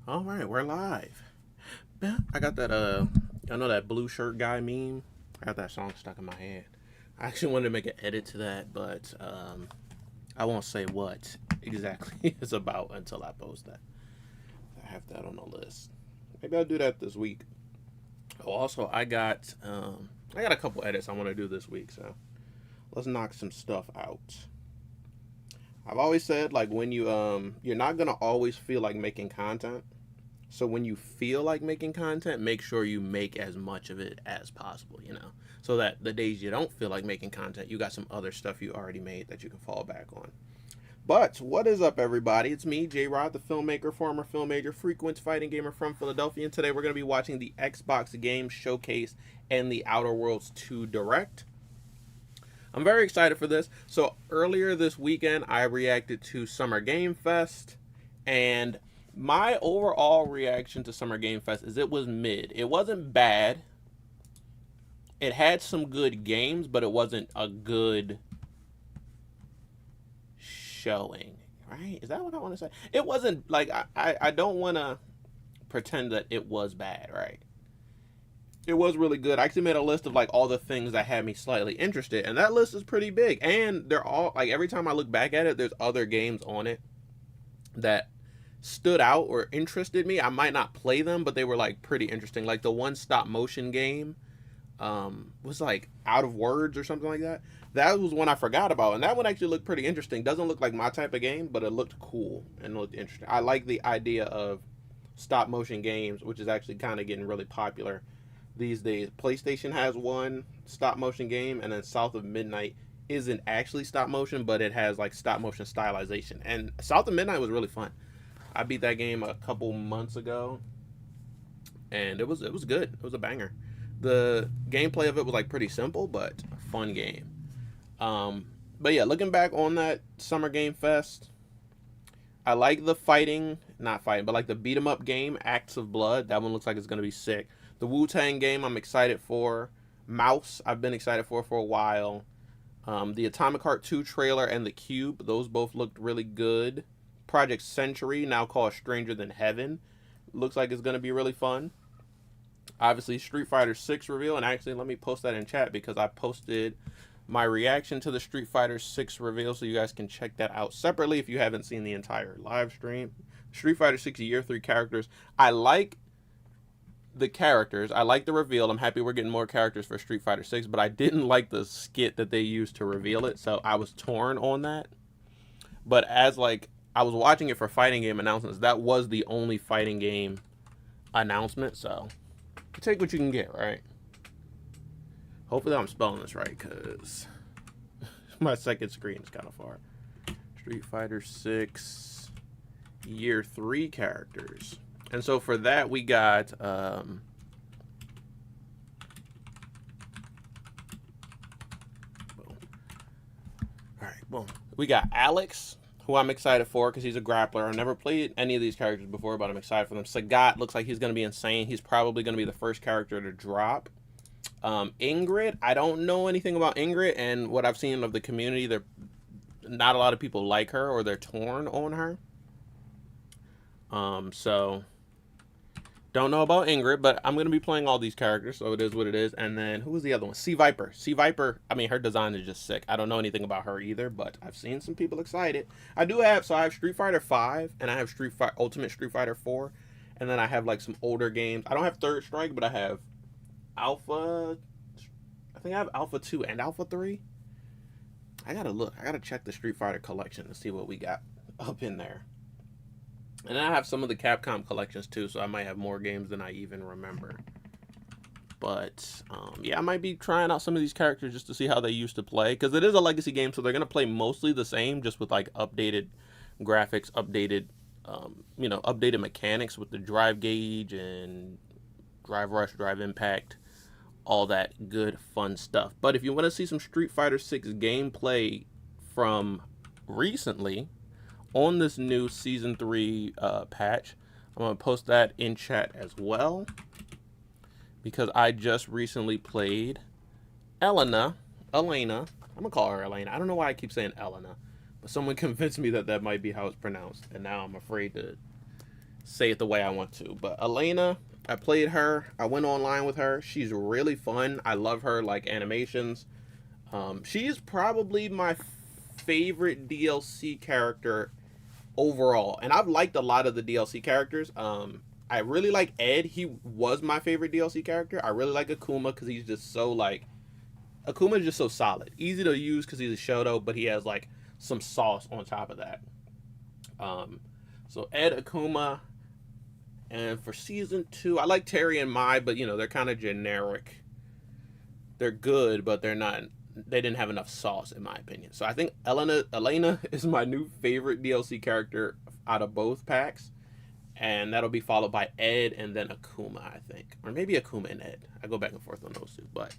All right, we're live. I got that I know that blue shirt guy meme. I got that song stuck in my head. I actually wanted to make an edit to that, but I won't say what exactly it's about until I post that. I have that on the list. Maybe I'll do that this week. Oh, also, I got a couple edits I want to do this week, so let's knock some stuff out. I've always said like when you're not gonna always feel like making content. So when you feel like making content, make sure you make as much of it as possible, so that the days you don't feel like making content, you got some other stuff you already made that you can fall back on. But what is up, everybody? It's me, J Rod, the filmmaker, former film major, frequent fighting gamer from Philadelphia, and today we're going to be watching the Xbox Game Showcase and the Outer Worlds 2 Direct. I'm very excited for this. So earlier this weekend, I reacted to Summer Game Fest, and my overall reaction to Summer Game Fest is it was mid. It wasn't bad. It had some good games, but it wasn't a good showing. Right? Is that what I want to say? It wasn't like I don't want to pretend that it was bad, right? It was really good. I actually made a list of like all the things that had me slightly interested, and that list is pretty big. And they're all like every time I look back at it, there's other games on it that stood out or interested me. I might not play them, but they were like pretty interesting. Like the one stop motion game was like Out of Words or something like that. That was one I forgot about, and that one actually looked pretty interesting. Doesn't look like my type of game, but it looked cool and looked interesting. I like the idea of stop motion games, which is actually kind of getting really popular these days. PlayStation has one stop motion game, and then South of Midnight isn't actually stop motion, but it has like stop motion stylization. And South of Midnight was really fun. I beat that game a couple months ago, and it was good. It was a banger. The gameplay of it was like pretty simple, but a fun game. But yeah, looking back on that Summer Game Fest, I like the fighting, not fighting, but like the beat 'em up game, Acts of Blood. That one looks like it's gonna be sick. The Wu-Tang game, I'm excited for. Mouse, I've been excited for a while. The Atomic Heart 2 trailer and the Cube, those both looked really good. Project Century, now called Stranger Than Heaven, looks like it's going to be really fun. Obviously, Street Fighter 6 reveal, and actually, let me post that in chat because I posted my reaction to the Street Fighter 6 reveal, so you guys can check that out separately if you haven't seen the entire live stream. Street Fighter 6 Year 3 characters. I like the characters. I like the reveal. I'm happy we're getting more characters for Street Fighter 6, but I didn't like the skit that they used to reveal it, so I was torn on that. But as like I was watching it for fighting game announcements, that was the only fighting game announcement, so you take what you can get, right? Hopefully I'm spelling this right, because my second screen is kind of far. Street Fighter 6 Year 3 characters. And so for that, we got all right, boom. We got Alex, who I'm excited for because he's a grappler. I've never played any of these characters before, but I'm excited for them. Sagat looks like he's going to be insane. He's probably going to be the first character to drop. Ingrid, I don't know anything about Ingrid, and what I've seen of the community, they're not a lot of people like her, or they're torn on her. So don't know about Ingrid, but I'm going to be playing all these characters, so it is what it is. And then, who was the other one? Sea Viper. Sea Viper, I mean, her design is just sick. I don't know anything about her either, but I've seen some people excited. I have Street Fighter 5, and I have Ultimate Street Fighter 4, and then I have, like, some older games. I don't have Third Strike, but I have Alpha. I think I have Alpha 2 and Alpha 3. I gotta look. I gotta check the Street Fighter collection to see what we got up in there. And I have some of the Capcom collections too, so I might have more games than I even remember. But yeah, I might be trying out some of these characters just to see how they used to play, because it is a legacy game, so they're gonna play mostly the same, just with like updated graphics, updated mechanics with the drive gauge and drive rush, drive impact, all that good fun stuff. But if you want to see some Street Fighter 6 gameplay from recently, on this new Season 3 patch, I'm going to post that in chat as well, because I just recently played Elena. I'm going to call her Elena. I don't know why I keep saying Elena, but someone convinced me that that might be how it's pronounced, and now I'm afraid to say it the way I want to. But Elena, I played her. I went online with her. She's really fun. I love her like animations. She's probably my favorite DLC character overall, and I've liked a lot of the DLC characters. I really like Ed. He was my favorite DLC character. I really like Akuma because he's just so like Akuma is just so solid, easy to use because he's a Shoto, but he has like some sauce on top of that. Um, so Ed, Akuma, and for season 2, I like Terry and Mai, but you know they're kind of generic. They're good, but they're not. They didn't have enough sauce, in my opinion. So I think Elena is my new favorite DLC character out of both packs, and that'll be followed by Ed and then Akuma, I think, or maybe Akuma and Ed. I go back and forth on those two, but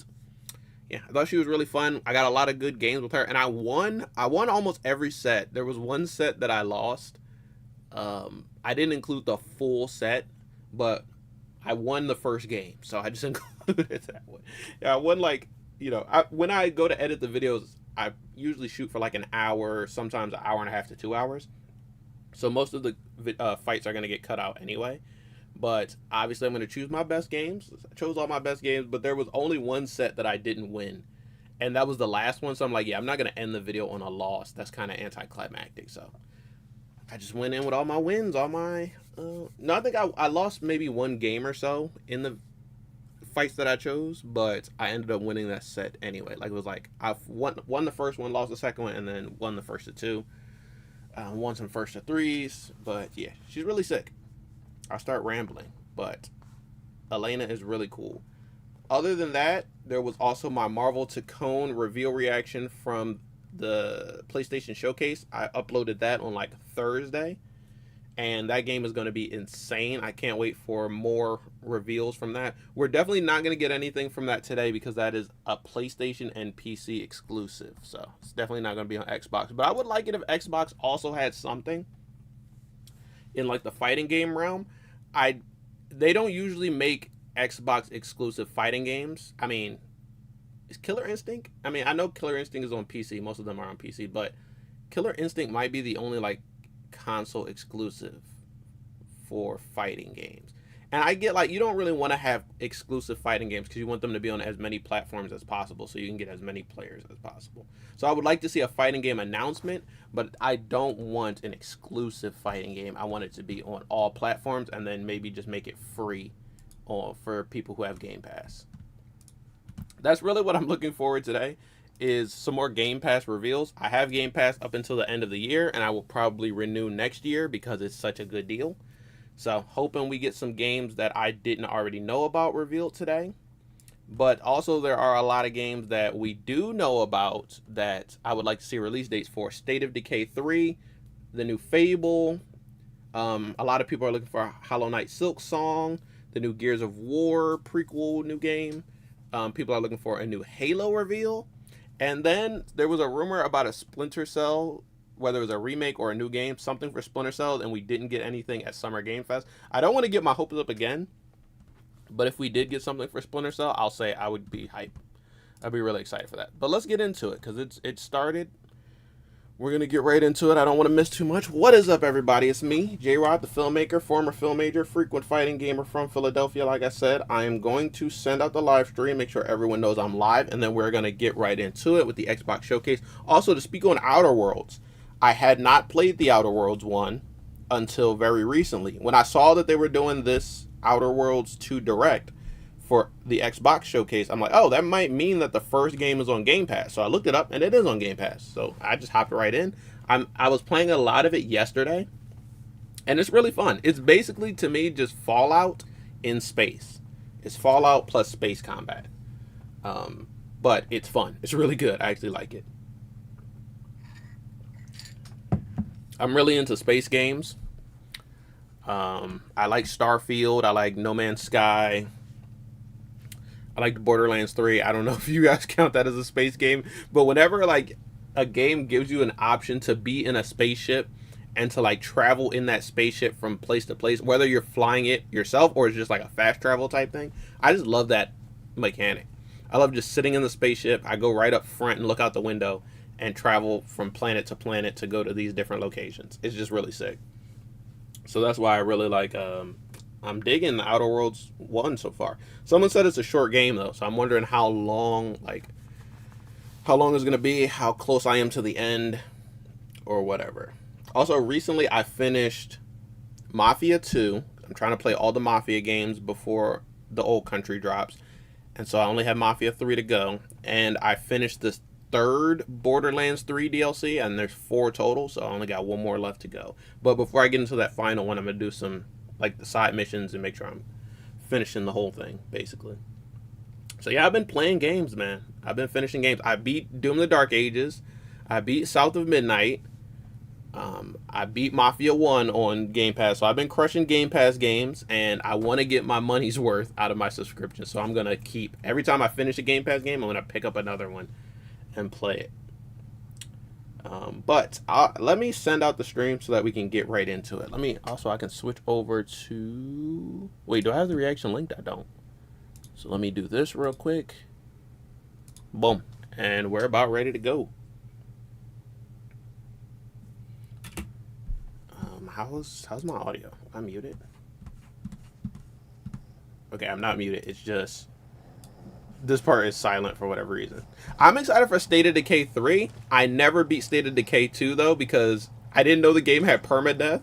yeah, I thought she was really fun. I got a lot of good games with her, and I won. I won almost every set. There was one set that I lost. I didn't include the full set, but I won the first game, so I just included that one. Yeah, I won like, you know, when I go to edit the videos, I usually shoot for like an hour, sometimes an hour and a half to 2 hours. So most of the fights are going to get cut out anyway. But obviously I'm going to choose my best games. I chose all my best games, but there was only one set that I didn't win. And that was the last one, so I'm like, yeah, I'm not going to end the video on a loss. That's kind of anticlimactic, so I just went in with all my wins, all my... no, I think I lost maybe one game or so in the fights that I chose, but I ended up winning that set anyway. Like, it was like, I won the first one, lost the second one, and then won the first of 2. Won some first of 3s, but yeah, she's really sick. I'll start rambling, but Elena is really cool. Other than that, there was also my Marvel Tokon reveal reaction from the PlayStation Showcase. I uploaded that on like Thursday, and that game is going to be insane. I can't wait for more reveals from that. We're definitely not going to get anything from that today because that is a PlayStation and PC exclusive, so it's definitely not going to be on Xbox. But I would like it if Xbox also had something in like the fighting game realm. They don't usually make Xbox exclusive fighting games. I mean, is Killer Instinct? I mean, I know Killer Instinct is on PC. Most of them are on PC, but Killer Instinct might be the only like console exclusive for fighting games. And I get like you don't really want to have exclusive fighting games because you want them to be on as many platforms as possible so you can get as many players as possible. So I would like to see a fighting game announcement, but I don't want an exclusive fighting game. I want it to be on all platforms and then maybe just make it free for people who have Game Pass. That's really what I'm looking forward today, is some more Game Pass reveals. I have Game Pass up until the end of the year, and I will probably renew next year because it's such a good deal. So hoping we get some games that I didn't already know about revealed today. But also there are a lot of games that we do know about that I would like to see release dates for. State of Decay 3, the new Fable. A lot of people are looking for Hollow Knight Silksong, the new Gears of War prequel new game. People are looking for a new Halo reveal. And then there was a rumor about a Splinter Cell, whether it was a remake or a new game, something for Splinter Cell, and we didn't get anything at Summer Game Fest. I don't want to get my hopes up again, but if we did get something for Splinter Cell, I'll say I would be hyped. I'd be really excited for that. But let's get into it, because it started. We're going to get right into it. I don't want to miss too much. What is up, everybody? It's me, J-Rod, the filmmaker, former film major, frequent fighting gamer from Philadelphia. Like I said, I am going to send out the live stream, make sure everyone knows I'm live, and then we're going to get right into it with the Xbox Showcase. Also, to speak on Outerworlds, I had not played the Outerworlds one until very recently. When I saw that they were doing this Outerworlds 2 Direct for the Xbox Showcase, I'm like, oh, that might mean that the first game is on Game Pass. So I looked it up, and it is on Game Pass. So I just hopped right in. I was playing a lot of it yesterday, and it's really fun. It's basically, to me, just Fallout in space. It's Fallout plus space combat. But it's fun. It's really good. I actually like it. I'm really into space games. I like Starfield. I like No Man's Sky. I like Borderlands 3. I don't know if you guys count that as a space game, but whenever like a game gives you an option to be in a spaceship and to like travel in that spaceship from place to place, whether you're flying it yourself or it's just like a fast travel type thing, I just love that mechanic. I love just sitting in the spaceship. I go right up front and look out the window and travel from planet to go to these different locations. It's just really sick. So that's why I really like. I'm digging the Outer Worlds 1 so far. Someone said it's a short game though, so I'm wondering how long it's gonna be, how close I am to the end, or whatever. Also, recently I finished Mafia 2. I'm trying to play all the Mafia games before the Old Country drops, and so I only have Mafia 3 to go. And I finished this third Borderlands 3 DLC, and there's 4 total, so I only got 1 more left to go. But before I get into that final one, I'm gonna do some like the side missions and make sure I'm finishing the whole thing, basically. So yeah, I've been playing games, man. I've been finishing games. I beat Doom the Dark Ages. I beat South of Midnight. I beat Mafia 1 on Game Pass. So I've been crushing Game Pass games, and I want to get my money's worth out of my subscription. So I'm going to keep, every time I finish a Game Pass game, I'm going to pick up another one and play it. But let me send out the stream so that we can get right into it. I can switch over to, wait, do I have the reaction linked? I don't. So let me do this real quick. Boom. And we're about ready to go. How's my audio? I'm muted. Okay, I'm not muted. It's just this part is silent for whatever reason. I'm excited for State of Decay 3. I never beat State of Decay 2 though, because I didn't know the game had permadeath,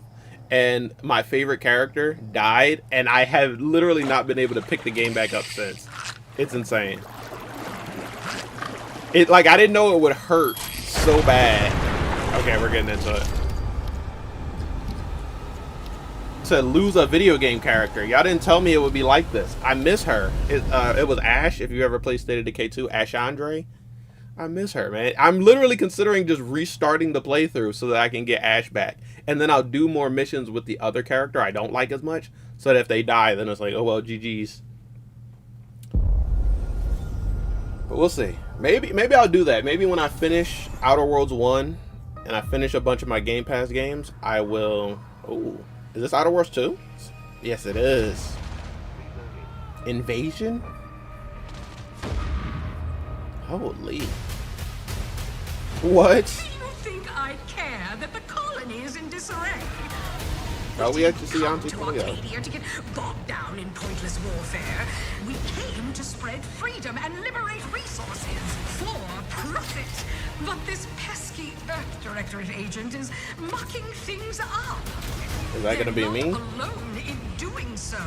and my favorite character died, and I have literally not been able to pick the game back up since. It's insane. I didn't know it would hurt so bad. Okay, we're getting into it. To lose a video game character. Y'all didn't tell me it would be like this. I miss her. It was Ash, if you ever played State of Decay 2, Ash Andre. I miss her, man. I'm literally considering just restarting the playthrough so that I can get Ash back. And then I'll do more missions with the other character I don't like as much, so that if they die, then it's like, oh well, GG's. But we'll see. Maybe I'll do that. Maybe when I finish Outer Worlds 1 and I finish a bunch of my Game Pass games, I will... Oh, is this Outer Worlds 2? Yes, it is. Invasion? Holy. What? Do you think I care that the colony is in disarray? Oh, we actually see Auntie to Cleo. Arcadia to get bogged down in pointless warfare. We came to spread freedom and liberate resources for profit. But this pesky Earth Directorate agent is mucking things up. Is that gonna be me? They're not alone in doing so.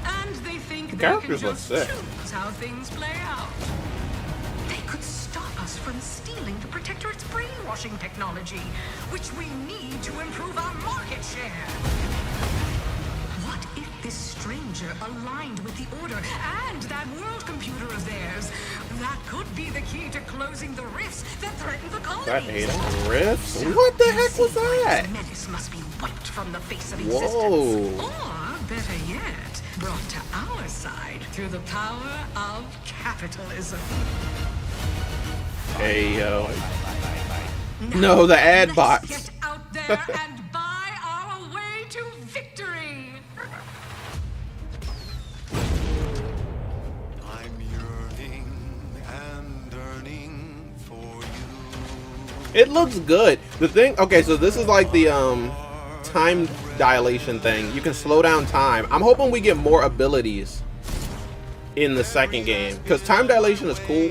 And they think The they can characters look just sick. choose how things play out. They could stop us from stealing the Protectorate's brainwashing technology, which we need to improve our market share. What if this stranger aligned with the Order and that world computer of theirs? That could be the key to closing the rifts that threaten the colonies. That ate on rifts? What the heck was that? This menace must be wiped from the face of Whoa. existence. Or, better yet, brought to our side through the power of capitalism. Hey, yo. No, the ad bots. Let's get out there and buy our way to victory. I'm yearning and yearning for you. It looks good. The thing, okay, so this is like the time dilation thing. You can slow down time. I'm hoping we get more abilities in the second game, because time dilation is cool,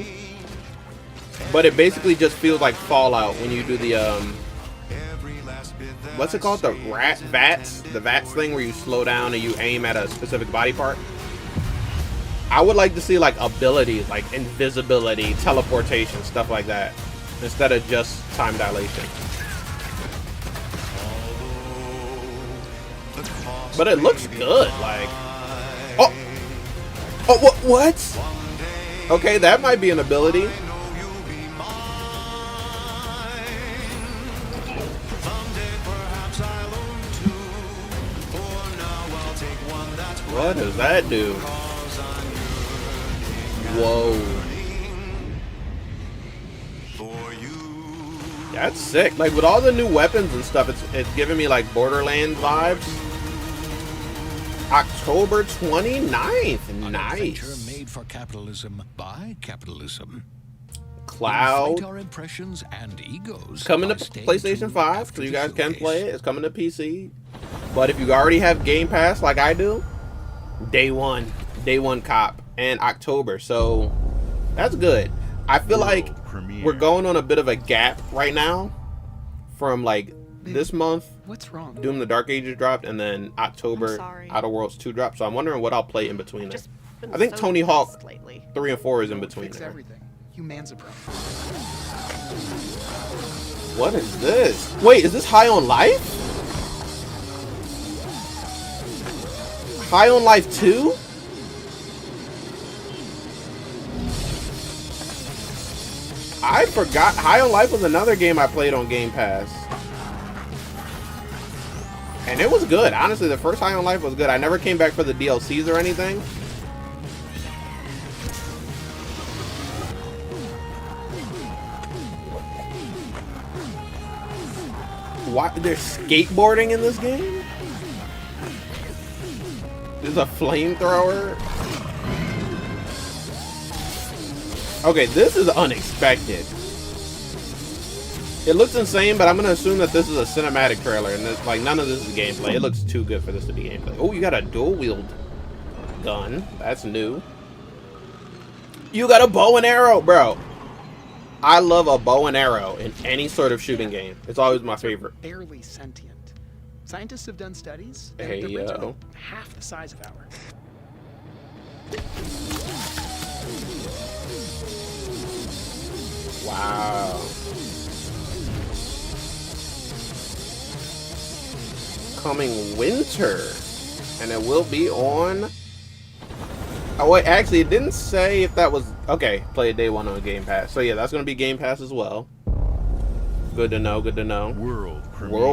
but it basically just feels like Fallout when you do the what's it called, the VATS thing, where you slow down and you aim at a specific body part. I would like to see like abilities like invisibility, teleportation, stuff like that, instead of just time dilation. But it looks good, like, oh, what? Okay, that might be an ability. What does that do? Whoa. That's sick. Like, with all the new weapons and stuff, it's giving me like Borderlands vibes. October 29th. Nice. Made for capitalism by capitalism. Cloud. Our impressions and egos Coming to PlayStation 5, so you guys can play it. It's coming to PC. But if you already have Game Pass like I do, day one cop, and October, so that's good. I feel like we're going on a bit of a gap right now from like this month. What's wrong? Doom the Dark Ages dropped, and then October Outerworlds 2 dropped. So I'm wondering what I'll play in between there. I think Tony Hawk 3 and 4 is in between there. Everything. You man's a pro. What is this? Wait, is this High on Life? High on Life 2? I forgot. High on Life was another game I played on Game Pass. And it was good. Honestly, the first High on Life was good. I never came back for the DLCs or anything. What? There's skateboarding in this game? There's a flamethrower? Okay, this is unexpected. It looks insane, but I'm gonna assume that this is a cinematic trailer, and it's like none of this is gameplay. It looks too good for this to be gameplay. Oh, you got a dual-wield gun. That's new. You got a bow and arrow, bro. I love a bow and arrow in any sort of shooting game. It's always my favorite. Barely sentient. Scientists have done studies, and Hey, their brains are yo. about half the size of ours. Wow. Coming winter, and it will be on. Oh wait, actually, it didn't say if that was okay. Play day one on Game Pass. So yeah, that's gonna be Game Pass as well. Good to know. Good to know. World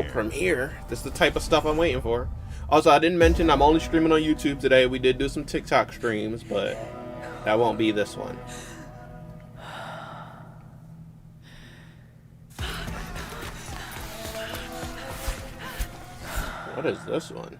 premiere. This is the type of stuff I'm waiting for. Also, I didn't mention I'm only streaming on YouTube today. We did do some TikTok streams, but that won't be this one. What is this one?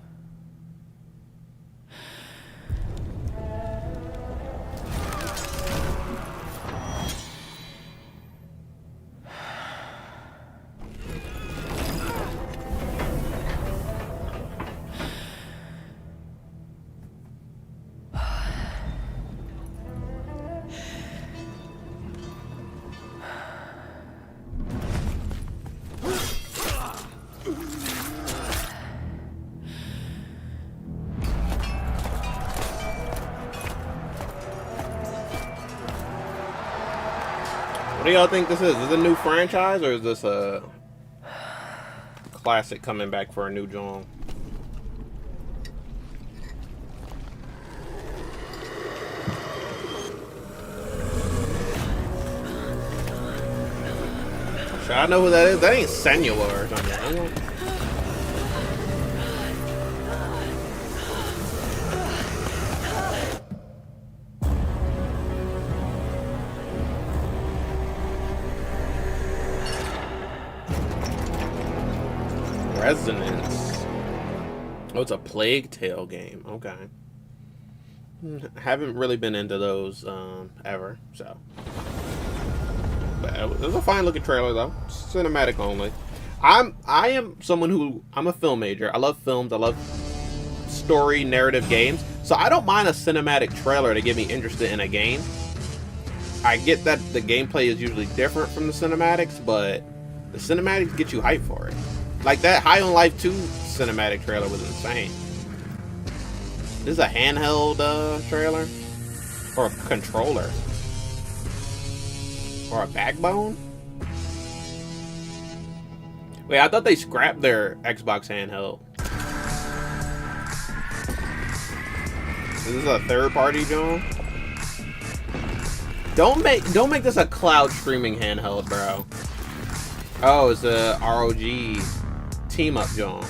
What do y'all think this is? Is this a new franchise, or is this a classic coming back for a new genre? Should I know who that is? That ain't Senua or something. Resonance. Oh, it's a Plague Tale game. Okay. Haven't really been into those ever, so. But it was a fine looking trailer though. Cinematic only. I am someone who I'm a film major. I love films. I love story narrative games. So I don't mind a cinematic trailer to get me interested in a game. I get that the gameplay is usually different from the cinematics, but the cinematics get you hyped for it. Like that High on Life 2 cinematic trailer was insane. This is a handheld trailer? Or a controller? Or a backbone? Wait, I thought they scrapped their Xbox handheld. Is this a third-party John? Don't make this a cloud streaming handheld, bro. Oh, it's a ROG team up John.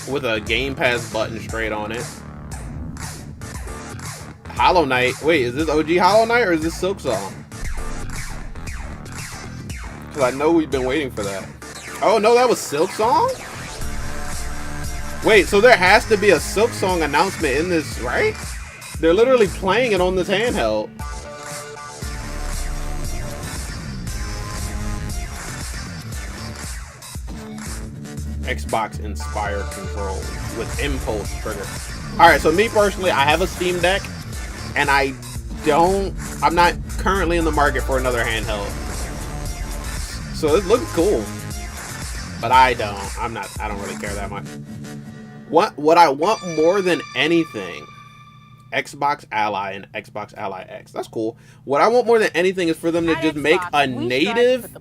With a Game Pass button straight on it. Hollow Knight. Wait, is this OG Hollow Knight or is this Silksong? Because I know we've been waiting for that. Oh no, that was Silksong? Wait, so there has to be a Silksong announcement in this, right? They're literally playing it on this handheld. Xbox inspired control with impulse trigger. All right, so me personally, I have a Steam Deck, and I'm not currently in the market for another handheld. So it looks cool, but I don't really care that much. What I want more than anything, Xbox Ally and Xbox Ally X. That's cool. What I want more than anything is for them to just make a native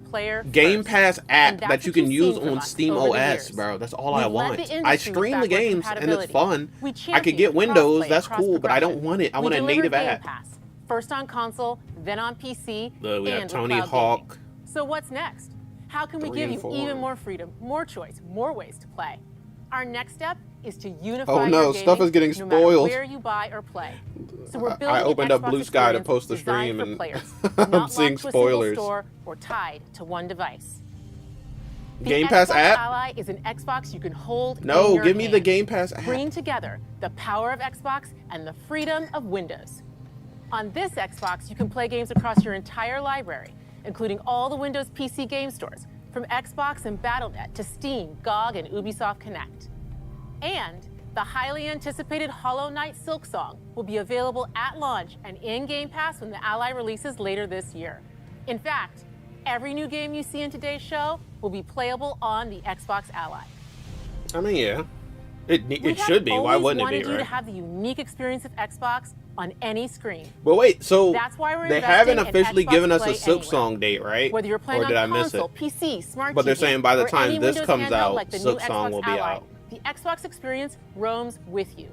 Game Pass app that you can use on Steam OS, bro. That's all I want. I stream the games and it's fun. I could get Windows, that's cool, but I don't want it. I want a native app. First on console, then on PC, we have and Tony with Hawk. Gaming. So what's next? How can we give you even more freedom, more choice, more ways to play? Our next step is to unify Oh no, your stuff is getting no matter spoiled. where you buy or play. So we're building I opened an up Xbox Blue Sky to experience post the designed stream for and players, I'm not seeing locked to a single spoilers. store or tied to one device. The Game Pass Xbox app? Ally is an Xbox you can hold in No, your give me the hand, Game Pass app. bringing together the power of Xbox and the freedom of Windows. On this Xbox, you can play games across your entire library, including all the Windows PC game stores, from Xbox and Battle.net to Steam, GOG, and Ubisoft Connect. And the highly anticipated Hollow Knight Silksong will be available at launch and in Game Pass when the Ally releases later this year. In fact, every new game you see in today's show will be playable on the Xbox Ally. I mean, yeah. It should be. Why wouldn't it be, wanted you to right? have the unique experience of Xbox on any screen. But wait, so That's why we're they investing haven't in officially Xbox given us a Play Silksong date, right? Whether you're playing Or did I on miss it? console, PC, smart But they're TV, saying by the or time any this Windows comes handheld out, like the new Silksong Xbox will be Ally, out. The Xbox experience roams with you.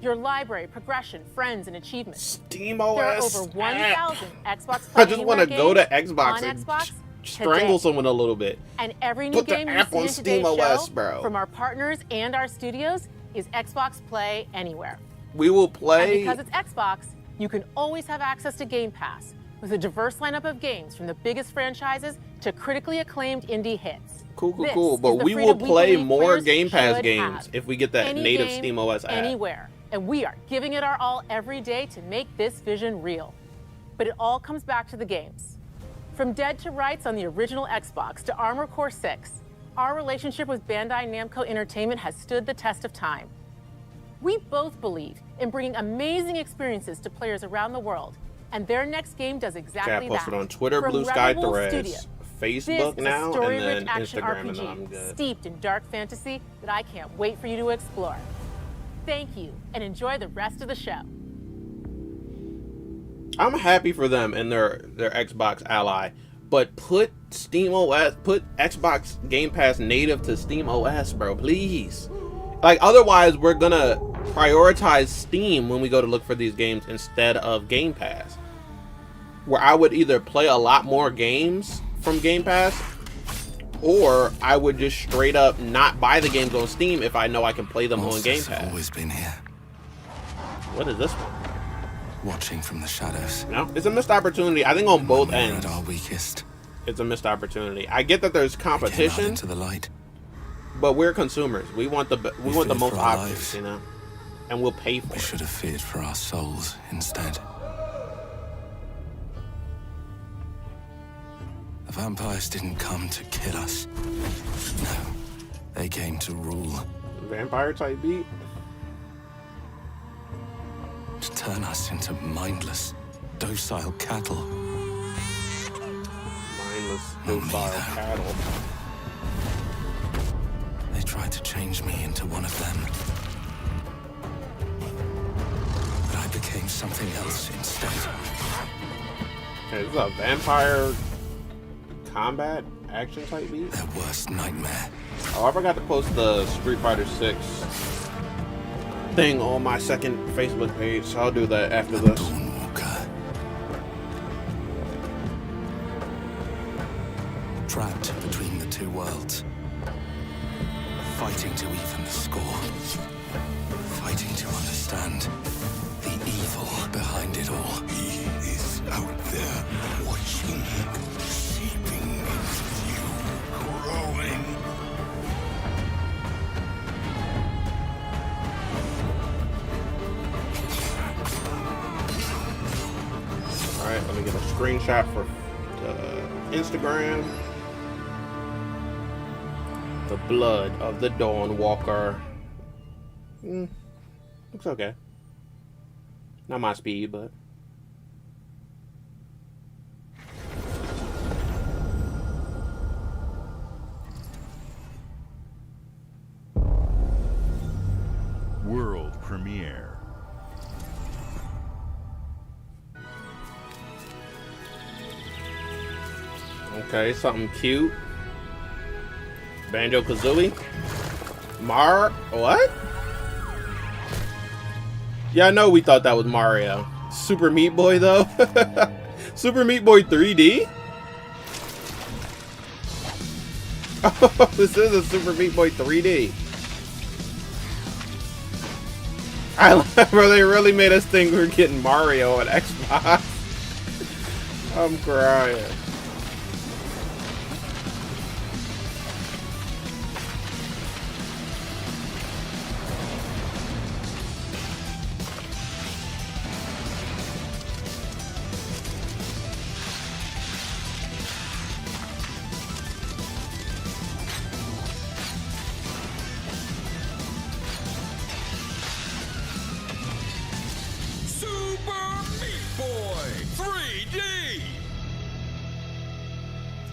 Your library, progression, friends, and achievements. Steam There are OS over app. 1,000 Xbox I Play just want to Anywhere go to games Xbox on and Xbox strangle today. someone a little bit. And every new Put the game you app see on in today's SteamOS, show, bro. from our partners and our studios, is Xbox Play Anywhere. We will And play. because it's Xbox, you can always have access to Game Pass with a diverse lineup of games from the biggest franchises to critically acclaimed indie hits. Cool. This But is the we will freedom play believe more players Game Pass should games have. if we get that Any native game, Steam OS app. Anywhere. And we are giving it our all every day to make this vision real. But it all comes back to the games. From Dead to Rights on the original Xbox to Armored Core 6, our relationship with Bandai Namco Entertainment has stood the test of time. We both believe in bringing amazing experiences to players around the world, and their next game does exactly Okay, I posted that. on Twitter, From Blue Sky Rebel Threads, Studios, Facebook this now, is a story-rich and then action Instagram, RPG and then I'm good. steeped in dark fantasy that I can't wait for you to explore. Thank you, and enjoy the rest of the show. I'm happy for them and their Xbox Ally, but put Xbox Game Pass native to Steam OS, bro, please. Like, otherwise we're gonna prioritize Steam when we go to look for these games instead of Game Pass, where I would either play a lot more games from Game Pass, or I would just straight up not buy the games on Steam if I know I can play them on Game Monsters have Pass. always been here, What is this one? watching from the shadows. No, it's a missed opportunity. I think on both When we're ends, at our weakest, it's a missed opportunity. I get that there's we came out competition, into the light. but we're consumers. We want the We most feared for our options, lives. you know, and we'll pay for We it. should have feared for our souls instead. The vampires didn't come to kill us. No, they came to rule, Vampire type beat. to turn us into mindless, docile cattle. Mindless, Not me, docile though. cattle. They tried to change me into one of them. But I became something else instead. Okay, this is a vampire combat action type beat. Their worst nightmare. Oh, I forgot to post the Street Fighter 6 thing on my second Facebook page, so I'll do that after this. Dawnwalker. Trapped between the two worlds. Fighting to even the score. Fighting to understand the evil behind it all. He is out there watching, seeping into you, growing. Alright, let me get a screenshot for Instagram. The blood of the Dawn Walker. Looks okay. Not my speed, but. World premiere. Okay, something cute. Banjo-Kazooie. What? Yeah, I know we thought that was Mario. Super Meat Boy, though. Super Meat Boy 3D? Oh, this is a Super Meat Boy 3D. Bro, they really made us think we were getting Mario on Xbox. I'm crying.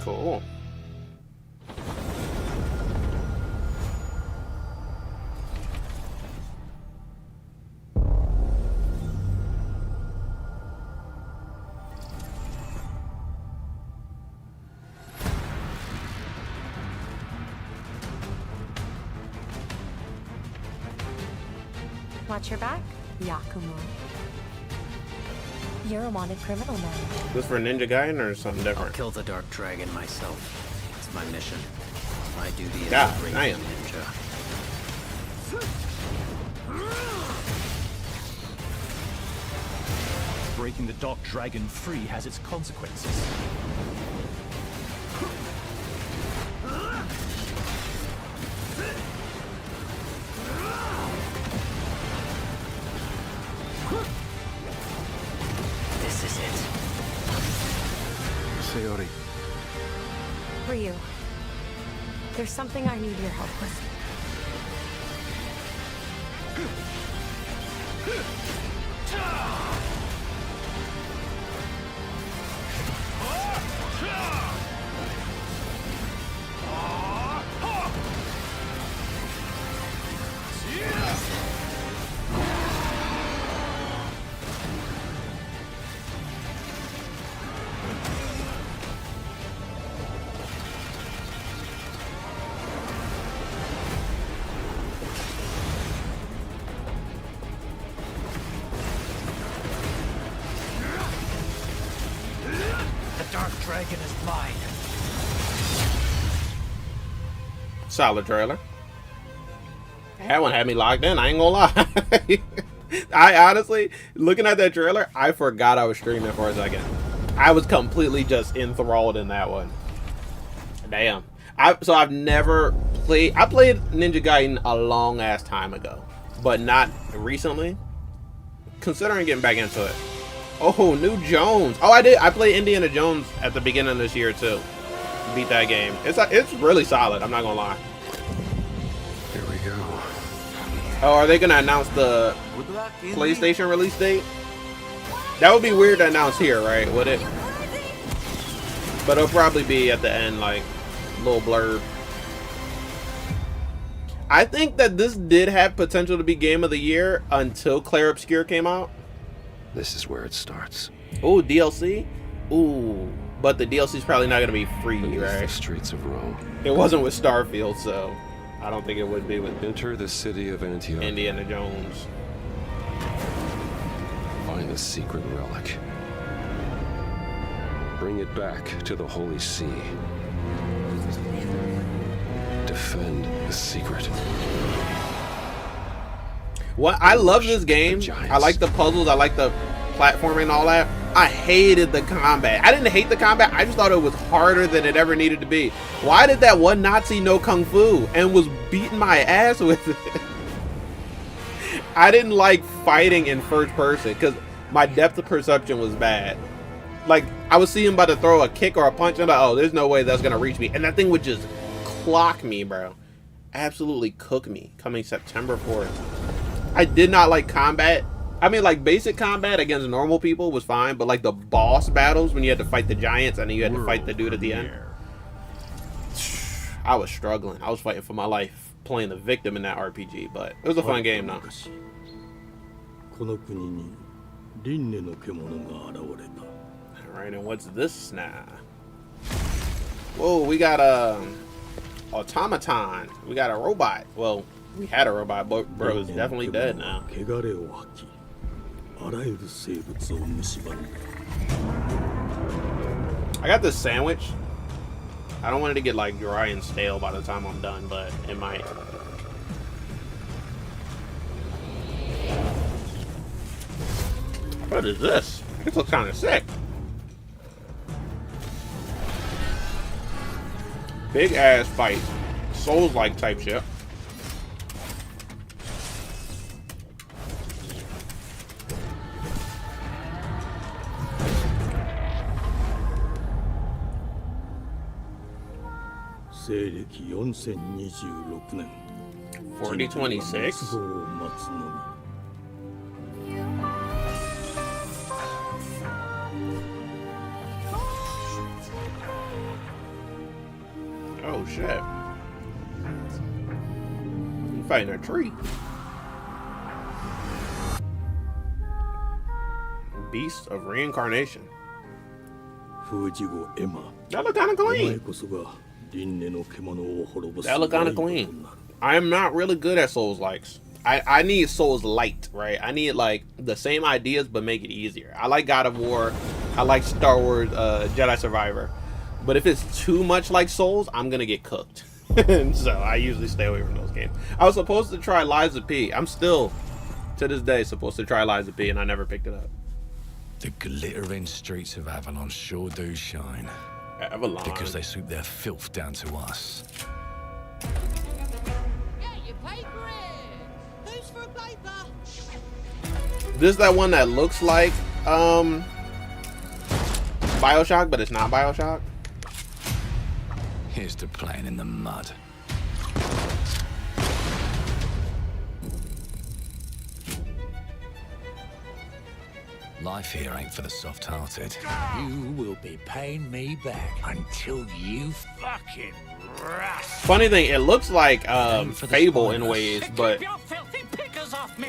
Cool. Watch your back, Yakumo. You're a wanted criminal now. This for Ninja Gaiden or something different? I'll kill the Dark Dragon myself. It's my mission. My duty is God, to bring damn. the ninja. Breaking the Dark Dragon free has its consequences. This is it. Sayori. Ryu, there's something I need your help with. The Dark Dragon is mine. Solid trailer. That one had me locked in, I ain't gonna lie. I honestly, looking at that trailer, I forgot I was streaming for a second. I was completely just enthralled in that one. Damn. So I've never played, I played Ninja Gaiden a long ass time ago, but not recently. Considering getting back into it. Oh, new Jones. Oh, I did. I played Indiana Jones at the beginning of this year too. Beat that game. It's really solid. I'm not gonna lie. Here we go. Oh, are they gonna announce the PlayStation release date? That would be weird to announce here, right? Would it? But it'll probably be at the end, like little blurb. I think that this did have potential to be Game of the Year until Clair Obscur came out. This is where it starts. Ooh, DLC? Ooh, but the DLC is probably not going to be free, Beneath the right? streets of Rome. It wasn't with Starfield, so I don't think it would be with Enter the city of Antioch. Indiana Jones. Find the secret relic. Bring it back to the Holy See. Defend the secret. What I love this game. Giants. I like the puzzles. I like the platforming and all that. I hated the combat. I didn't hate the combat. I just thought it was harder than it ever needed to be. Why did that one Nazi know Kung Fu and was beating my ass with it? I didn't like fighting in first person because my depth of perception was bad. Like, I was seeing about to throw a kick or a punch and I'm like, oh, there's no way that's going to reach me. And that thing would just clock me, bro. absolutely cook me coming September 4th. I did not like combat. I mean, like, basic combat against normal people was fine, but like the boss battles when you had to fight the giants and then you had to fight the dude at the end, I was struggling. I was fighting for my life playing the victim in that RPG, but it was a fun game though. Alright, and what's this now? Whoa, we got a automaton. We got a robot. Well, we had a robot, but bro is definitely dead now. I got this sandwich. I don't want it to get like dry and stale by the time I'm done, but it might. What is this? This looks kind of sick. Big ass fight. Souls-like type shit. Ufilmee. 4026. Oh shit. You fighting a tree. Beast of Reincarnation. That look kind of clean. That look kind of clean. I am not really good at Souls likes. I need Souls light, right? I need like the same ideas but make it easier. I like God of War. I like Star Wars Jedi Survivor. But if it's too much like Souls, I'm gonna get cooked. And so I usually stay away from those games. I was supposed to try Lies of P. I'm still, to this day, supposed to try Lies of P, and I never picked it up. The glittering streets of Avalon sure do shine. Avalon. Because they sweep their filth down to us. This is that one that looks like BioShock, but it's not BioShock. Here's to playing in the mud. Life here ain't for the soft-hearted. You will be paying me back until you fucking rust. Funny thing, it looks like Fable in ways, but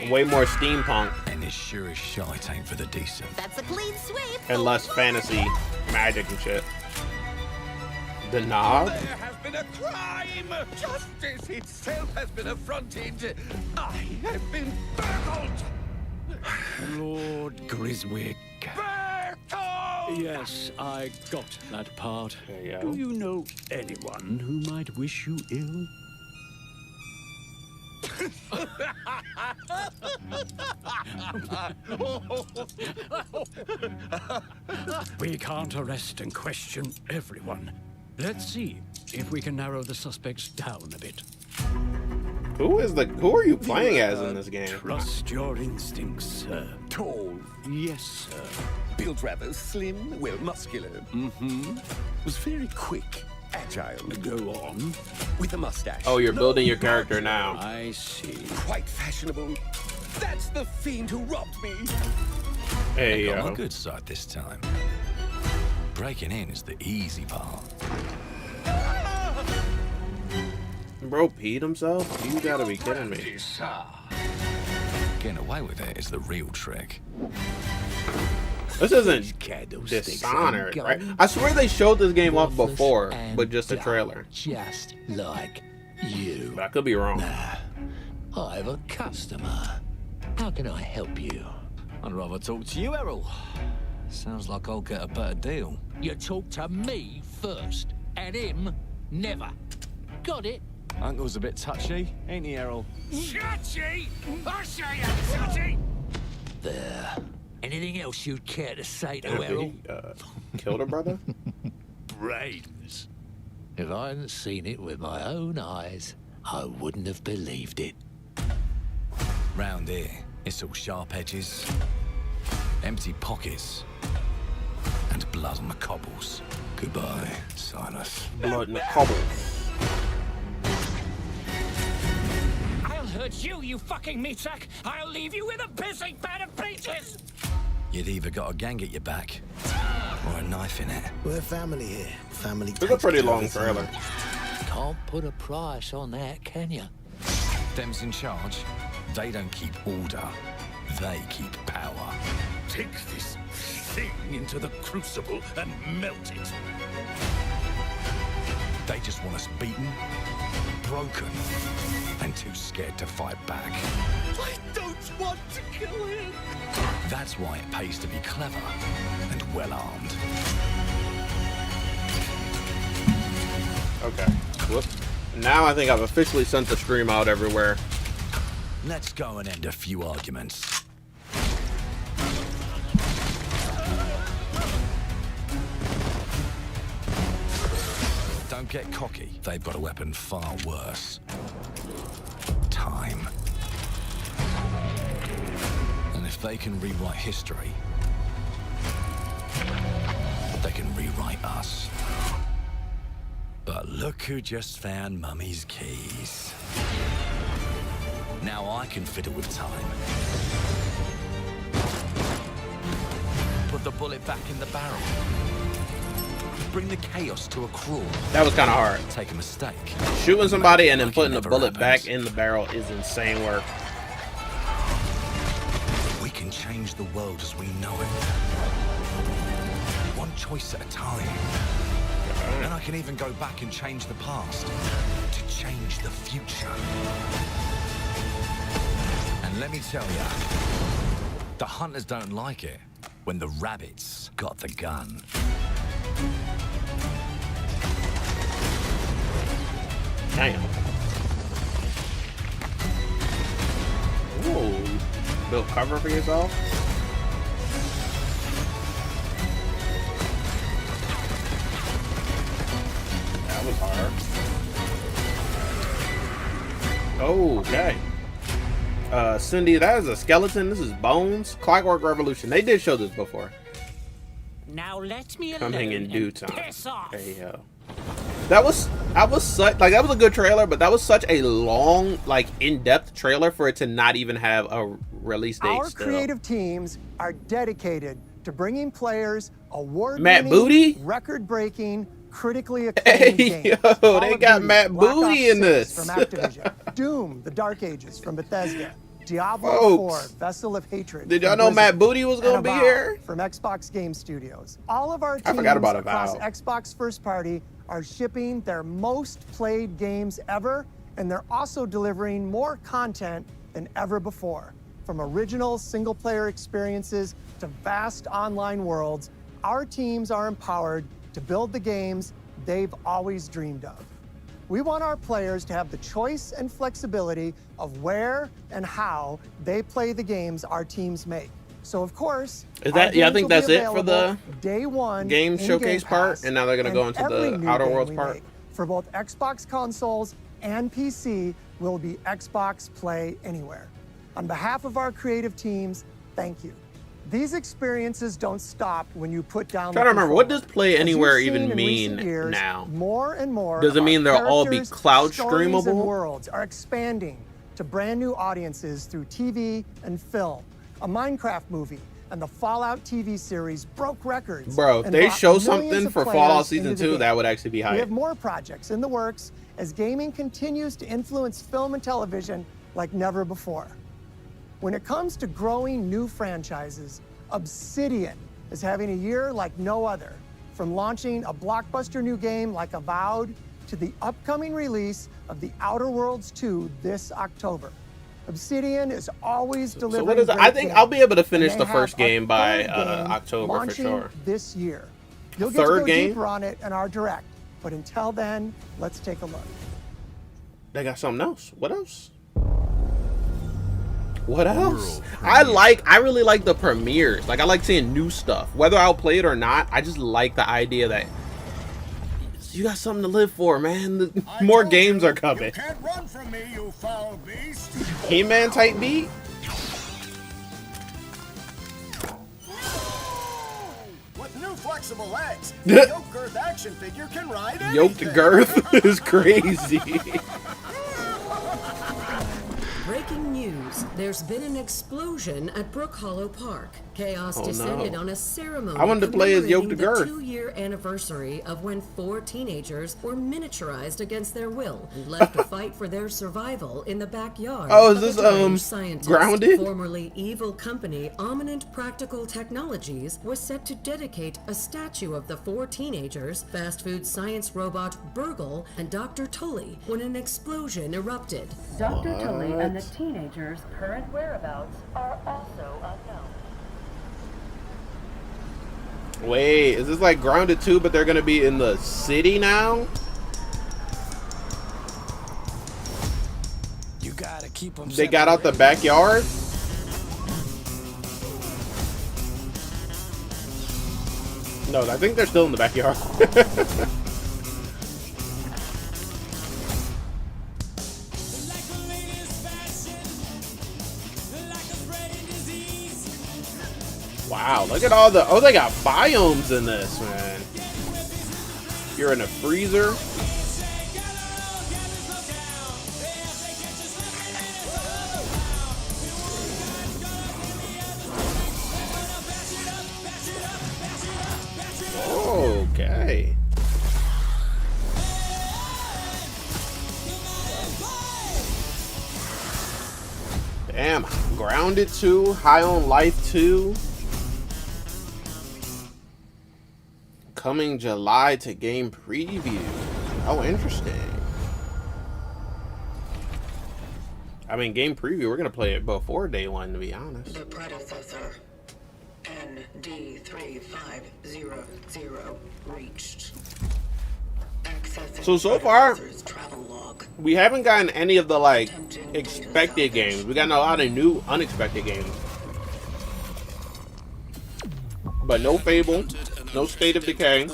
way more steampunk. And it sure as shite ain't for the decent. That's a clean sweep. And less fantasy, magic and shit. The knob? There has been a crime! Justice itself has been affronted! I have been burgled! Lord Griswick. Bertold! Yes, I got that part. There you go. Do you know anyone who might wish you ill? We can't arrest and question everyone. Let's see if we can narrow the suspects down a bit. Who are you playing as in this game? Trust your instincts, sir. Tall. Yes, sir. Built rather slim, well, muscular. Mm-hmm. Was very quick, agile. Go on. With a mustache. Oh, you're building your character now. I see. Quite fashionable. That's the fiend who robbed me. Hey, On the good side this time. Breaking in is the easy part. Bro peed himself? You gotta be kidding me. Getting away with it is the real trick. This isn't Dishonored, right? I swear they showed this game off before, but just a trailer. Just like you. But I could be wrong. I have a customer. How can I help you? I'd rather talk to you, Errol. Sounds like I'll get a better deal. You talk to me first, and him never. Got it? Uncle's a bit touchy, ain't he, Errol? Touchy? I say I'm touchy! There. Anything else you'd care to say to Errol? Killed her brother? Brains. If I hadn't seen it with my own eyes, I wouldn't have believed it. Round here, it's all sharp edges, empty pockets, and blood on the cobbles. Goodbye, Silas. Blood in the cobbles. it's you fucking meat sack! I'll leave you with a pissing pan of peaches! You'd either got a gang at your back or a knife in it. We're family here. Family. It's a pretty long trailer. Can't put a price on that, can you? Them's in charge. They don't keep order. They keep power. Take this thing into the crucible and melt it. They just want us beaten, broken, and too scared to fight back. I don't want to kill him. That's why it pays to be clever and well-armed. Okay. Whoop. Now I think I've officially sent the stream out everywhere. Let's go and end a few arguments. Don't get cocky. They've got a weapon far worse. Time. And if they can rewrite history, they can rewrite us. But look who just found Mummy's keys. Now I can fiddle with time. Put the bullet back in the barrel. Bring the chaos to a crawl. That was kind of hard. Take a mistake. Shooting somebody and then Like putting the it never bullet back happened. in the barrel is insane work. We can change the world as we know it. One choice at a time. And I can even go back and change the past to change the future. And let me tell ya, the hunters don't like it when the rabbits got the gun. Damn. Ooh. Built cover for yourself? That was hard. Oh, okay. Cindy, that is a skeleton. This is bones. Clockwork Revolution. They did show this before. Now let me Coming in alone due and time. piss off. Hey, that was such like that was a good trailer, but that was such a long, like in-depth trailer for it to not even have a release date. Our still. creative teams are dedicated to bringing players Matt award-winning, Booty? record-breaking, critically acclaimed Hey, games. yo, Call they of got Duty, Matt Black Booty Ops in 6 this. from Activision, Doom: The Dark Ages from Bethesda, Diablo Folks, 4: Vessel of Hatred. did y'all from know Blizzard, Matt Booty was gonna and be Avowed here? from Xbox Game Studios? All of our I teams forgot about across Avowed. Xbox first party are shipping their most played games ever, and they're also delivering more content than ever before. From original single-player experiences to vast online worlds, our teams are empowered to build the games they've always dreamed of. We want our players to have the choice and flexibility of where and how they play the games our teams make. So of course, Is our that yeah? I games think will be that's it for the available day one game in showcase Game part, Pass, and now they're gonna go into every the new Outer game Worlds we part. make for both Xbox consoles and PC will be Xbox Play Anywhere. On behalf of our creative teams, thank you. These experiences don't stop when you put down Trying the to remember, what does controller. Play As you've Anywhere seen even in recent mean years, now? More and more Does it of mean our they'll all be characters, cloud stories, and streamable? worlds are expanding to brand new audiences through TV and film. A Minecraft movie and the Fallout TV series broke records. Bro, if and they brought show millions something of for players Fallout Season into the 2, game. that would actually be We hype. have more projects in the works as gaming continues to influence film and television like never before. When it comes to growing new franchises, Obsidian is having a year like no other. From launching a blockbuster new game like Avowed to the upcoming release of the Outer Worlds 2 this October. Obsidian is always So delivering. what is it? great I think games, I'll be able to and finish they the have first a game by third game October for launching sure. this year. You'll get Third to go game? deeper on it in our direct, but until then, let's take a look. They got something else. What else? What else? I really like the premieres. Like I like seeing new stuff. Whether I'll play it or not, I just like the idea that you got something to live for, man. More games are coming. You can't run from me, you foul beast. He-Man type beat. With new flexible legs, the yoke girth action figure can ride anything. Yoked girth is crazy. Break There's been an explosion at Brook Hollow Park. Chaos Oh, descended no. on a ceremony I wanted to play as Yoke the commemorating Girth. the 2-year anniversary of when 4 teenagers were miniaturized against their will and left to fight for their survival in the backyard. Oh, is of a this, deranged scientist. Grounded? Formerly evil company Eminent Practical Technologies was set to dedicate a statue of the 4 teenagers, fast food science robot Burgle, and Dr. Tully when an explosion erupted. Dr. Tully and the teenagers' current whereabouts are also unknown. Wait, is this like Grounded 2, but they're gonna be in the city now? You gotta keep them. They got out the backyard? No, I think they're still in the backyard. Wow, look at all the... Oh, they got biomes in this, man. You're in a freezer. Okay. Damn, Grounded 2, High on Life 2. Coming July to game preview. Oh, interesting. I mean, game preview, we're going to play it before day one, to be honest. The predecessor, ND3500, reached. So far, we haven't gotten any of the, like, expected games. We've gotten a lot of new, unexpected games. But no Fable, no State of Decay,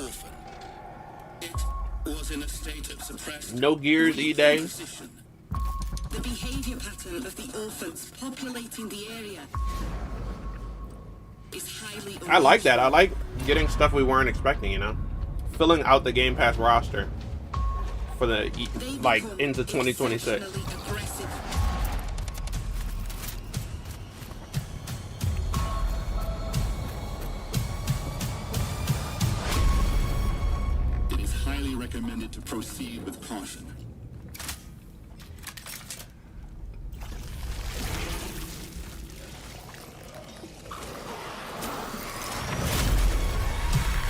no Gears E-Day. The behavior pattern of the orphans populating the area is highly... I like that. I like getting stuff we weren't expecting, you know? Filling out the Game Pass roster for the, like, into 2026. It is highly recommended to proceed with caution.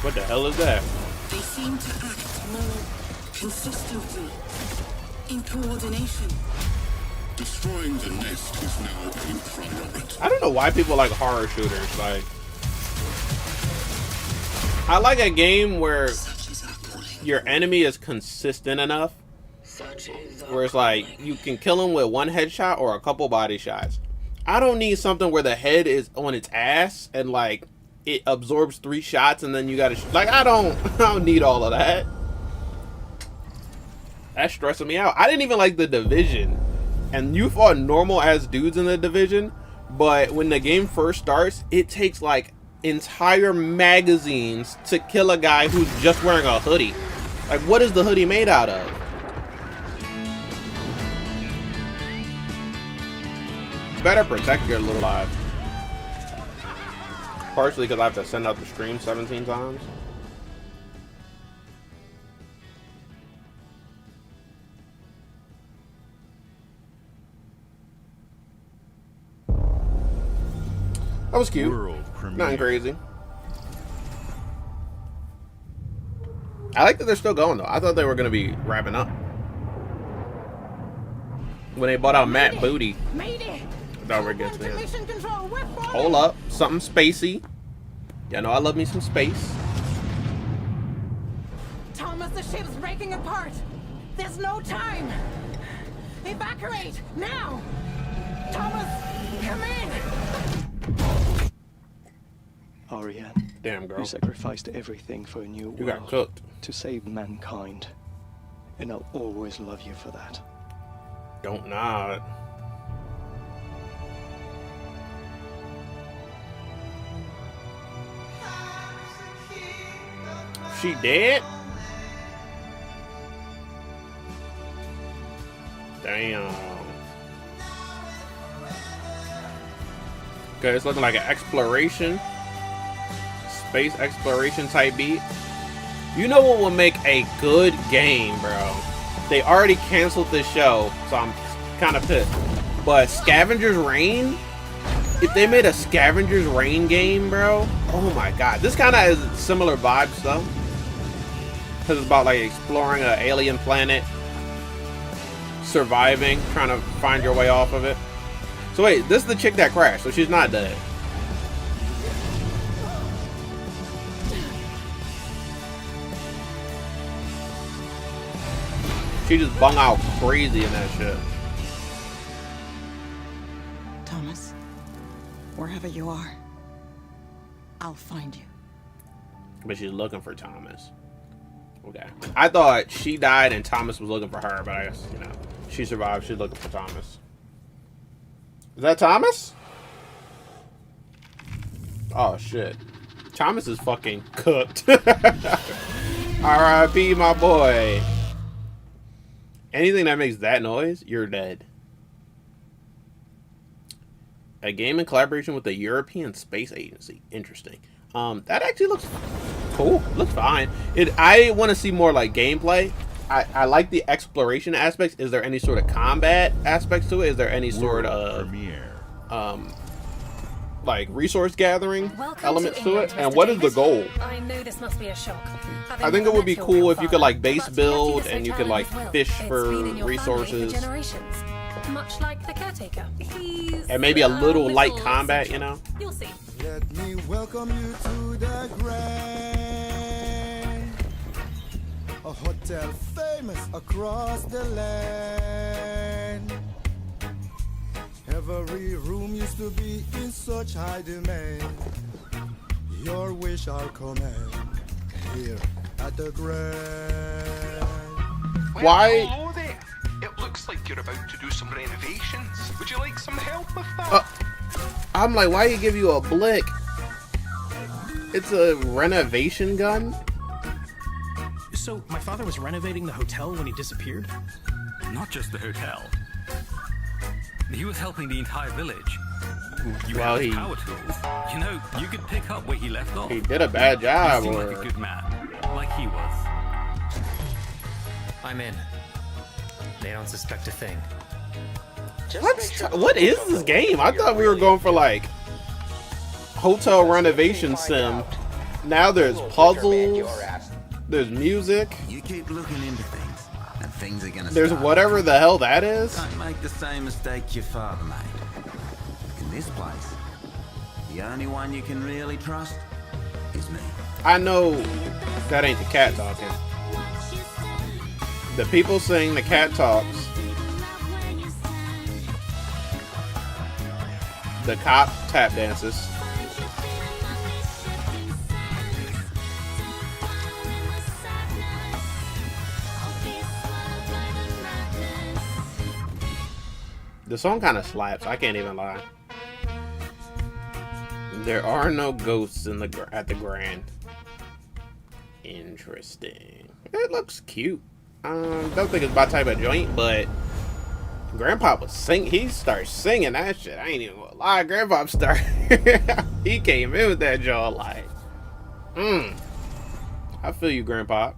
What the hell is that? They seem to act more consistently, in coordination. Destroying the nest is now a priority. I don't know why people like horror shooters. Like, I like a game where your enemy is consistent enough where it's like you can kill him with one headshot or a couple body shots. I don't need something where the head is on its ass and like it absorbs 3 shots and then you gotta like I don't need all of that. That's stressing me out. I didn't even like The Division, and you fought normal ass dudes in The Division, but when the game first starts, it takes like entire magazines to kill a guy who's just wearing a hoodie. Like, what is the hoodie made out of? Better protect your little life. Partially because I have to send out the stream 17 times. That was cute. Nothing crazy. I like that they're still going though. I thought they were gonna be wrapping up. When they bought out Matt Booty. I thought we were getting to it. Hold up. Something spacey. Yeah, no, I love me some space. Thomas, the ship's breaking apart. There's no time. Evacuate now. Thomas, come in. Ariane. Damn, girl. You sacrificed everything for a new world. You got cooked. To save mankind. And I'll always love you for that. Don't nod. She dead? Damn. Okay, it's looking like an exploration, space exploration type beat. You know what will make a good game, bro? They already canceled this show, so I'm kind of pissed. But Scavenger's Reign? If they made a Scavenger's Reign game, bro, oh my god. This kind of has similar vibes, though. Because it's about, like, exploring an alien planet, surviving, trying to find your way off of it. So wait, this is the chick that crashed, so she's not dead. She just bung out crazy in that shit. Thomas, wherever you are, I'll find you. But she's looking for Thomas. Okay. I thought she died and Thomas was looking for her, but I guess, you know, she survived. She's looking for Thomas. Is that Thomas? Oh, shit. Thomas is fucking cooked. R.I.P. my boy. Anything that makes that noise, you're dead. A game in collaboration with the European Space Agency. Interesting. That actually looks cool. Looks fine. I want to see more like gameplay. I like the exploration aspects. Is there any sort of combat aspects to it? Is there any sort of like resource gathering elements to it? And what is the goal? I know this must be a shock. I think it would be cool if you could like base build and you could like fish for resources. Much like the caretaker. And maybe a little light combat, you know? You'll see. Let me welcome you to the Grand, a hotel famous across the land. Every room used to be in such high demand. Your wish I'll command here at the Grand. Why? Hello there. It looks like you're about to do some renovations. Would you like some help with that? I'm like, why you give you a blick? It's a renovation gun? So, my father was renovating the hotel when he disappeared? Not just the hotel. He was helping the entire village. You Well, had he- power tools. You know, you could pick up where he left off. He did a bad job, He seemed or- like a good man, like he was. I'm in. They don't suspect a thing. What is this game? I thought we were going for like hotel renovation sim. Now there's puzzles. There's music. You keep looking into things, and things are gonna There's start. whatever the hell that is. Don't make the same mistake your father made. In this place, the only one you can really trust is me. I know that ain't the cat talking. The people sing, the cat talks. The cop tap dances. The song kind of slaps. I can't even lie. There are no ghosts in at the Grand. Interesting. It looks cute. Don't think it's my type of joint, but Grandpa was sing. He started singing that shit. I ain't even gonna lie. Grandpa started. He came in with that jaw like, I feel you, Grandpa.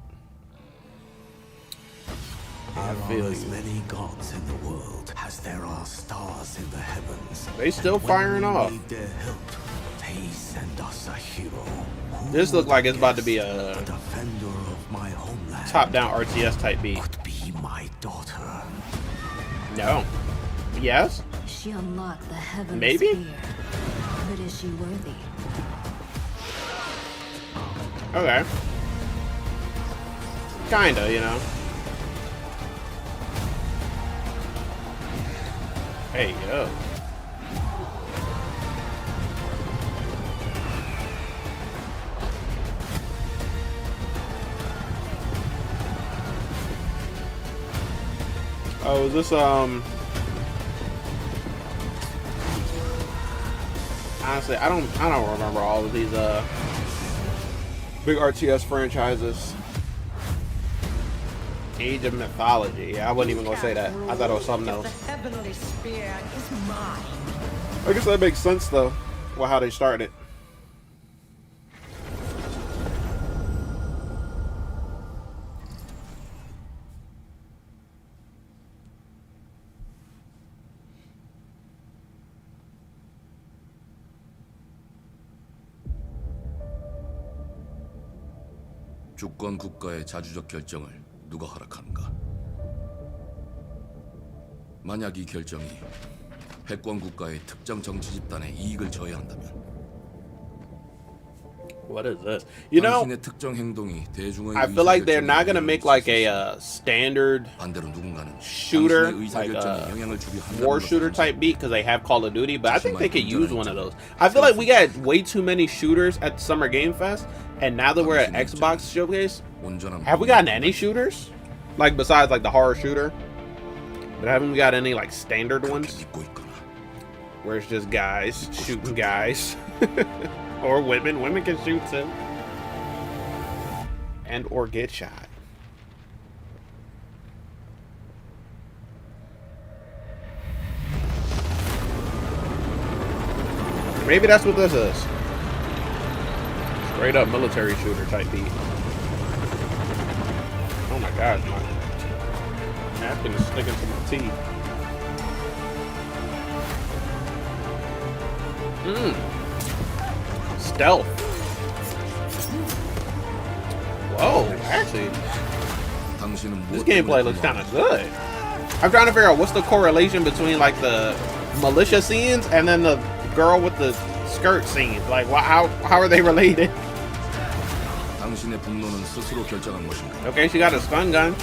I feel as you. many gods in the world as there are stars in the heavens. They still And firing when we off. need their help, they send us a hero. This looks like it's about to be a Defender of my homeland. top-down RTS type beat. Be my daughter. No. Yes? She unlocked the heavenly Maybe? sphere. But is she worthy? Okay. Kinda, you know. Hey, yo. Oh, is this, honestly, I don't remember all of these, big RTS franchises. Age of Mythology. I wasn't even gonna say that. I thought it was something else. The heavenly spear is mine. I guess that makes sense, though. Well, how they started. 주권 국가의 자주적 결정을 누가 허락하는가? 만약 이 결정이 패권 국가의 특정 정치 집단의 이익을 저해한다면 What is this? You know, I feel like they're not gonna make like a standard shooter, like a war shooter type beat because they have Call of Duty, but I think they could use one of those. I feel like we got way too many shooters at Summer Game Fest, and now that we're at Xbox Showcase, have we gotten any shooters? Like besides like the horror shooter? But haven't we got any like standard ones? Where it's just guys shooting guys. Or women. Women can shoot too. And or get shot. Maybe that's what this is. Straight up military shooter type beat. Oh my gosh, my napkin is sticking to my teeth. Stealth. Whoa, actually, this gameplay looks kind of good. I'm trying to figure out what's the correlation between like the militia scenes and then the girl with the skirt scenes. Like, how are they related? Okay, she got a stun gun.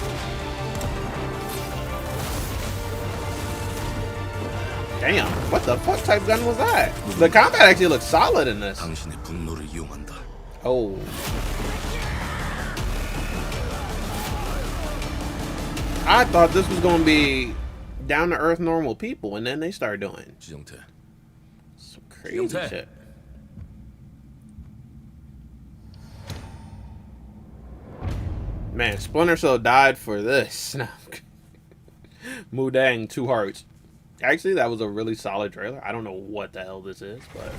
Damn, what the fuck type gun was that? The combat actually looks solid in this. Oh. I thought this was gonna be down to earth normal people, and then they start doing some crazy shit. Man, Splinter Cell died for this. Mudang, 2 hearts. Actually, that was a really solid trailer. I don't know what the hell this is, but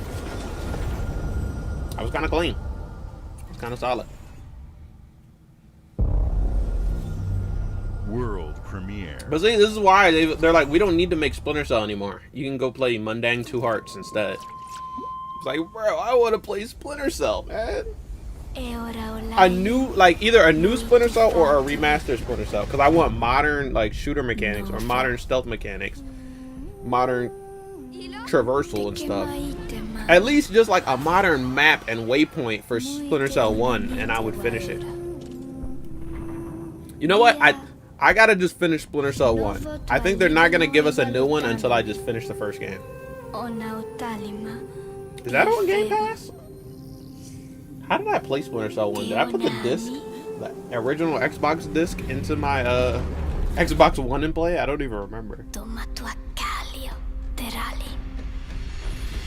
I was kind of clean. It's kind of solid. World premiere. But see, this is why they're like, we don't need to make Splinter Cell anymore. You can go play Mundang 2 Hearts instead. It's like, bro, I want to play Splinter Cell, man. A new, like, either a new Splinter Cell or a remastered Splinter Cell, because I want modern, like, shooter mechanics or modern stealth mechanics, modern traversal and stuff. At least just like a modern map and waypoint for Splinter Cell 1, and I would finish it. You know what? I gotta just finish Splinter Cell 1. I think they're not gonna give us a new one until I just finish the first game. Is that on Game Pass? How did I play Splinter Cell 1? Did I put the disc, the original Xbox disc, into my Xbox One and play? I don't even remember.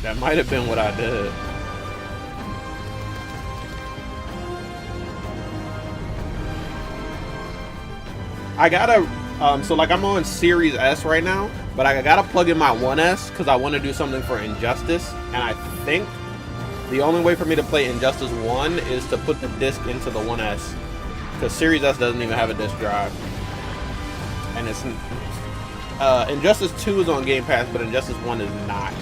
That might have been what I did. I gotta, so like I'm on Series S right now, but I gotta plug in my 1S because I want to do something for Injustice, and I think the only way for me to play Injustice 1 is to put the disc into the 1S, because Series S doesn't even have a disc drive. And it's Injustice 2 is on Game Pass, but Injustice 1 is not.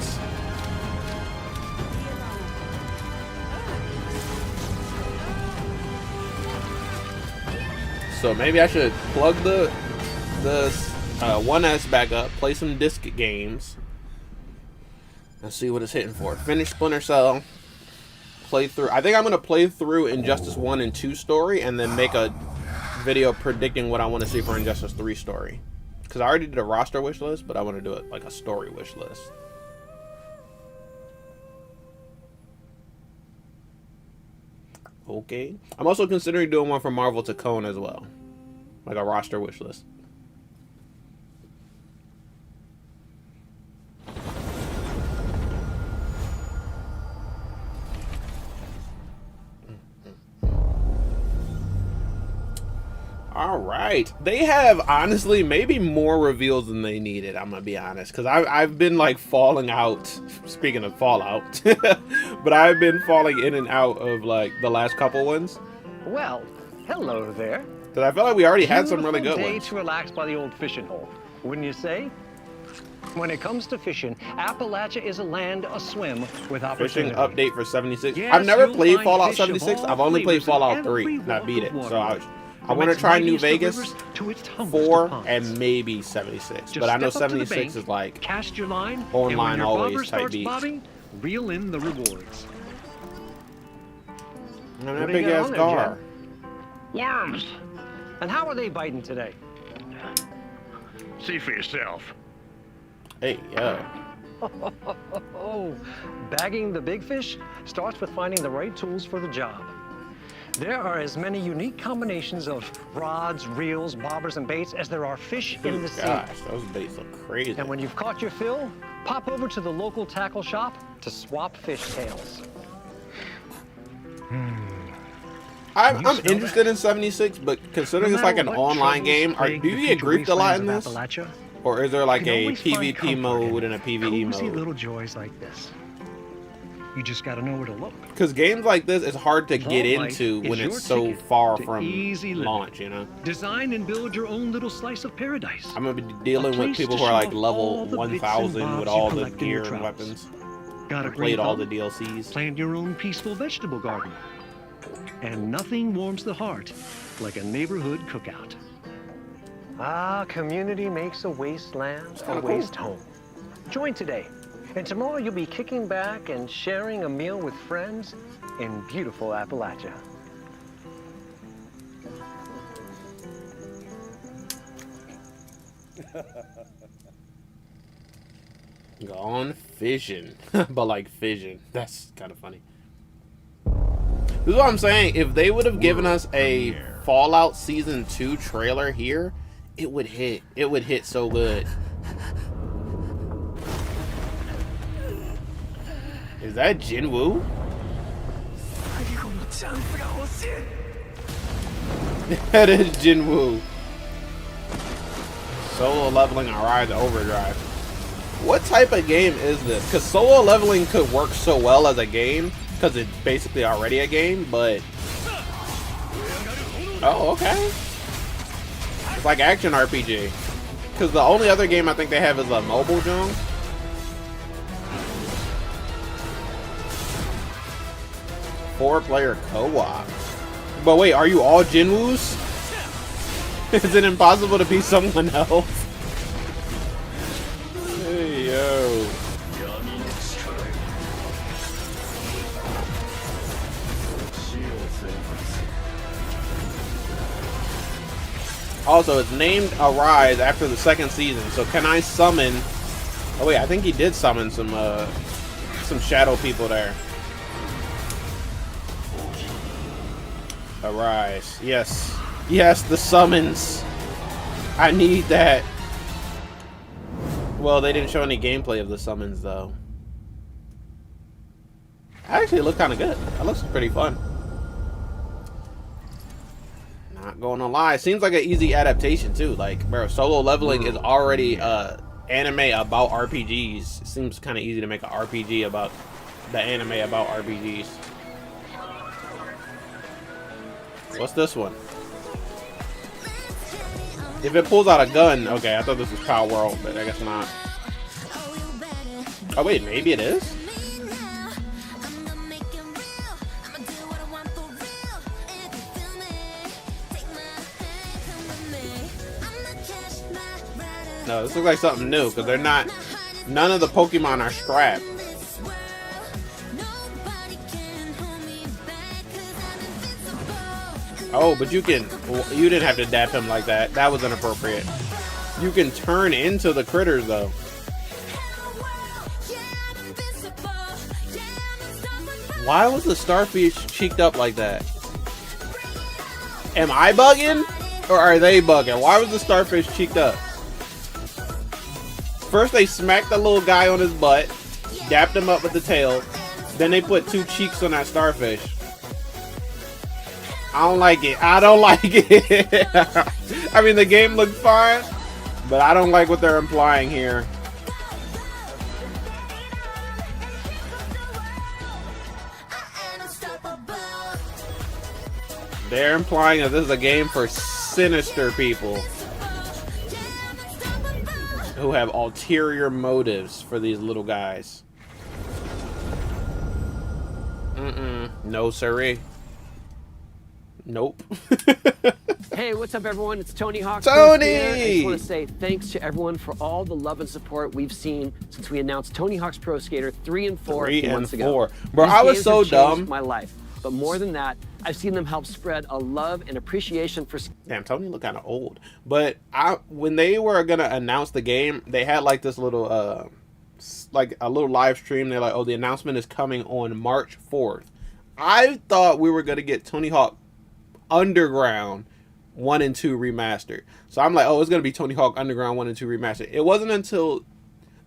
So maybe I should plug the 1S back up, play some disc games, and see what it's hitting for. Finish Splinter Cell, play through. I think I'm gonna play through Injustice 1 and 2 story, and then make a video predicting what I want to see for Injustice 3 story. Because I already did a roster wish list, but I want to do it like a story wish list. Okay. I'm also considering doing one for Marvel Tokon as well. Like a roster wish list. All right, they have honestly maybe more reveals than they needed. I'm gonna be honest, because I've been like falling out. Speaking of Fallout, but I've been falling in and out of like the last couple ones. Well, hello there. Because I feel like we already had some really good day ones. To relax by the old fishing hole, wouldn't you say? When it comes to fishing, Appalachia is a land aswim with opportunity. Fishing update for 76. Yes, I've never you'll played find Fallout fish of 76. all I've only played flavors in Fallout every 3, not beat it. walk of So water. I want to try New mightiest of Vegas, rivers to its humblest 4, of ponds. and maybe 76. Just But I know step up to the 76 bank, is like cast your line, and online when your always bobber type starts beat. bobbing, reel in the rewards. And What that do you big got ass on there, car. Jen? Worms. And how are they biting today? See for yourself. Hey, yo. Bagging the big fish starts with finding the right tools for the job. There are as many unique combinations of rods, reels, bobbers, and baits as there are fish in the sea. Gosh, those baits look crazy. And when you've caught your fill, pop over to the local tackle shop to swap fish tails. I'm interested in 76, but considering it's like an online game, do you get griefed a lot in this? Or is there like a PvP mode and a PvE Cozy mode? little joys like this. You just got to know where to look. Because games like this is hard to get Vault Life into is when your it's so ticket far to from easy living. launch, you know? Design and build your own little slice of paradise. I'm going to be dealing A with place people to who are show like off level all the bits and 1000 with bobs all you the collect in your gear and travels. weapons. Got a Played great all home. the DLCs. Plant your own peaceful vegetable garden. And nothing warms the heart like a neighborhood cookout. Ah, community makes a wasteland a waste home. Join today, and tomorrow you'll be kicking back and sharing a meal with friends in beautiful Appalachia. Gone fishing. But like fission. That's kind of funny. This is what I'm saying. If they would have given us a Fallout Season 2 trailer here, it would hit. It would hit so good. Is that Jinwoo? That is Jinwoo. Solo leveling on Rise to Overdrive. What type of game is this? Because solo leveling could work so well as a game, because it's basically already a game, but... Oh, okay. It's like action RPG. Because the only other game I think they have is a mobile junk. Four-player co-op. But wait, are you all Jinwoos? Is it impossible to be someone else? Hey, yo. Also, it's named Arise after the second season, so can I summon... Oh wait, I think he did summon some shadow people there. Arise. Yes. Yes, the summons. I need that. Well, they didn't show any gameplay of the summons, though. Actually, it looked kind of good. That looks pretty fun. Not gonna lie. Seems like an easy adaptation, too. Like, bro, solo leveling is already anime about RPGs. It seems kind of easy to make an RPG about the anime about RPGs. What's this one? If it pulls out a gun, okay, I thought this was Power World, but I guess not. Oh wait, maybe it is? No, this looks like something new, because they're not... None of the Pokemon are strapped. Oh, but you can... You didn't have to dap him like that. That was inappropriate. You can turn into the critters, though. Why was the starfish cheeked up like that? Am I bugging? Or are they bugging? Why was the starfish cheeked up? First they smacked the little guy on his butt, dapped him up with the tail, then they put two cheeks on that starfish. I don't like it. I don't like it. I mean, the game looks fine, but I don't like what they're implying here. They're implying that this is a game for sinister people who have ulterior motives for these little guys. No, sirree. Nope. Hey, what's up, everyone? It's Tony Hawk. Tony! I just want to say thanks to everyone for all the love and support we've seen since we announced Tony Hawk's Pro Skater 3 and 4 3 and months 4. ago. Bro, These I was games so have changed dumb. my life. But more than that, I've seen them help spread a love and appreciation for... Damn, Tony look kind of old. But when they were going to announce the game, they had like this little, like a little live stream. They're like, oh, the announcement is coming on March 4th. I thought we were going to get Tony Hawk Underground 1 and 2 remastered. So I'm like, oh, it's going to be Tony Hawk Underground 1 and 2 remastered. It wasn't until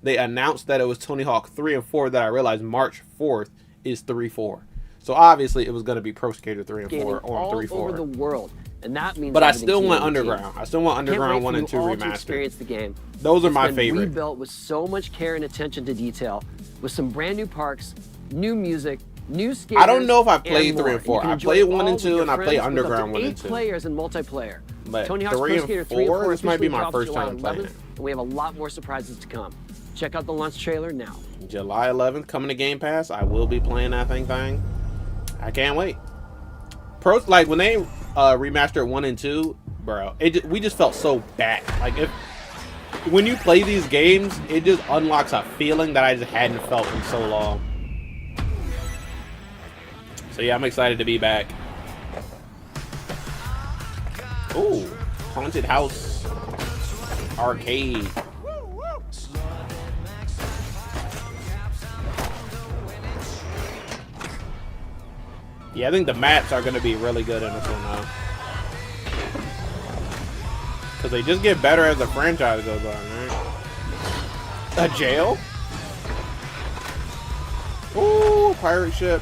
they announced that it was Tony Hawk 3 and 4 that I realized March 4th is 3-4. So obviously it was going to be Pro Skater 3 and 4 on 3-4. All over the world, and that means. But I everything still to want you, Underground. team. I still want Underground 1 and 2 Can't wait for you all to remastered. experience the game. Those are my It's been favorite. Rebuilt with so much care and attention to detail, with some brand new parks, new music, new skaters. I don't know if I played and 3 more. and 4. You can I enjoy played it 1 all and with 2, your and I friends played with up to Underground 1 and 8 2. players in multiplayer. But Tony Hawk's 3 Pro and Skater 3 and 4, 4 this might be my officially first drops time July playing 11th, it. and we have a lot more surprises to come. Check out the launch trailer now. July 11th, coming to Game Pass. I will be playing that thing. I can't wait. Like when they remastered 1 and 2, bro, we just felt so back. Like when you play these games, it just unlocks a feeling that I just hadn't felt in so long. So yeah, I'm excited to be back. Ooh, Haunted House Arcade. Yeah, I think the maps are going to be really good in this one now. Because they just get better as the franchise goes on, right? A jail? Ooh, pirate ship.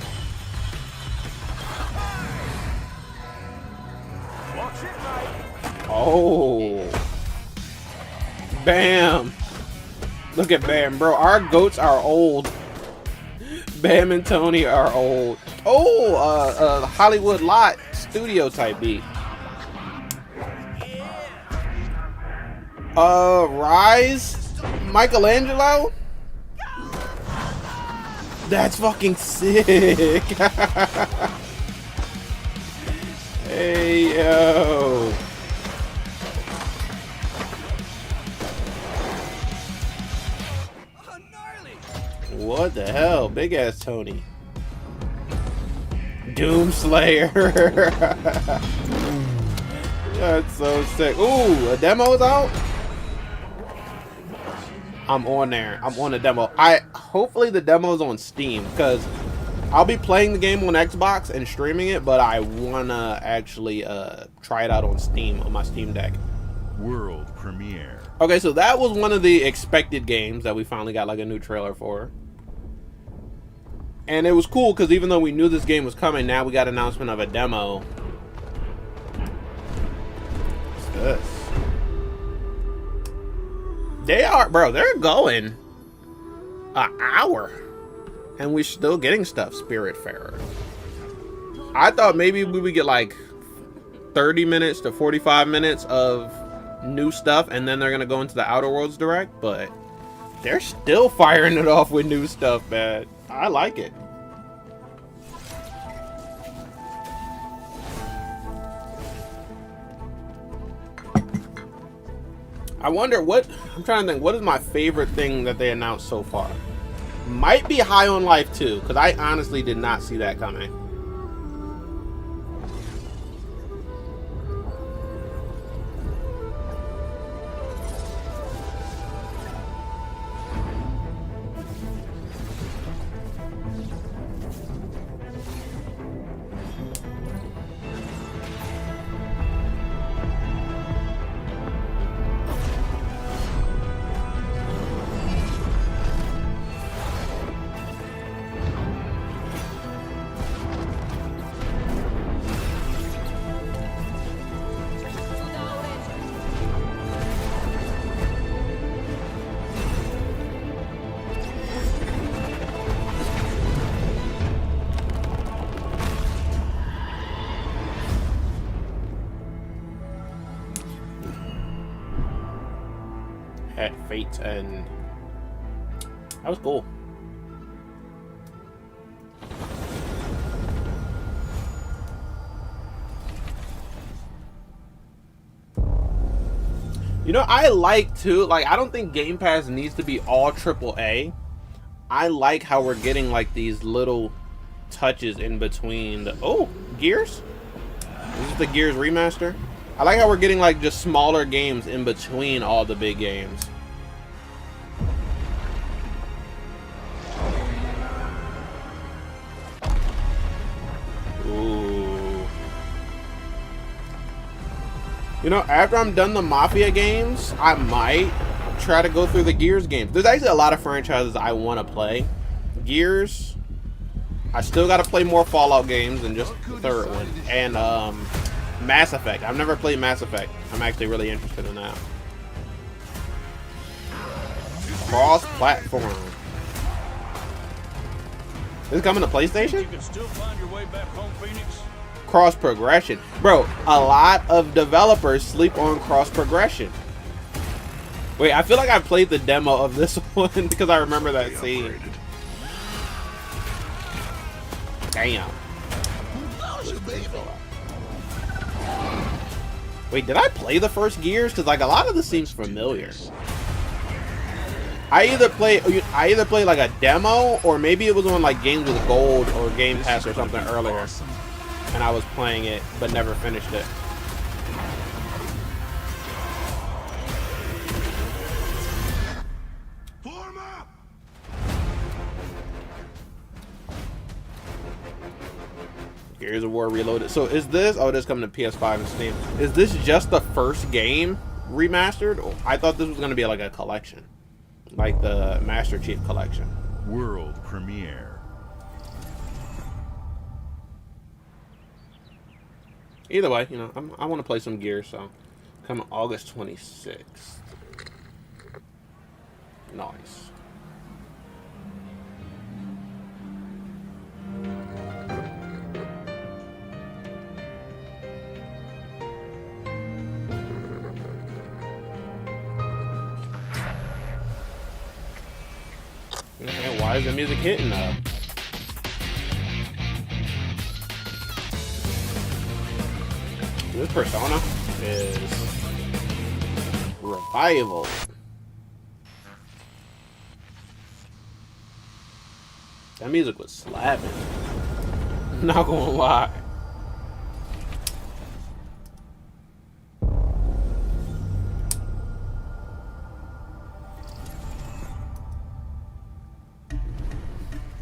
Oh. Bam. Look at Bam, bro. Our goats are old. Bam and Tony are old. Oh, Hollywood Lot studio type beat. Rise? Michelangelo? That's fucking sick. Hey, yo. What the hell? Big ass Tony. Doomslayer. That's so sick. Ooh, a demo's out? I'm on there. I'm on the demo. Hopefully the demo's on Steam, because I'll be playing the game on Xbox and streaming it, but I wanna actually try it out on Steam, on my Steam Deck. World premiere. Okay, so that was one of the expected games that we finally got like a new trailer for. And it was cool because even though we knew this game was coming, now we got an announcement of a demo. What's this? They are, bro, they're going an hour. And we're still getting stuff, Spiritfarer. I thought maybe we would get like 30 minutes to 45 minutes of new stuff, and then they're going to go into the Outerworlds Direct, but they're still firing it off with new stuff, man. I like it. I wonder what, I'm trying to think, what is my favorite thing that they announced so far? Might be High on Life 2, because I honestly did not see that coming. Fate, and that was cool. You know, I like too, like, I don't think Game Pass needs to be all AAA. I like how we're getting like these little touches in between the, oh, Gears? This is the Gears remaster. I like how we're getting like just smaller games in between all the big games. Ooh. You know, after I'm done the Mafia games, I might try to go through the Gears games. There's actually a lot of franchises I want to play. Gears, I still got to play more Fallout games than just the third one. And Mass Effect. I've never played Mass Effect. I'm actually really interested in that. Cross-platform. Is it coming to PlayStation? You can still find your way back home, Phoenix? Cross progression, bro. A lot of developers sleep on cross progression. Wait, I feel like I played the demo of this one because I remember that scene. Damn. Wait, did I play the first Gears? Because like a lot of this seems familiar. I either play like a demo, or maybe it was on like Games with Gold or Game Pass or something earlier, and I was playing it but never finished it. Gears of War Reloaded. So is this, oh, it is coming to PS5 and Steam. Is this just the first game remastered? I thought this was going to be like a collection, like the Master Chief Collection. World premiere. Either way, you know, I want to play some Gears, so coming August 26th. Nice. Man, why is the music hitting up? This Persona is Revival. That music was slapping. Not gonna lie.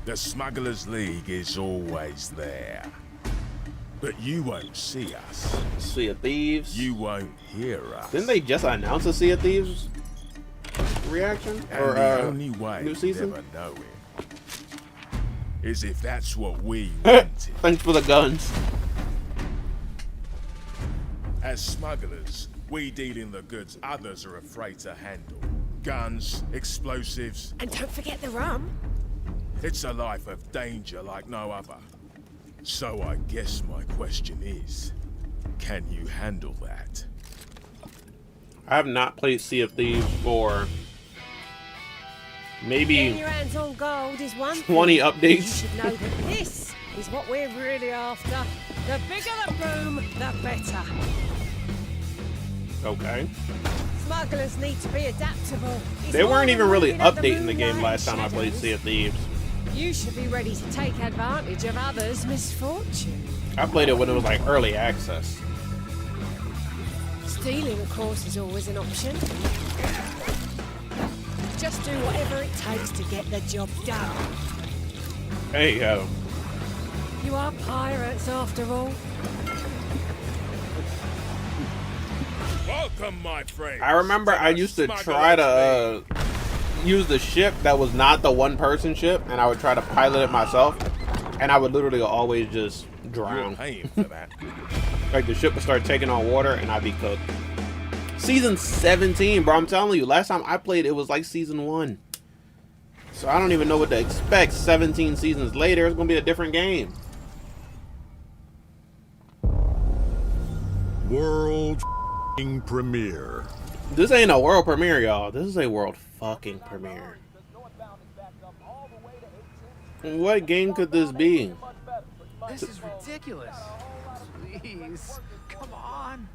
The Smugglers League is always there. But you won't see us. Sea of Thieves. You won't hear us. Didn't they just announce a Sea of Thieves reaction? And Or the only way new season? you'll ever know it is if that's what we wanted. Thanks for the guns. As smugglers, we deal in the goods others are afraid to handle. Guns, explosives. And don't forget the rum. It's a life of danger like no other. So I guess my question is, can you handle that? I have not played Sea of Thieves for maybe Getting your hands on gold is one 20 thing. updates. You should know that this is what we're really after. The bigger the boom, the better. Okay. Smugglers need to be adaptable. It's They weren't more even than really looking at the updating the game moonlight last time I played shadows. Sea of Thieves. You should be ready to take advantage of others' misfortune. I played it when it was like early access. Stealing, of course, is always an option. Just do whatever it takes to get the job done. Hey, yo. You are pirates, after all. Welcome, my friend. I remember I used to try to use the ship that was not the one-person ship, and I would try to pilot it myself, and I would literally always just drown. You're paying for that. Like the ship would start taking on water, and I'd be cooked. Season 17, bro. I'm telling you, last time I played, it was like season 1. So I don't even know what to expect. 17 seasons later, it's gonna be a different game. World premiere. This ain't a world premiere, y'all. This is a world fucking premiere. What game could this be? This is ridiculous. Please, come on.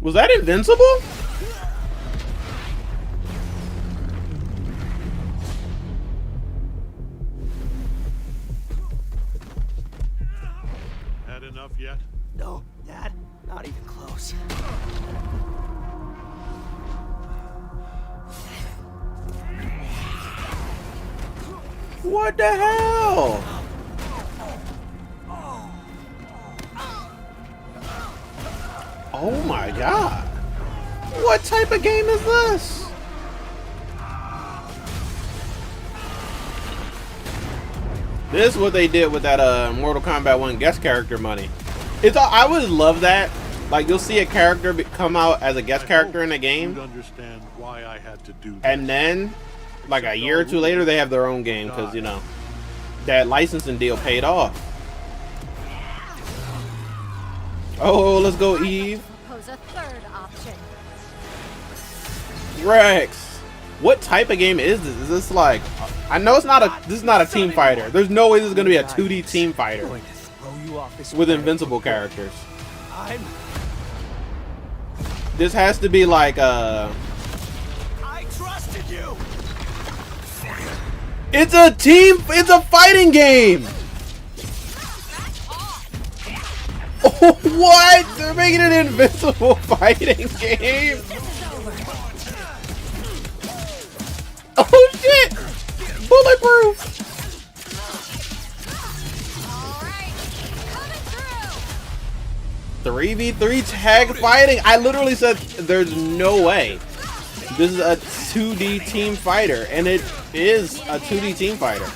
Was that Invincible? Had enough yet? No, Dad, not even close. What the hell? Oh my god. What type of game is this? This is what they did with that Mortal Kombat 1 guest character money. I would love that. Like, you'll see a character come out as a guest character in a game, Understand why I had to do that. and then like a year or two later they have their own game because, you know, that licensing deal paid off. Oh, let's go, Eve. Propose a third option. Rex. What type of game is this? Is this like, I know this is not a team fighter. There's no way this is going to be a 2D team fighter with invincible characters. This has to be like I trusted you. It's a fighting game. What? They're making an invincible fighting game. Oh shit! Bulletproof. 3v3 tag fighting. I literally said there's no way. This is a 2D team fighter, and it is a 2D team fighter.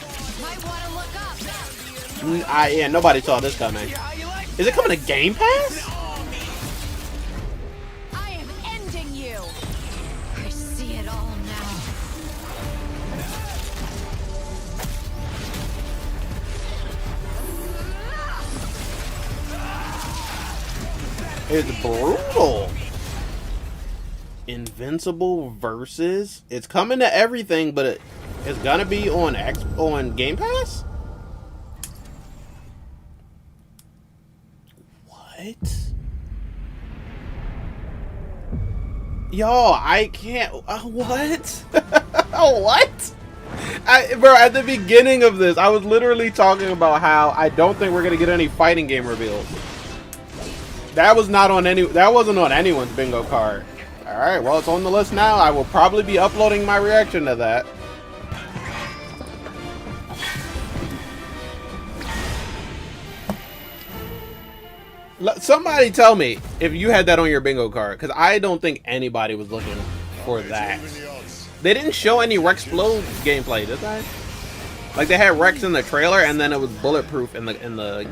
Yeah, nobody saw this coming. Is it coming to Game Pass? I am ending you. I see it all now. It's brutal. Invincible versus. It's coming to everything, but it's gonna be on Game Pass. What? Y'all, I can't. What? What? Bro, at the beginning of this, I was literally talking about how I don't think we're gonna get any fighting game reveals. That was not on any. That wasn't on anyone's bingo card. All right, well, it's on the list now. I will probably be uploading my reaction to that. Somebody tell me if you had that on your bingo card, because I don't think anybody was looking for that. They didn't show any Rexplode gameplay, did they? Like, they had Rex in the trailer, and then it was bulletproof in the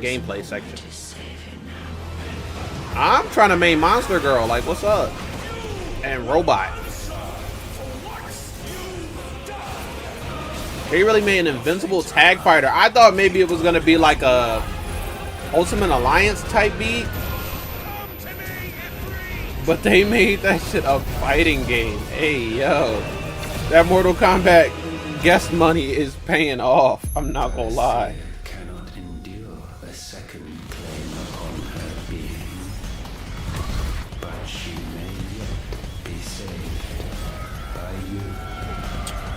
gameplay section. I'm trying to main Monster Girl. Like, what's up? And Robot. They really made an invincible tag fighter. I thought maybe it was gonna be like a Ultimate Alliance type beat, but they made that shit a fighting game. Hey yo, that Mortal Kombat guest money is paying off. I'm not gonna lie. Cannot endure a second claim upon her being, but she may yet be saved by you.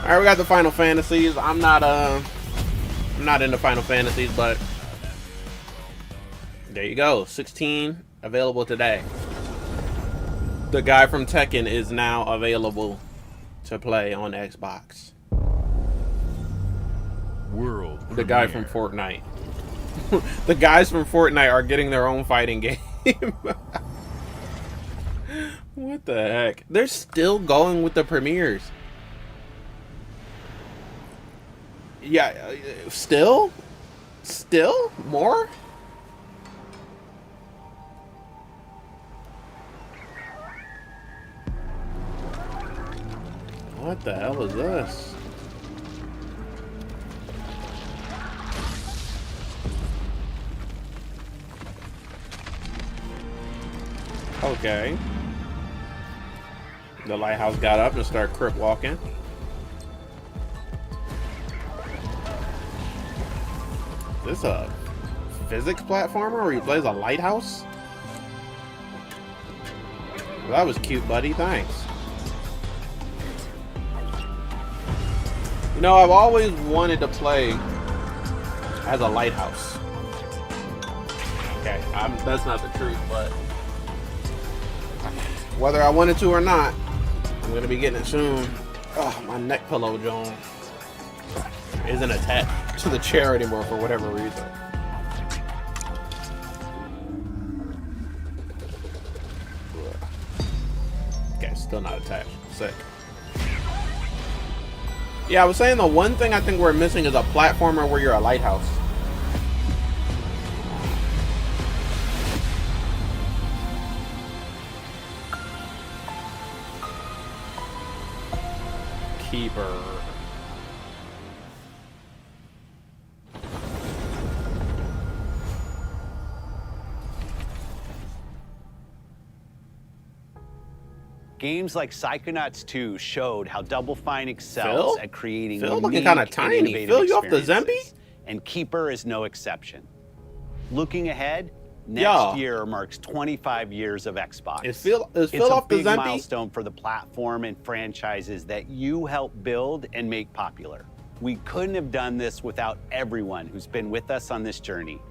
All right, we got the Final Fantasies. I'm not into Final Fantasies, but there you go. 16 available today. The guy from Tekken is now available to play on Xbox. World The guy from Fortnite. The guys from Fortnite are getting their own fighting game. What the heck? They're still going with the premieres. Yeah, still? Still? More? What the hell is this? Okay. The lighthouse got up and started crip walking. Is this a physics platformer where he plays a lighthouse? Well, that was cute, buddy. Thanks. You know, I've always wanted to play as a lighthouse. Okay, that's not the truth, but whether I wanted to or not, I'm going to be getting it soon. Oh, my neck pillow, Joan, isn't attached to the chair anymore for whatever reason. Okay, still not attached. Sick. Yeah, I was saying the one thing I think we're missing is a platformer where you're a lighthouse. Keeper. Games like Psychonauts 2 showed how Double Fine excels at creating Phil looking unique kind of and tiny. innovative Phil, you off the experiences. Zemby? And Keeper is no exception. Looking ahead, next year marks 25 years of Xbox. Is Phil it's a off the big Zemby? milestone for the platform and franchises that you helped build and make popular. We couldn't have done this without everyone who's been with us on this journey.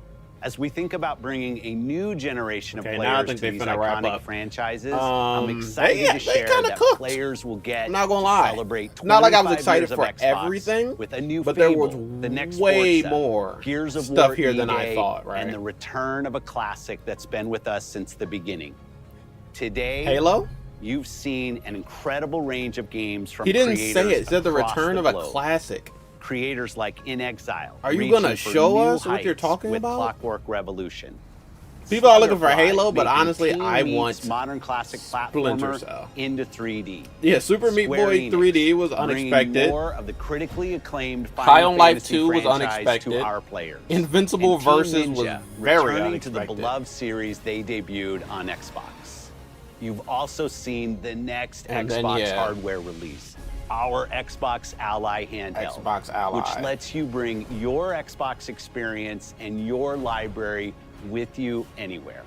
As we think about bringing a new generation of players to these iconic franchises, I'm excited to share that players will get I'm not gonna lie. celebrate 25 Not like I was excited years of for Xbox everything, with a new but Fable, there was the next way Forza, more Gears of stuff War here than I EA, thought, right? and the return of a classic that's been with us since the beginning. Today, Halo? You've seen an incredible range of games from He didn't creators say it. He said the across return the of a globe. classic. Creators like In Exile. Are you reaching gonna for show new us what you're heights talking with about? Clockwork Revolution. People are looking for Firefly, Halo, but making honestly, Team I Meat's want modern classic Splinter platformer Cell. into 3D. Yeah, Super Meat Square Boy Enix, 3D was bringing unexpected. More of the critically acclaimed High Final on Life Fantasy 2 was franchise unexpected. to our players. Invincible And Team Versus was Ninja, very returning unexpected. to the beloved series they debuted on Xbox. You've also seen the next And then, Xbox yeah. hardware release, our Xbox Ally handheld, Xbox Ally. which lets you bring your Xbox experience and your library with you anywhere.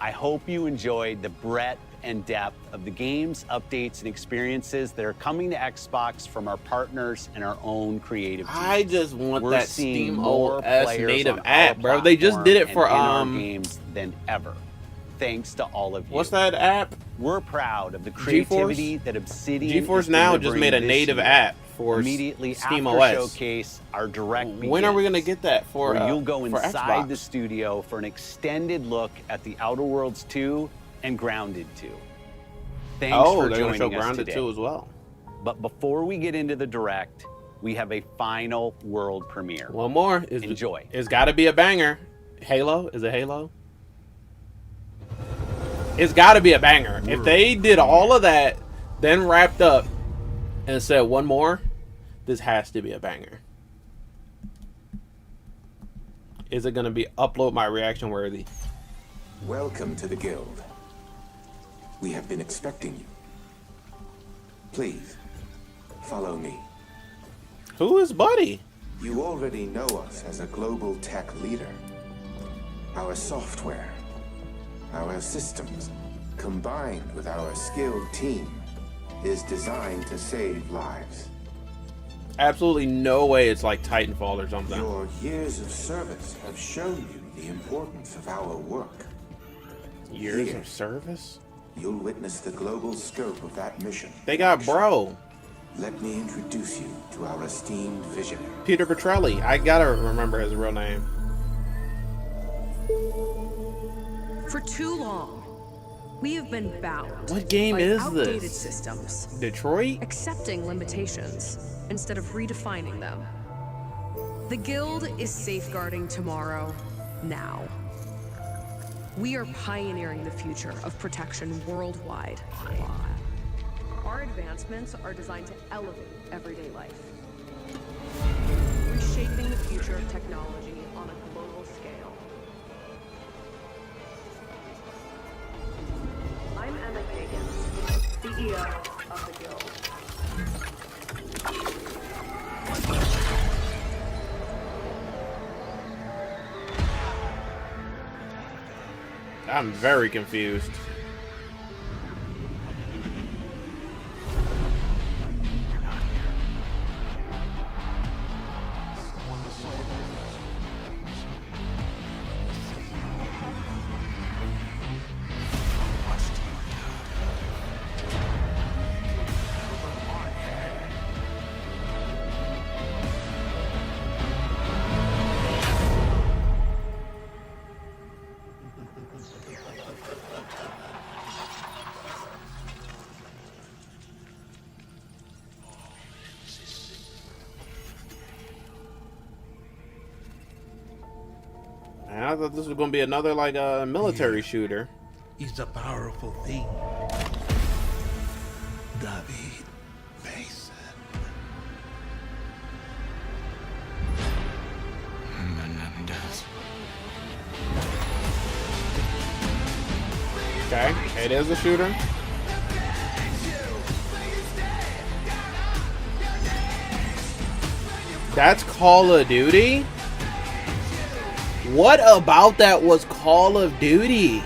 I hope you enjoyed the breadth and depth of the games, updates, and experiences that are coming to Xbox from our partners and our own creative teams. I just want We're that seeing Steam more OS players native on app, our bro. They just did it platform for and in our games than ever. Thanks to all of you. What's that app? We're proud of the creativity that Obsidian GeForce is Now just delivering made a this native year. app for Immediately Steam after OS. Showcase, our direct When are we gonna get that for? where you'll go for inside Xbox? the studio for an extended look at the Outerworlds 2 and Grounded 2. Thanks Oh, for they're gonna joining show us Grounded today. 2 as well. But before we get into the direct, we have a final world premiere. One more. Enjoy. It's got to be a banger. Halo? Is it Halo? It's got to be a banger. If they did all of that, then wrapped up and said one more, this has to be a banger. Is it going to be upload my reaction worthy? Welcome to the Guild. We have been expecting you. Please, follow me. Who is Buddy? You already know us as a global tech leader. Our software, our systems, combined with our skilled team, is designed to save lives. Absolutely no way it's like Titanfall or something. Your years of service have shown you the importance of our work. Years Here, of service? you'll witness the global scope of that mission. They got bro. Let me introduce you to our esteemed visionary. Peter Petrelli. I gotta remember his real name. For too long, we have been bound. What game by is outdated this? systems, Detroit? accepting limitations instead of redefining them. The Guild is safeguarding tomorrow, now. We are pioneering the future of protection worldwide. Our advancements are designed to elevate everyday life, reshaping the future of technology on a global scale. of the guild. I'm very confused. I thought this was gonna be another like a military shooter. Is a powerful thing. David Mason. Menendez. Okay, it is a shooter. That's Call of Duty? What about that was Call of Duty?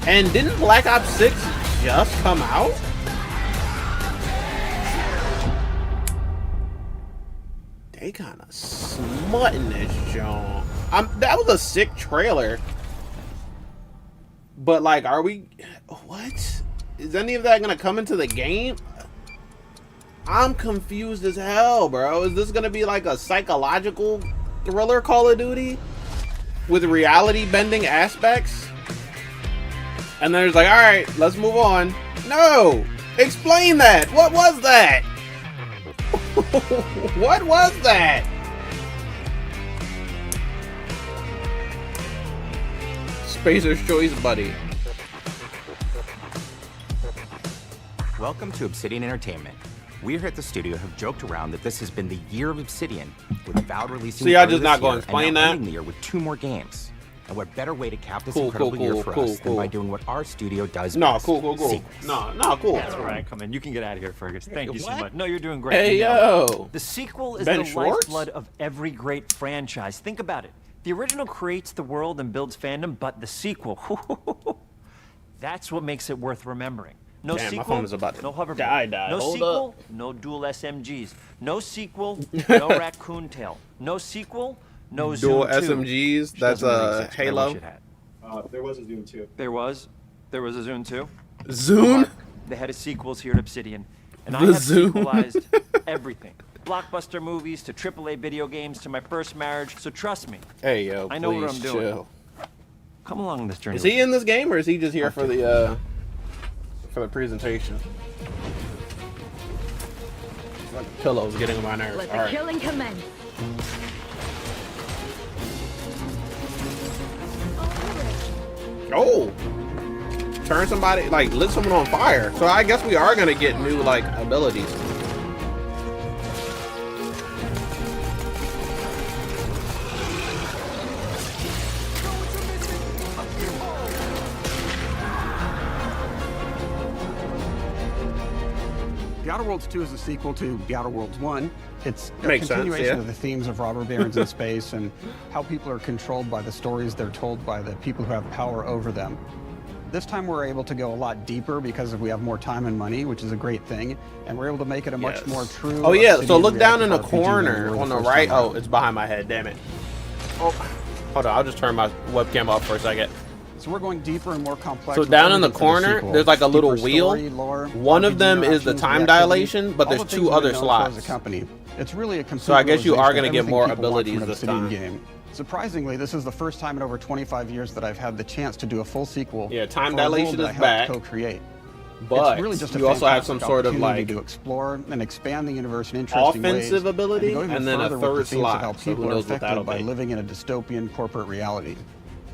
And didn't Black Ops 6 just come out? They kind of smutting this John. That was a sick trailer. But like, are we... What? Is any of that gonna come into the game? I'm confused as hell, bro. Is this gonna be like a psychological thriller Call of Duty? With reality bending aspects? And then it's like, alright, let's move on. No! Explain that! What was that? What was that? Spacer's Choice, buddy. Welcome to Obsidian Entertainment. We here at the studio have joked around that this has been the year of Obsidian, with Valve releasing So y'all just not going to explain that? ending the year with 2 more games. And what better way to cap this incredible year for us than by doing what our studio does best. Cool. Cool. That's all right. Come in. You can get out of here, Fergus. Thank you so much. No, you're doing great. Hey, yo. The sequel is Ben the Schwartz? lifeblood of every great franchise. Think about it. The original creates the world and builds fandom, but the sequel, that's what makes it worth remembering. No Damn, sequel, my phone is about to no hoverboard. die. No Hold sequel, up. no dual SMGs. No sequel, no raccoon tail. No sequel, no Zoom Dual 2. SMGs, Which that's doesn't really exist, but I Halo. wish it had. There was a Zoom 2. There was a Zoom 2. Zoom? They had a sequels here at Obsidian, and I The have Zoom? sequelized everything. Blockbuster movies to AAA video games to my first marriage. So trust me. Hey, yo, I know what I'm please doing. chill. Come along on this journey. Is he in this game or is he just here for the presentation? Like pillows getting on my nerves. Let All the right. killing commence. Oh! Turn somebody, like, lit someone on fire. So I guess we are gonna get new, like, abilities. The Outerworlds 2 is a sequel to The Outerworlds 1. It's a Makes sense, continuation yeah. of the themes of robber barons in space and how people are controlled by the stories they're told by the people who have power over them. This time we're able to go a lot deeper because we have more time and money, which is a great thing, and we're able to make it a much more true. Oh yeah, so Obsidian look down in the reactive RPG than we corner were on the first right. time Oh, around. it's behind my head, damn it. Oh, hold on, I'll just turn my webcam off for a second. So we're going deeper and more complex. So with down in the everything for corner, sequel. there's like a little Deeper wheel. story, lore, One of RPG them is the interactions, time reactivity, dilation, but all there's the things 2 we've other been known for as slots. a company. It's really a complete So I guess you are realization gonna of get everything more people want abilities from an this Obsidian time. game. Surprisingly, this is the first time in over 25 years that I've had the chance to do a full sequel. Yeah, time for a world dilation that is I helped back, co-create. but It's really just a you also have fantastic some sort of, opportunity like, to explore and expand the universe in interesting ways, offensive ability, and, to go even and then a further with the third themes slot, of how so who people are knows what that'll affected by be. living in a dystopian corporate reality.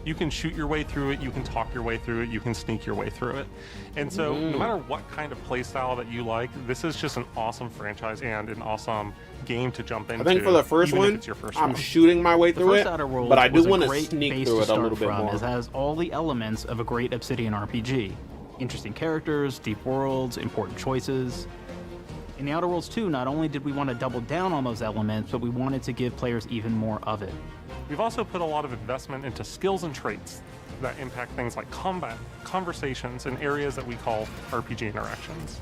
You can shoot your way through it, you can talk your way through it, you can sneak your way through it. And so no matter what kind of playstyle that you like, this is just an awesome franchise and an awesome game to jump into. I think for the first one, I'm shooting my way through it, but I do want to sneak through it a little bit more. It has all the elements of a great Obsidian RPG. Interesting characters, deep worlds, important choices. In the Outerworlds 2, not only did we want to double down on those elements, but we wanted to give players even more of it. We've also put a lot of investment into skills and traits that impact things like combat, conversations, and areas that we call RPG interactions,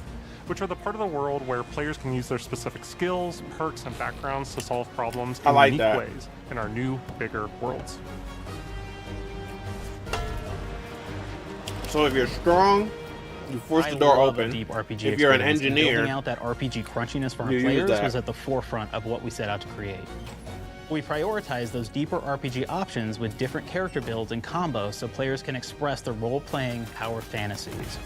which are the part of the world where players can use their specific skills, perks, and backgrounds to solve problems in unique ways in our new, bigger worlds. So if you're strong, you force the door open. Deep RPG if you're an experience, and engineer, building out that RPG crunchiness for our players was at the forefront of what we set out to create. We prioritize those deeper RPG options with different character builds and combos so players can express their role-playing power fantasies.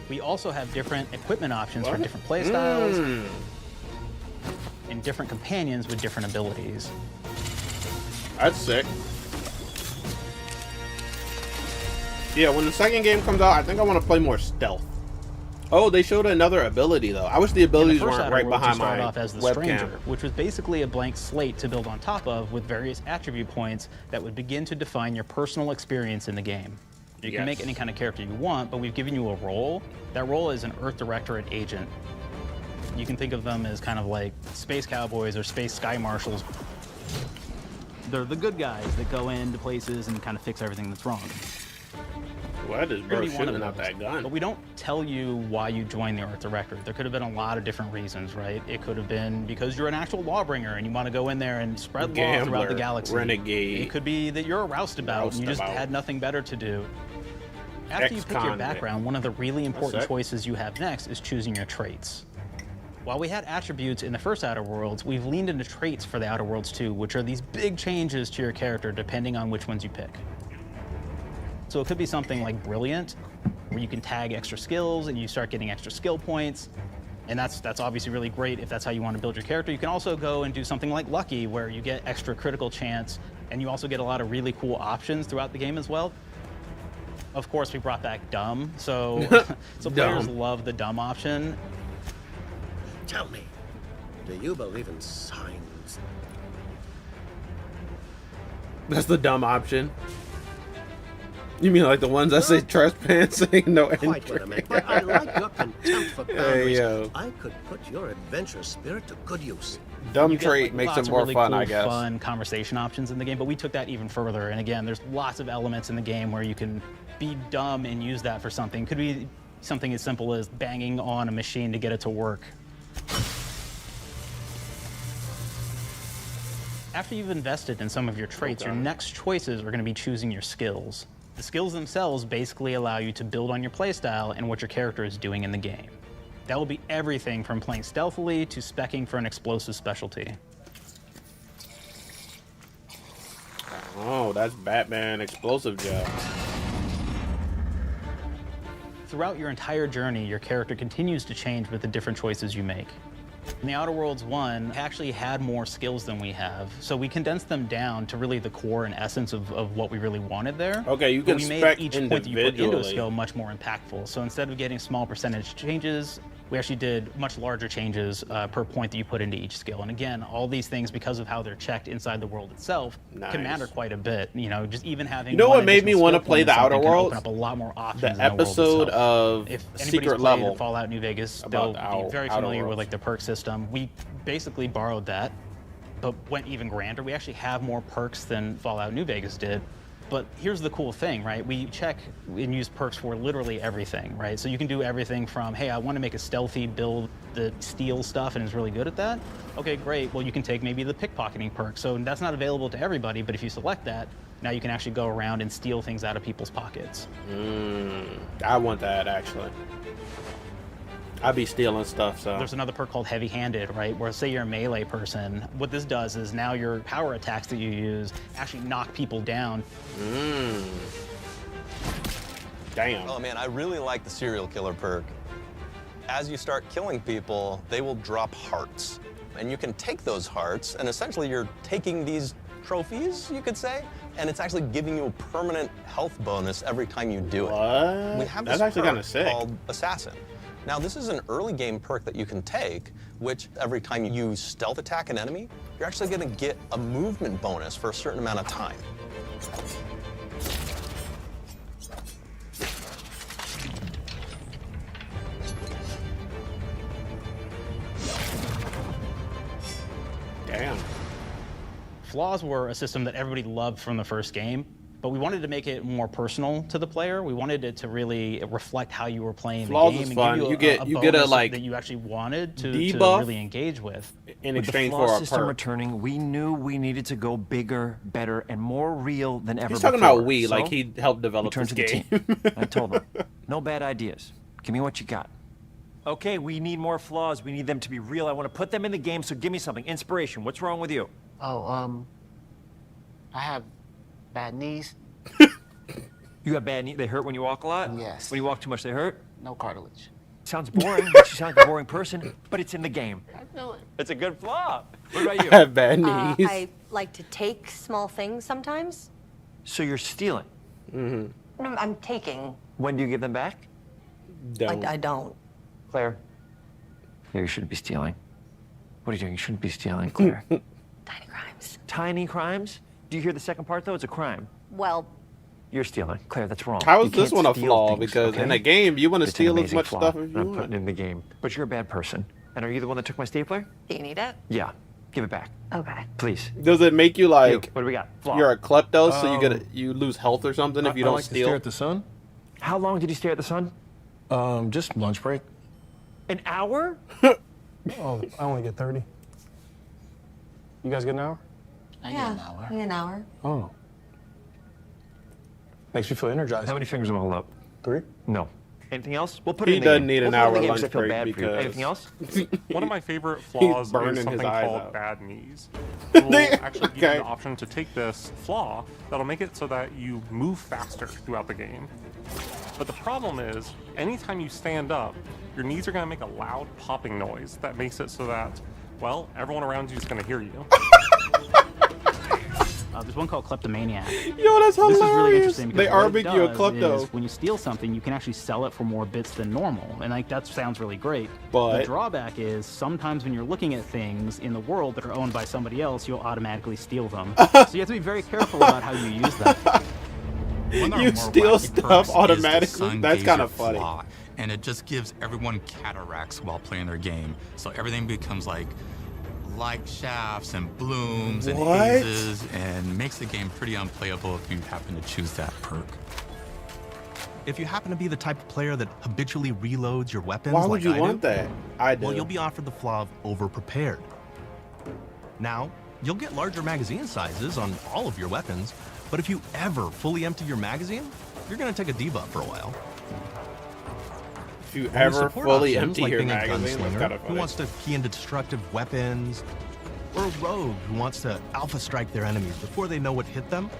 We also have different equipment options for different playstyles and different companions with different abilities. That's sick. Yeah, when the second game comes out, I think I want to play more stealth. Oh, they showed another ability though. I wish the abilities weren't right behind my off as the webcam. Stranger, which was basically a blank slate to build on top of with various attribute points that would begin to define your personal experience in the game. You can make any kind of character you want, but we've given you a role. That role is an Earth Directorate agent. You can think of them as kind of like space cowboys or space sky marshals. They're the good guys that go into places and kind of fix everything that's wrong. Well, that is bro shooting out that gun. But we don't tell you why you joined the Earth Directorate. There could have been a lot of different reasons, right? It could have been because you're an actual lawbringer and you want to go in there and spread law throughout the galaxy. Renegade. It could be that you're a roustabout and you just had nothing better to do. After you pick your background, one of the really important choices you have next is choosing your traits. While we had attributes in the first Outer Worlds, we've leaned into traits for the Outer Worlds 2, which are these big changes to your character depending on which ones you pick. So it could be something like Brilliant, where you can tag extra skills and you start getting extra skill points. And that's obviously really great if that's how you want to build your character. You can also go and do something like Lucky, where you get extra critical chance, and you also get a lot of really cool options throughout the game as well. Of course, we brought back Dumb, so players love the Dumb option. Tell me, do you believe in signs? That's the dumb option. You mean like the ones that say trespassing, no entry? Quite what I meant, but I like your contempt for boundaries. Hey, yo. I could put your adventurous spirit to good use. Dumb trait makes it more fun, I guess. Fun conversation options in the game, but we took that even further. And again, there's lots of elements in the game where you can be dumb and use that for something. Could be something as simple as banging on a machine to get it to work. After you've invested in some of your traits, your next choices are going to be choosing your skills. The skills themselves basically allow you to build on your playstyle and what your character is doing in the game. That will be everything from playing stealthily to speccing for an explosive specialty. Oh, that's Batman explosive gel. Throughout your entire journey, your character continues to change with the different choices you make. In the Outer Worlds 1, actually had more skills than we have, so we condensed them down to really the core and essence of what we really wanted there. Okay, you can spec made each point that you put into a skill much more impactful. So instead of getting small percentage changes, we actually did much larger changes per point that you put into each skill. And again, all these things, because of how they're checked inside the world itself, can matter quite a bit. You know, just even having. You know what made me want to play the Outer Worlds? Open up a lot more options. The episode of Secret Level. Fallout New Vegas, they'll be very familiar with like the perk system. We basically borrowed that, but went even grander. We actually have more perks than Fallout New Vegas did. But here's the cool thing, right? We check and use perks for literally everything, right? So you can do everything from, hey, I want to make a stealthy build that steals stuff and is really good at that. Okay, great. Well, you can take maybe the pickpocketing perk. So that's not available to everybody, but if you select that, now you can actually go around and steal things out of people's pockets. I want that, actually. I'd be stealing stuff, so. There's another perk called heavy-handed, right? Where say you're a melee person, what this does is now your power attacks that you use actually knock people down. Damn. Oh man, I really like the serial killer perk. As you start killing people, they will drop hearts. And you can take those hearts, and essentially you're taking these trophies, you could say, and it's actually giving you a permanent health bonus every time you do it. What? We have That's this actually perk kinda sick. called Assassin. Now, this is an early game perk that you can take, which every time you stealth attack an enemy, you're actually going to get a movement bonus for a certain amount of time. Damn. Flaws were a system that everybody loved from the first game, but we wanted to make it more personal to the player. We wanted it to really reflect how you were playing Flaws the is game fun. and give You you get a, bonus like, that you actually wanted to debuff really engage with. in With the exchange flaw for a system perk. returning, we knew we needed to go bigger, better, and more real than ever He's talking before. about we, So, like he helped develop we turned this to game. the team. I told them, no bad ideas. Give me what you got. Okay, we need more flaws. We need them to be real. I want to put them in the game, so give me something. Inspiration. What's wrong with you? Oh, I have bad knees. You got bad knees? They hurt when you walk a lot? Yes. When you walk too much, they hurt? No cartilage. Sounds boring. Makes you sound like a boring person, but it's in the game. I know it. It's a good flaw. What about you? I have bad knees. I like to take small things sometimes. So you're stealing. Mm-hmm. No, I'm taking. When do you give them back? I don't. Claire. Yeah, you shouldn't be stealing. What are you doing? You shouldn't be stealing, Claire. Tiny crimes. Tiny crimes? Do you hear the second part, though? It's a crime. Well, You're stealing. Claire, that's wrong. How You is this can't one a steal flaw? things, Because okay? in a game, you want to It's an steal as amazing much flaw, stuff as and you I'm want. putting it in the game. But you're a bad person. And are you the one that took my stapler? do you need it? Yeah. Give it back. Okay. Please. Does it make you like What do we got? Flaw. you're a klepto, so you lose health or something if you don't I like steal? to stare at the sun. How long did you stare at the sun? Just lunch break. An hour? Oh, I only get 30. You guys get an hour? I get an hour. An hour. Oh. Makes me feel energized. How many fingers am I holding up? 3? No. Anything else? We'll put He it in the doesn't game. need an We'll hour put it in the game lunch 'cause I feel break bad for you. because- Anything else? One of my favorite flaws burning is his something eyes called out. bad knees. It will actually give you Okay. the option to take this flaw that'll make it so that you move faster throughout the game. But the problem is, anytime you stand up, your knees are going to make a loud popping noise that makes it so that, well, everyone around you is going to hear you. There's one called Kleptomaniac. Yo, that's hilarious. This is really interesting because They what are it making you a does klepto. is when you steal something, you can actually sell it for more bits than normal, and like that sounds really great. But the drawback is sometimes when you're looking at things in the world that are owned by somebody else, you'll automatically steal them. So you have to be very careful about how you use that. You steal stuff automatically? That's kind of funny. And it just gives everyone cataracts while playing their game. So everything becomes like light shafts and blooms and What? hazes and makes the game pretty unplayable if you happen to choose that perk. If you happen to be the type of player that habitually reloads your weapons Why like would you I want do, that? I do. well, you'll be offered the flaw of over-prepared. Now, you'll get larger magazine sizes on all of your weapons, but if you ever fully empty your magazine, you're going to take a debuff for a while. If you And we ever support fully options empty like your being a magazine, that's gunslinger kind of who funny. wants to key into destructive weapons, or a rogue who wants to alpha strike their enemies before they know what hit them.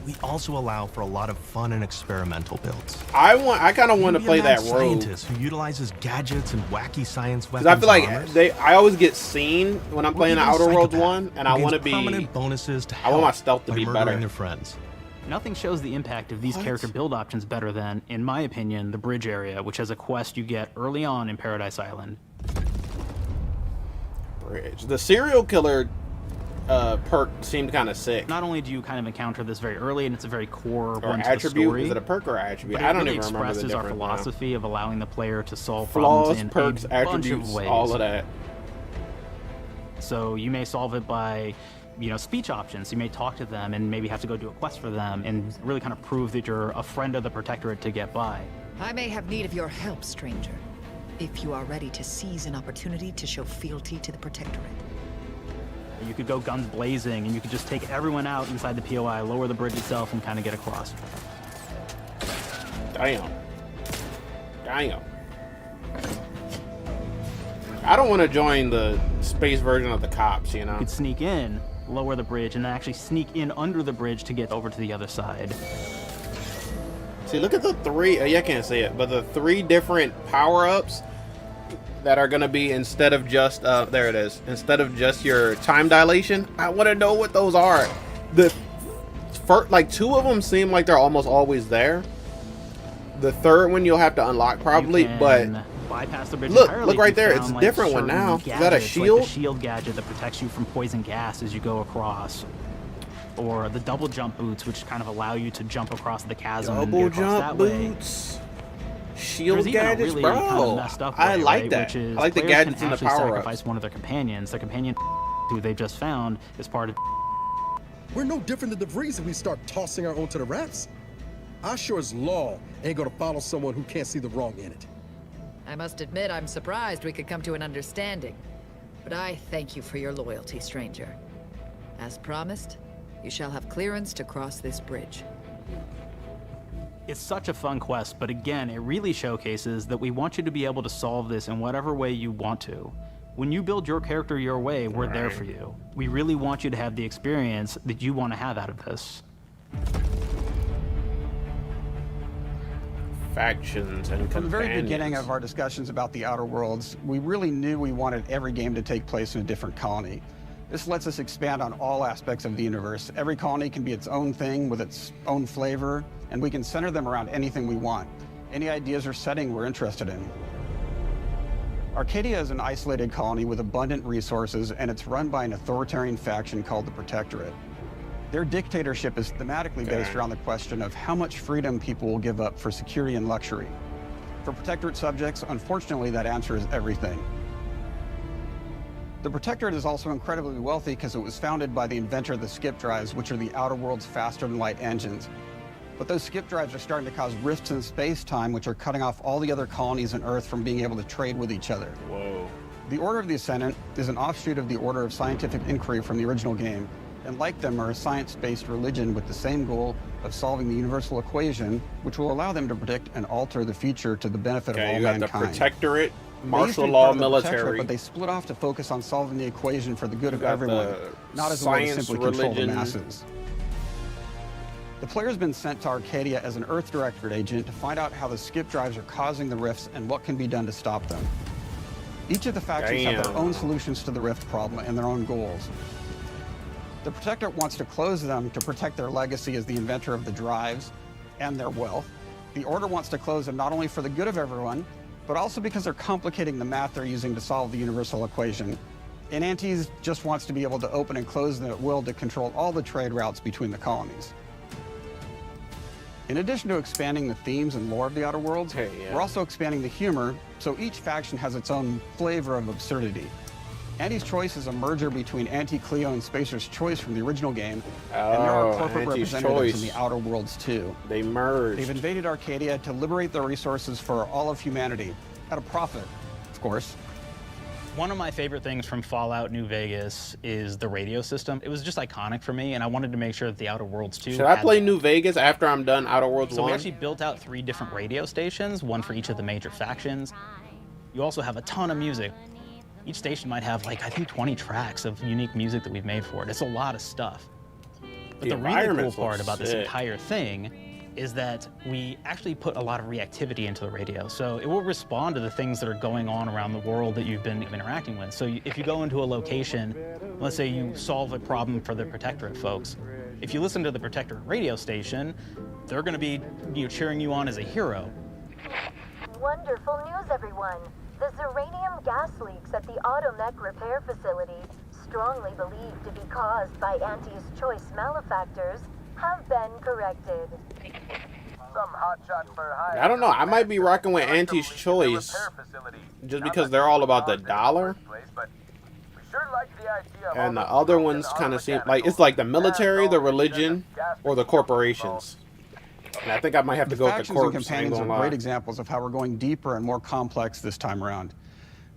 We also allow for a lot of fun and experimental builds. I kind of want to play that rogue. Scientist who utilizes gadgets and wacky science Because weapons. I feel and armors. like I always get seen when I'm Or playing the even Outer Worlds psychopath one, and who I gains want to be. permanent bonuses to I want my help stealth to by be murdering better. their friends. Nothing shows the impact of these character build options better than, in my opinion, the bridge area, which has a quest you get early on in Paradise Island. Bridge. The serial killer perk seemed kind of sick. Not only do you kind of encounter this very early, and it's a very core Or one to the attribute? story, Is it a perk or attribute? but I it don't really even remember the expresses our difference now. philosophy of allowing the player to solve Flaws, problems in perks, a bunch attributes, of ways. all of that. So you may solve it by, speech options. You may talk to them and maybe have to go do a quest for them and really kind of prove that you're a friend of the Protectorate to get by. I may have need of your help, stranger, if you are ready to seize an opportunity to show fealty to the Protectorate. You could go guns blazing and you could just take everyone out inside the POI, lower the bridge itself, and kind of get across. Damn. Damn. I don't want to join the space version of the cops, you know? You could sneak in, lower the bridge, and then actually sneak in under the bridge to get over to the other side. See, look at the three. I can't say it, but the three different power-ups. that are gonna be, instead of just there it is, instead of just your time dilation. I want to know what those are. The first, like 2 of them seem like they're almost always there. The third one you'll have to unlock probably, but bypass the bridge look entirely right if you there. It's found, a like, different one certain now. Is that a gadgets, shield? Like the shield gadget that protects you from poison gas as you go across, or the double jump boots, which kind of allow you to jump across the chasm and Double get across jump that way. boots. Shield There's even a gadgets, really bro. kind of messed up I way, like right, that. Which is I like the players gadgets can and the actually power-ups. sacrifice one of their companions. The companion who they just found is part of. We're no different than the Vrees if we start tossing our own to the rats. I sure as law ain't gonna follow someone who can't see the wrong in it. I must admit, I'm surprised we could come to an understanding. But I thank you for your loyalty, stranger. As promised, you shall have clearance to cross this bridge. It's such a fun quest, but again, it really showcases that we want you to be able to solve this in whatever way you want to. When you build your character your way, we're there for you. We really want you to have the experience that you want to have out of this. Factions and From the very companions. beginning of our discussions about the Outer Worlds, we really knew we wanted every game to take place in a different colony. This lets us expand on all aspects of the universe. Every colony can be its own thing with its own flavor, and we can center them around anything we want. Any ideas or setting we're interested in. Arcadia is an isolated colony with abundant resources, and it's run by an authoritarian faction called the Protectorate. Their dictatorship is thematically based around the question of how much freedom people will give up for security and luxury. For Protectorate subjects, unfortunately, that answer is everything. The Protectorate is also incredibly wealthy because it was founded by the inventor of the skip drives, which are the Outer Worlds' faster-than-light engines. But those skip drives are starting to cause rifts in space-time, which are cutting off all the other colonies on Earth from being able to trade with each other. Whoa. The Order of the Ascendant is an offshoot of the Order of Scientific Inquiry from the original game, and like them are a science-based religion with the same goal of solving the universal equation, which will allow them to predict and alter the future to the benefit of all You got mankind. the Protectorate, They martial used to be law, part of the military. Protectorate, but they split off to focus on solving the equation for the good of got everyone, the not as a way to science, simply control the religion. masses. The player's been sent to Arcadia as an Earth Directorate agent to find out how the skip drives are causing the rifts and what can be done to stop them. Each of the factions have their own solutions to the rift problem and their own goals. The Protectorate wants to close them to protect their legacy as the inventor of the drives and their wealth. The Order wants to close them not only for the good of everyone, but also because they're complicating the math they're using to solve the universal equation. And Antes just wants to be able to open and close them at will to control all the trade routes between the colonies. In addition to expanding the themes and lore of the Outer Worlds, we're also expanding the humor, so each faction has its own flavor of absurdity. Anti's Choice is a merger between Anti-Cleo and Spacer's Choice from the original game, and there are corporate Anti's representatives Choice. in the Outer Worlds too. They merged. They've invaded Arcadia to liberate their resources for all of humanity, at a profit, of course. One of my favorite things from Fallout New Vegas is the radio system. It was just iconic for me, and I wanted to make sure that the Outer Worlds 2 Should I had play that. New Vegas after I'm done Outer Worlds So 1? we actually built out 3 different radio stations, one for each of the major factions. You also have a ton of music. Each station might have, like, I think 20 tracks of unique music that we've made for it. It's a lot of stuff. But the really cool environments part look about this sick. entire thing is that we actually put a lot of reactivity into the radio. So it will respond to the things that are going on around the world that you've been interacting with. So if you go into a location, let's say you solve a problem for the Protectorate folks, if you listen to the Protectorate radio station, they're going to be cheering you on as a hero. Wonderful news, everyone. The Zeranium gas leaks at the Automech repair facility, strongly believed to be caused by Anti's Choice malefactors, have been corrected. I don't know. I might be rocking with Anti's Choice just because they're all about the dollar. And the other ones kind of seem like it's like the military, the religion, or the corporations. And I think I might have to go with the Factions and corpse. companions are great examples of how we're going deeper and more complex this time around.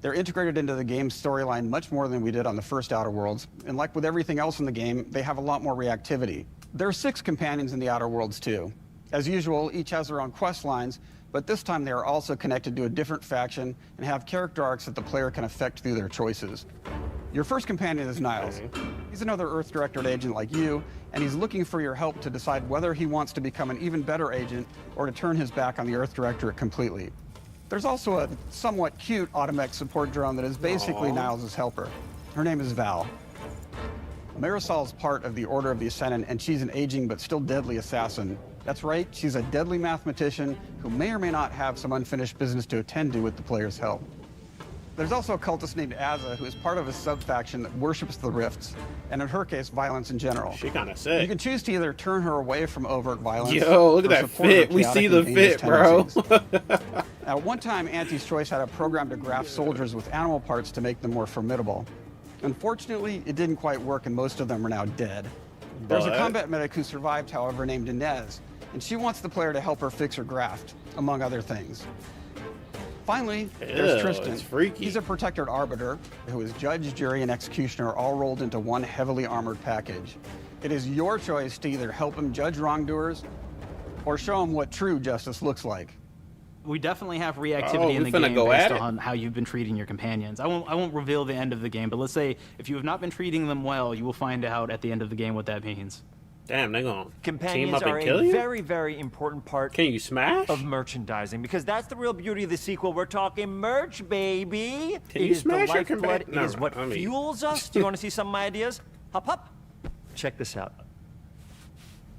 They're integrated into the game's storyline much more than we did on the first Outer Worlds, and like with everything else in the game, they have a lot more reactivity. There are 6 companions in the Outer Worlds too. As usual, each has their own quest lines, but this time they are also connected to a different faction and have character arcs that the player can affect through their choices. Your first companion is Niles. He's another Earth Directorate agent like you, and he's looking for your help to decide whether he wants to become an even better agent or to turn his back on the Earth Directorate completely. There's also a somewhat cute automech support drone that is basically Niles' helper. Her name is Val. Marisol is part of the Order of the Ascendant, and she's an aging but still deadly assassin. That's right, she's a deadly mathematician who may or may not have some unfinished business to attend to with the player's help. There's also a cultist named Azza, who is part of a sub-faction that worships the rifts, and in her case, violence in general. She kind of sick. You can choose to either turn her away from overt violence. Yo, look at or that support her fit. We see the chaotic and fit, bro. tendencies. At one time, Auntie's Choice had a program to graft soldiers with animal parts to make them more formidable. Unfortunately, it didn't quite work, and most of them are now dead. There's a combat medic who survived, however, named Inez, and she wants the player to help her fix her graft, among other things. Finally, there's Tristan. It's freaky. He's a protected arbiter who is judge, jury, and executioner all rolled into one heavily armored package. It is your choice to either help him judge wrongdoers or show him what true justice looks like. We definitely have reactivity in the game based on how you've been treating your companions. I won't reveal the end of the game, but let's say if you have not been treating them well, you will find out at the end of the game what that means. Damn, they're gonna Companions team up are and kill a you? very, very important part Can you smash? of merchandising, because that's the real beauty of the sequel. We're talking merch, baby. Can It you is smash the your lifeblood. companion? It is what fuels us. Do you want to see some of my ideas? Hop, hop. Check this out.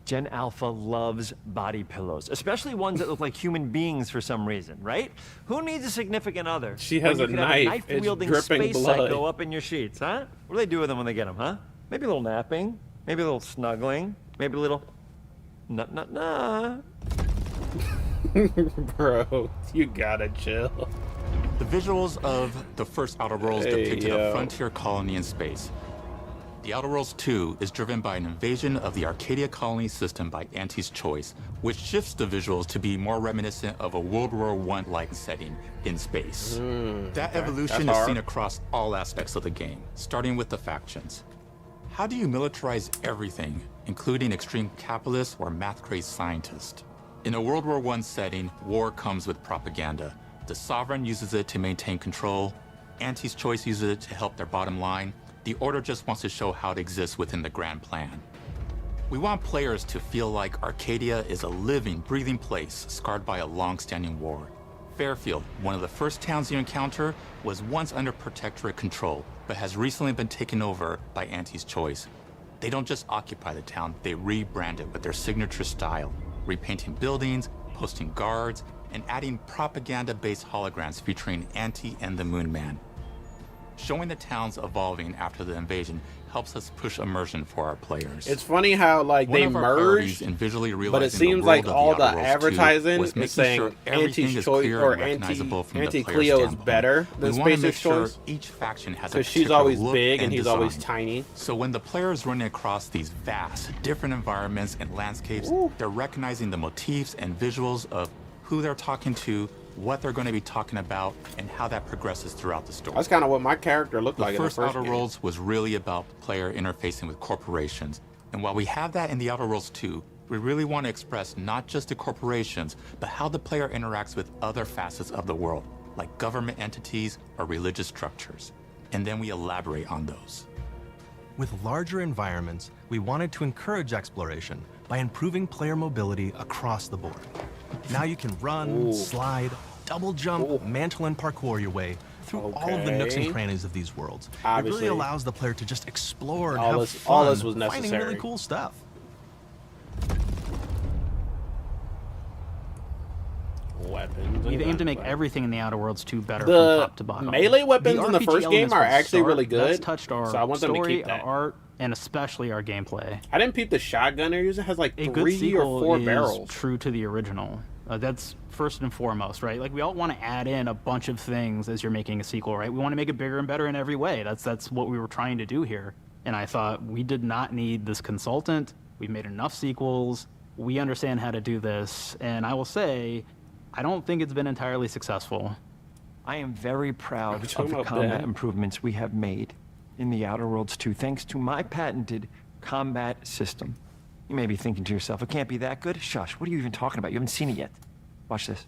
Gen Alpha loves body pillows, especially ones that look like human beings for some reason, right? Who needs a significant other? She has when you a can have knife. It's knife-wielding dripping space blood. psycho up in your sheets, huh? What do they do with them when they get them, huh? Maybe a little napping, maybe a little snuggling, maybe a little nah. Bro, you gotta chill. The visuals of the first Outerworlds depicted a frontier colony in space. The Outerworlds 2 is driven by an invasion of the Arcadia colony system by Auntie's Choice, which shifts the visuals to be more reminiscent of a World War I-like setting in space. That evolution is seen across all aspects of the game, starting with the factions. How do you militarize everything, including extreme capitalists or math-crazed scientists? In a World War I setting, war comes with propaganda. The Sovereign uses it to maintain control. Auntie's Choice uses it to help their bottom line. The Order just wants to show how it exists within the grand plan. We want players to feel like Arcadia is a living, breathing place scarred by a long-standing war. Fairfield, one of the first towns you encounter, was once under protectorate control, but has recently been taken over by Auntie's Choice. They don't just occupy the town, they rebrand it with their signature style, repainting buildings, posting guards, and adding propaganda-based holograms featuring Auntie and the Moon Man. Showing the towns evolving after the invasion helps us push immersion for our players. It's funny how like they merged, in visually but it seems like all the advertising is saying Auntie's Choice or Auntie Cleo is better than Spacer's Choice. Each faction has because she's always big and he's always tiny. So when the player is running across these vast, different environments and landscapes, they're recognizing the motifs and visuals of who they're talking to, what they're going to be talking about, and how that progresses throughout the story. That's kind of what my character looked like in the first first Outerworlds was really about the player interfacing with corporations. And while we have that in the Outerworlds 2, we really want to express not just the corporations, but how the player interacts with other facets of the world, like government entities or religious structures. And then we elaborate on those. With larger environments, we wanted to encourage exploration by improving player mobility across the board. Now you can run, slide, double jump, mantle, and parkour your way through all of the nooks and crannies of these worlds. Obviously. It really allows the player to just explore and All have this- fun, all this was finding necessary. really cool stuff. Weapons. We've aimed to make everything in the Outer Worlds 2 better from The top to bottom. melee weapons in the RPG first game elements are from the actually really start, that's good, touched our so I want them to story, keep that. our art, and especially our gameplay. I didn't peep the shotgun they're using. It has like A good 3 or sequel 4 is barrels. true to the original. That's first and foremost, right? Like we all want to add in a bunch of things as you're making a sequel, right? We want to make it bigger and better in every way. That's what we were trying to do here. And I thought we did not need this consultant. We've made enough sequels. We understand how to do this. And I will say, I don't think it's been entirely successful. I am very proud of talking the about combat that? improvements we have made in the Outer Worlds 2, thanks to my patented combat system. You may be thinking to yourself, it can't be that good. Shush, what are you even talking about? You haven't seen it yet. Watch this.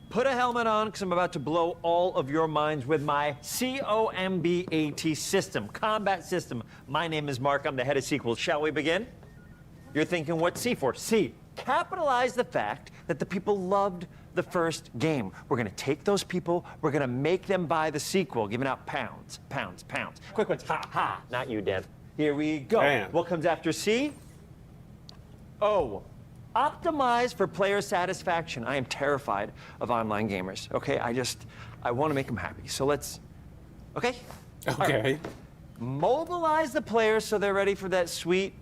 Put a helmet on, because I'm about to blow all of your minds with my COMBAT system, combat system. My name is Mark, I'm the head of sequels. Shall we begin? You're thinking, what's C for? C, capitalize the fact that the people loved the first game. We're gonna take those people, we're gonna make them buy the sequel, giving out pounds, pounds, pounds. Quick ones, ha, ha, not you, Dev. Here we go. Damn. What comes after C? O. Optimize for player satisfaction. I am terrified of online gamers, okay? I want to make them happy. So let's, okay? Okay. Right. Mobilize the players so they're ready for that sweet,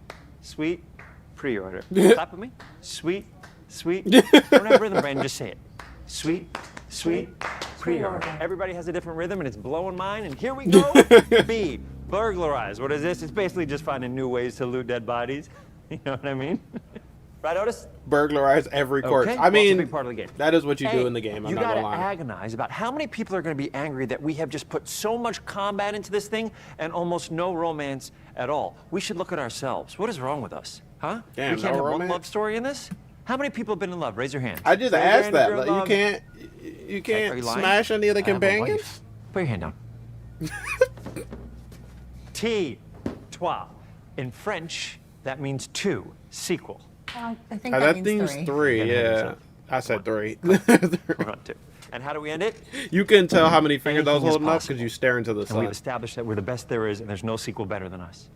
sweet pre-order. Clap with me. Sweet, sweet. Don't have rhythm, Brandon, just say it. Sweet, sweet pre-order. Everybody has a different rhythm and it's blowing mine, and here we go. B, burglarize. What is this? It's basically just finding new ways to loot dead bodies. You know what I mean? Right, Otis? Burglarize every corpse. Okay. I mean, it's a big part of the game. that is what you Hey, do in the game. I'm you not gotta gonna lie. agonize about how many people are going to be angry that we have just put so much combat into this thing and almost no romance at all. We should look at ourselves. What is wrong with us? Huh? Damn, we can't no have one romance? love story in this? How many people have been in love? Raise your hand. I just Raise your asked hand if that. you're in Like, love. you Are can't you lying? smash any of the I have a companions. wife. Put your hand down. T, trois. In French, that means two. Sequel. I think That means three. Yeah, I said three. We're on two. And how do we end it? You can tell how many fingers I was Anything is holding up possible. because you stare into the And we've sun. established that we're the best there is, and there's no sequel better than us.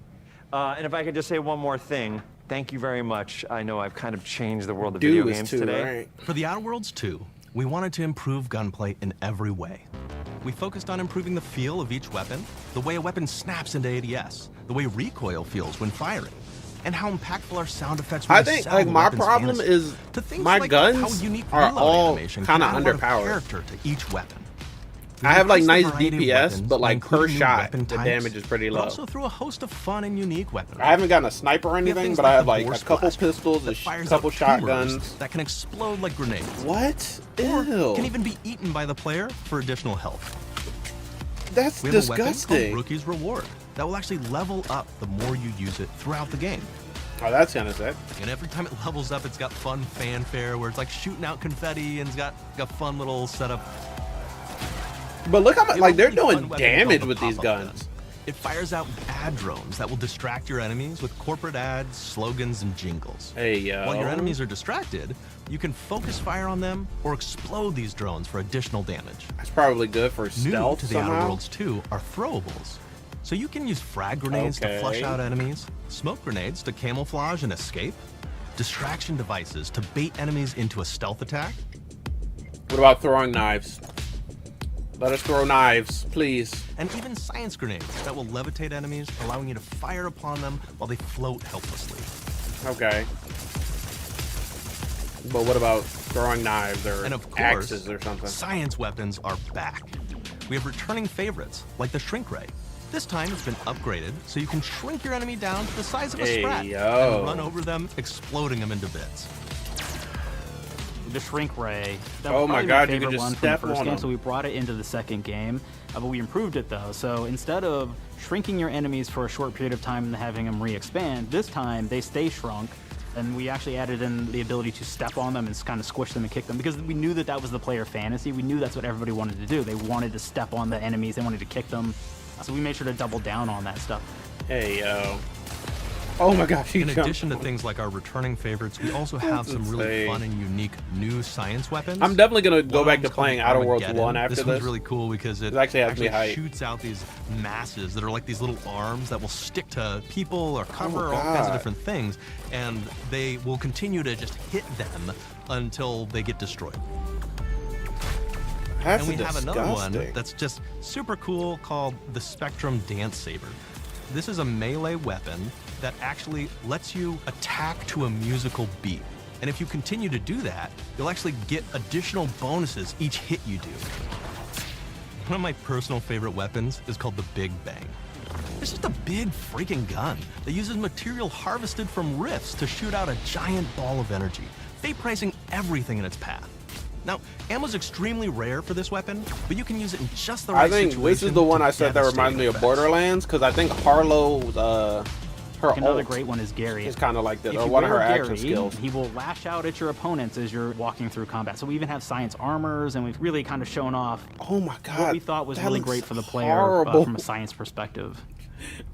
And if I could just say one more thing, thank you very much. I know I've kind of changed the world of video games today. For the Outerworlds 2, we wanted to improve gunplay in every way. We focused on improving the feel of each weapon, the way a weapon snaps into ADS, the way recoil feels when firing, and how impactful our sound effects really I think sell like the my weapon's problem fantasy. is To things my like how guns unique are reload all animation kind of can add a lot underpowered. character to each weapon. We I have like increased nice the variety of DPS, weapons but by like per including new shot, weapon the types, damage is pretty but low. also through a host of fun and unique weapons. I haven't gotten a sniper or We have anything, things but I have the like a Force couple Blaster pistols, that a fires couple out tumors shotguns. that can explode like grenades. What? Or Ew. can even be eaten by the player for additional health. That's We have a weapon disgusting. called Rookie's Reward that will actually level up the more you use it throughout the game. Oh, that's kind of sick. And every time it levels up, it's got fun fanfare where it's like shooting out confetti and it's got a fun little setup. But look how much, like, they're It was a doing fun weapon damage called with the these pop-up guns. gun. It fires out ad drones that will distract your enemies with corporate ads, slogans, and jingles. Hey, yo. While your enemies are distracted, you can focus fire on them or explode these drones for additional damage. That's probably good for New stealth to the somehow. Outerworlds 2 are throwables. So you can use frag grenades to flush Okay. out enemies, smoke grenades to camouflage and escape, distraction devices to bait enemies into a stealth attack. What about throwing knives? Let us throw knives, please. And even science grenades that will levitate enemies, allowing you to fire upon them while they float helplessly. Okay. But what about throwing knives or And of course, axes or something? science weapons are back. We have returning favorites, like the Shrink Ray. This time it's been upgraded, so you can shrink your enemy down to the size of a Hey, sprat yo. and run over them, exploding them into bits. The Shrink Ray. That Oh was my probably God, you favorite could just one from the step first on game, them. so we brought it into the second game, but we improved it though. So instead of shrinking your enemies for a short period of time and having them re-expand, this time they stay shrunk, and we actually added in the ability to step on them and kind of squish them and kick them, because we knew that that was the player fantasy. We knew that's what everybody wanted to do. They wanted to step on the enemies, they wanted to kick them, so we made sure to double down on that stuff. Hey, yo. Oh my gosh, he In jumped. addition to things like our returning favorites, we also have That's some really insane. fun and unique new science weapons. I'm definitely gonna go One back of to them's playing called Outerworlds Armageddon. 1 after this this. one's really cool because it actually has me hyped. shoots out these masses that are like these little arms that will stick to people or cover Oh, all kinds of God. different things, and they will continue to just hit them until they get destroyed. That's and we have another one disgusting. that's just super cool called the Spectrum Dance Saber. This is a melee weapon that actually lets you attack to a musical beat. And if you continue to do that, you'll actually get additional bonuses each hit you do. One of my personal favorite weapons is called the Big Bang. It's just a big freaking gun that uses material harvested from rifts to shoot out a giant ball of energy, vaporizing everything in its path. Now, ammo's extremely rare for this weapon, but you can use it in just the right I think situation. this is the one to I said that reminds devastating me of effects. Borderlands, because I think Harlow's, her Another ult great one is Gary. is kind of like this, If or you one of her wear action Gary, skills. He will lash out at your opponents as you're walking through combat. So we even have science armors, and we've really kind of shown off Oh my God, what we thought was that really looks great for the player horrible. from a science perspective.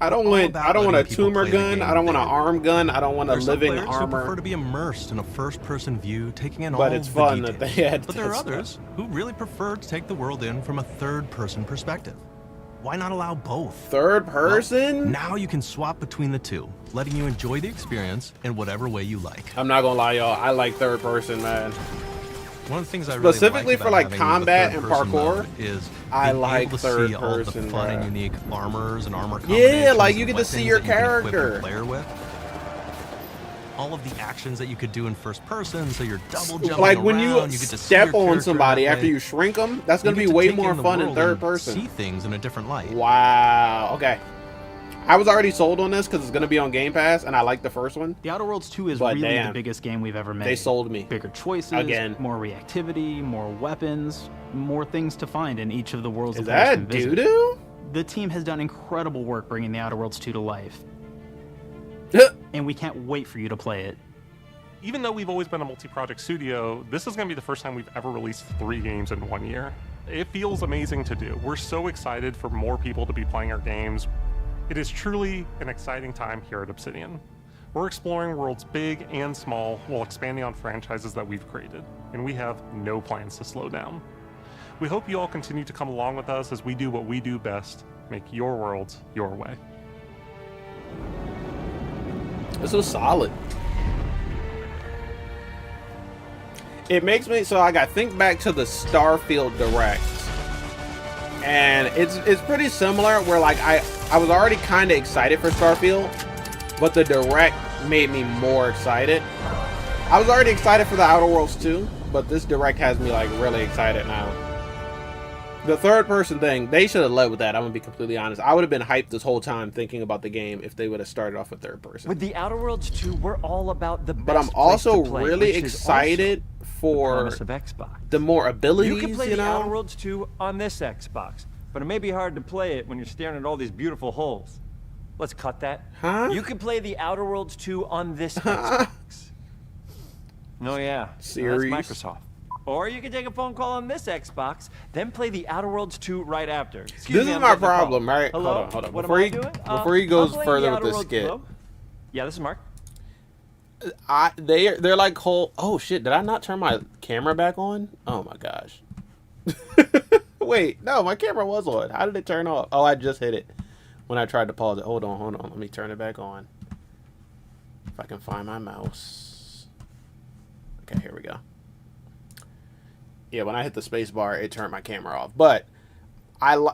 I don't want a tumor gun. I don't want an arm gun. I don't want a living Who armor. prefer to be immersed in a first-person view, taking in But all it's the fun details. that they had But there are that others stuff. who really prefer to take the world in from a third-person perspective. Why not allow both? Third person? Well, now you can swap between the two, letting you enjoy the experience in whatever way you like. I'm not gonna lie, y'all. I like third person, man. One of the things I really Specifically like for about like having combat the and third-person parkour, mode is I being like able to third see all the person, fun and bruh. unique armors and armor Yeah, combinations like you and get to see weapons your that you can equip your character. player with. All of the actions that you could do in first person, so you're double jumping Like when around, you get to see step your on character somebody that after way. you shrink them, that's gonna You be get to way take more in the fun in world third and person. See things in a different light. Wow. Okay. I was already sold on this because it's gonna be on Game Pass, and I like the first one. The Outerworlds 2 is But really damn, the biggest game we've ever made. They sold me. Bigger choices, Again. more reactivity, more weapons, more things to find in each of the worlds. Is the players that can visit. doo-doo? The team has done incredible work bringing the Outerworlds 2 to life. And we can't wait for you to play it. Even though we've always been a multi-project studio, this is going to be the first time we've ever released 3 games in 1 year. It feels amazing to do. We're so excited for more people to be playing our games. It is truly an exciting time here at Obsidian. We're exploring worlds big and small while expanding on franchises that we've created, and we have no plans to slow down. We hope you all continue to come along with us as we do what we do best, make your worlds your way. This was solid. It makes me so like I think back to the Starfield Direct, and it's pretty similar. Where like I was already kind of excited for Starfield, but the Direct made me more excited. I was already excited for the Outerworlds 2, but this Direct has me like really excited now. The third person thing, they should have led with that. I'm gonna be completely honest. I would have been hyped this whole time thinking about the game if they would have started off with third person. With the Outerworlds 2, we're all about the best But I'm place also to play, really which is excited also for the promise of Xbox. the more abilities, You can play you the know? Outerworlds 2 on this Xbox, but it may be hard to play it when you're staring at all these beautiful holes. Let's cut that. Huh? You can play the Outerworlds 2 on this Xbox. No, yeah. Series. That's Microsoft. Or you can take a phone call on this Xbox, then play the Outerworlds 2 right after. Excuse This me, is I'm my getting a call. problem, right? Hello? Hold on. What Before am I he doing? before he I'm goes playing further the with this Outerworlds- skit, Hello? Yeah, this is Mark. they're like whole. Oh shit! Did I not turn my camera back on? Oh my gosh. Wait, no, my camera was on. How did it turn off? Oh, I just hit it when I tried to pause it. Hold on. Let me turn it back on. If I can find my mouse. Okay, here we go. Yeah, when I hit the space bar, it turned my camera off. But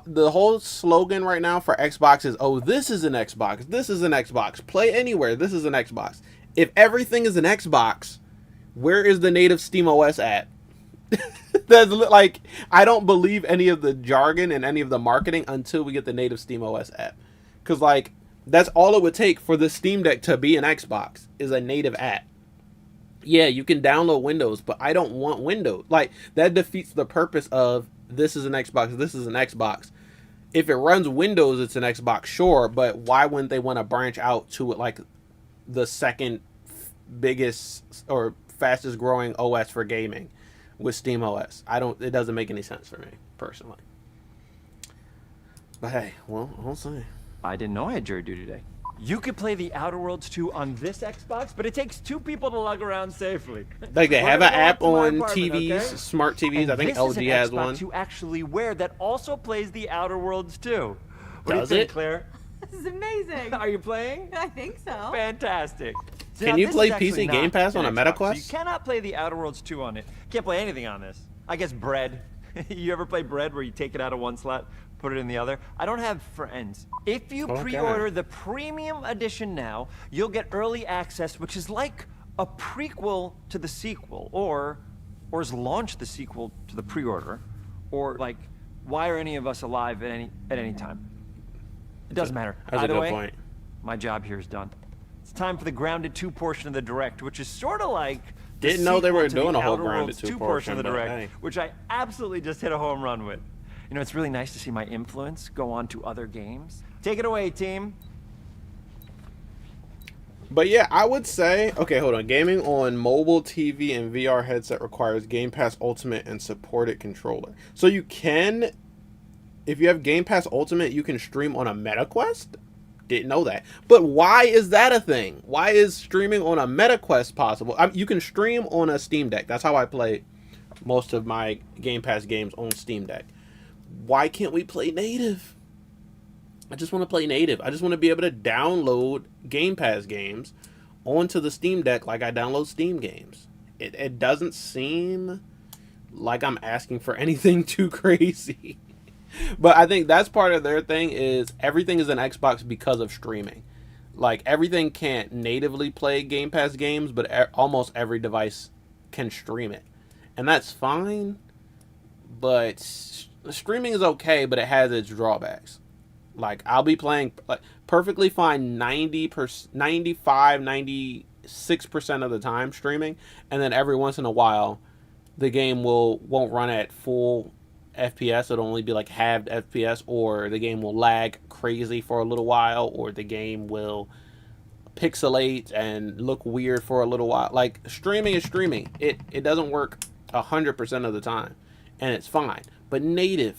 the whole slogan right now for Xbox is, oh, this is an Xbox. This is an Xbox. Play anywhere. This is an Xbox. If everything is an Xbox, where is the native SteamOS at? That's like, I don't believe any of the jargon and any of the marketing until we get the native SteamOS app. Because, like, that's all it would take for the Steam Deck to be an Xbox is a native app. Yeah, you can download Windows, but I don't want Windows. Like, that defeats the purpose of this is an Xbox, this is an Xbox. If it runs Windows, it's an Xbox, sure, but why wouldn't they want to branch out to, like, the second biggest or fastest growing OS for gaming with SteamOS? It doesn't make any sense for me, personally. But hey, well, we'll see. I didn't know I had jury duty today. You could play the Outerworlds 2 on this Xbox, but it takes 2 people to lug around safely. Like, they have an app We're on gonna go up to my TVs, apartment, okay? smart TVs. And I think this is LG an has Xbox one. you actually wear that also plays the Outerworlds 2. What Does do you think, it? Claire? This is amazing. Are you playing? I think so. Fantastic. So Can now you this play is actually PC not Game Pass on an a Xbox, MetaQuest? So you cannot play the Outerworlds 2 on it. Can't play anything on this. I guess Bread. You ever play Bread where you take it out of one slot, put it in the other? I don't have friends. If you Okay. pre-order the premium edition now, you'll get early access, which is like a prequel to the sequel, or is launch the sequel to the pre-order, or like, why are any of us alive at any time? It doesn't matter. That's a Either good way, point. my job here is done. It's time for the Grounded 2 portion of the Direct, which is sort of like the Didn't know they sequel were to the doing a whole Outer Grounded Worlds 2 portion of the portion, but Direct, hey. which I absolutely just hit a home run with. You know, it's really nice to see my influence go on to other games. Take it away, team. But yeah, I would say, okay, hold on. Gaming on mobile TV and VR headset requires Game Pass Ultimate and supported controller. So you can, if you have Game Pass Ultimate, you can stream on a MetaQuest? didn't know that. But why is that a thing? Why is streaming on a MetaQuest possible? You can stream on a Steam Deck. That's how I play most of my Game Pass games on Steam Deck. Why can't we play native? I just want to play native. I just want to be able to download Game Pass games onto the Steam Deck like I download Steam games. It doesn't seem like I'm asking for anything too crazy. But I think that's part of their thing is everything is an Xbox because of streaming. Like everything can't natively play Game Pass games, but almost every device can stream it. And that's fine, but streaming is okay, but it has its drawbacks. Like I'll be playing like perfectly fine 95, 96% of the time streaming, and then every once in a while the game won't run at full FPS. It'll only be like halved FPS, or the game will lag crazy for a little while, or the game will pixelate and look weird for a little while. Like streaming is streaming. It doesn't work 100% of the time, and it's fine. But native,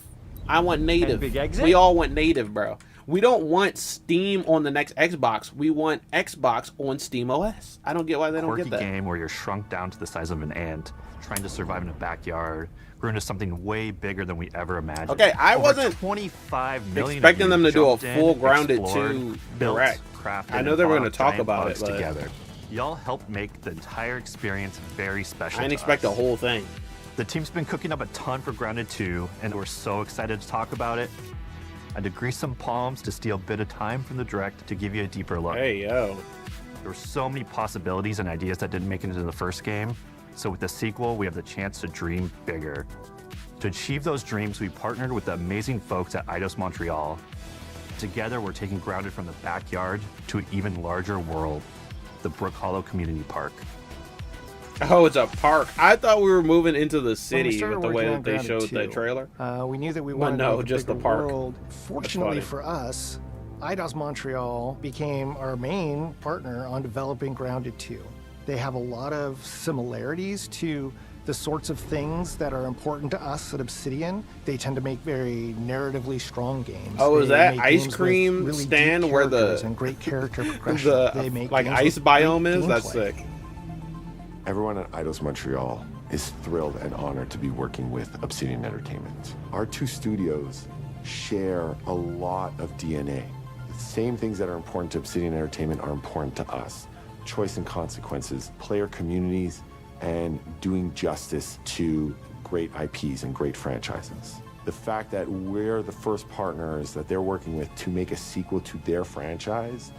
I want native. We all want native, bro. We don't want Steam on the next Xbox. We want Xbox on Steam OS. I don't get why they don't get that. Quirky game where you're shrunk down to the size of an ant, trying to survive in a backyard, grew into something way bigger than we ever imagined. Okay, I wasn't 25 million expecting them to do a full Grounded explored, 2 built, direct. crafted, I know they were going to and talk giant about it, bugs but together. Y'all helped make the entire experience very special. I didn't to expect us. the whole thing. The team's been cooking up a ton for Grounded 2, and we're so excited to talk about it. I had to grease some palms to steal a bit of time from the direct to give you a deeper look. Hey, yo. There were so many possibilities and ideas that didn't make it into the first game, so with the sequel, we have the chance to dream bigger. To achieve those dreams, we partnered with the amazing folks at Eidos Montreal. Together, we're taking Grounded from the backyard to an even larger world, the Brook Hollow Community Park. Oh, it's a park. I thought we were moving into the When we city started with the way working that on they Grounded showed the 2, trailer. We knew that we But wanted no, to make a just the bigger park. world. Fortunately funny. for us, Eidos Montreal became our main partner on developing Grounded 2. They have a lot of similarities to the sorts of things that are important to us at Obsidian. They tend to make very narratively strong games. Oh, is They that make ice games with cream really deep stand where the characters and great character progression. They the make like games ice with great biome is? That's gameplay. sick. Everyone at Eidos Montreal is thrilled and honored to be working with Obsidian Entertainment. Our two studios share a lot of DNA. The same things that are important to Obsidian Entertainment are important to us. Choice and consequences, player communities, and doing justice to great IPs and great franchises. The fact that we're the first partners that they're working with to make a sequel to their franchise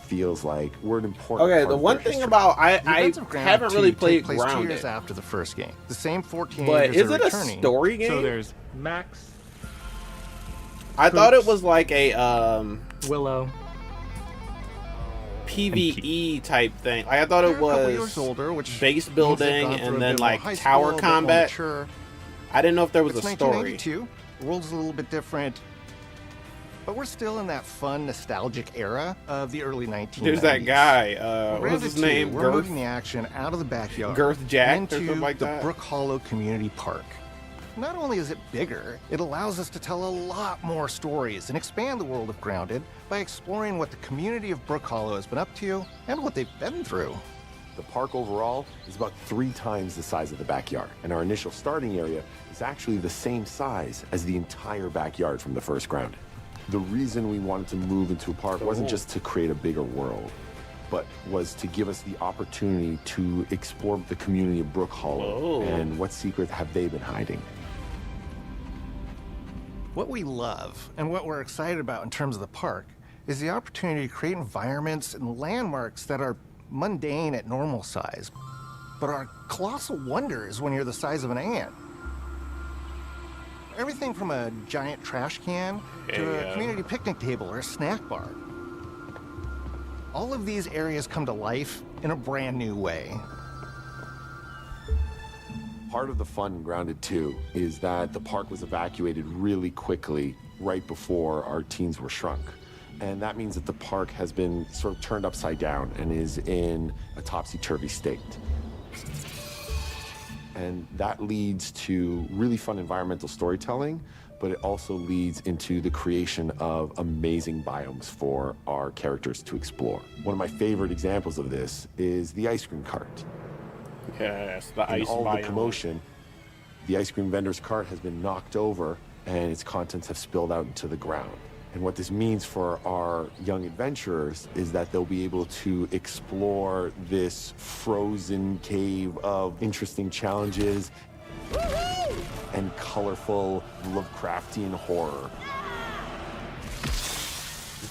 feels like we're an important Okay, part the of one their thing history. about The events of I Grounded haven't 2 really take played place 2 Grounded. years after the first game. The same 4 But teenagers is are it a returning. story game? So there's Max. I thought it was like a Willow PvE type thing. Like I thought it They're a couple was years older, which base means they've building gone through and a then bit more like high tower school, a bit more combat. mature. I didn't know if there was It's a story. 1992. The world's a little bit different, but we're still in that fun, nostalgic era of the early 1990s. There's that guy. What's Grounded his 2, name? We're Girth? moving the action out of the backyard, Girth Jack or into something like the that? Brook Hollow Community Park. Not only is it bigger, it allows us to tell a lot more stories and expand the world of Grounded by exploring what the community of Brook Hollow has been up to and what they've been through. The park overall is about 3 times the size of the backyard, and our initial starting area is actually the same size as the entire backyard from the first Grounded. The reason we wanted to move into a park wasn't just to create a bigger world, but was to give us the opportunity to explore the community of Brook Hollow and what secrets have they been hiding. What we love and what we're excited about in terms of the park is the opportunity to create environments and landmarks that are mundane at normal size, but are colossal wonders when you're the size of an ant. Everything from a giant trash can to a community picnic table or a snack bar. All of these areas come to life in a brand new way. Part of the fun in Grounded 2 is that the park was evacuated really quickly right before our teens were shrunk. And that means that the park has been sort of turned upside down and is in a topsy-turvy state. And that leads to really fun environmental storytelling, but it also leads into the creation of amazing biomes for our characters to explore. One of my favorite examples of this is the ice cream cart. Yes, the In ice all the biome. commotion, the ice cream vendor's cart has been knocked over and its contents have spilled out into the ground. And what this means for our young adventurers is that they'll be able to explore this frozen cave of interesting challenges and colorful Lovecraftian horror.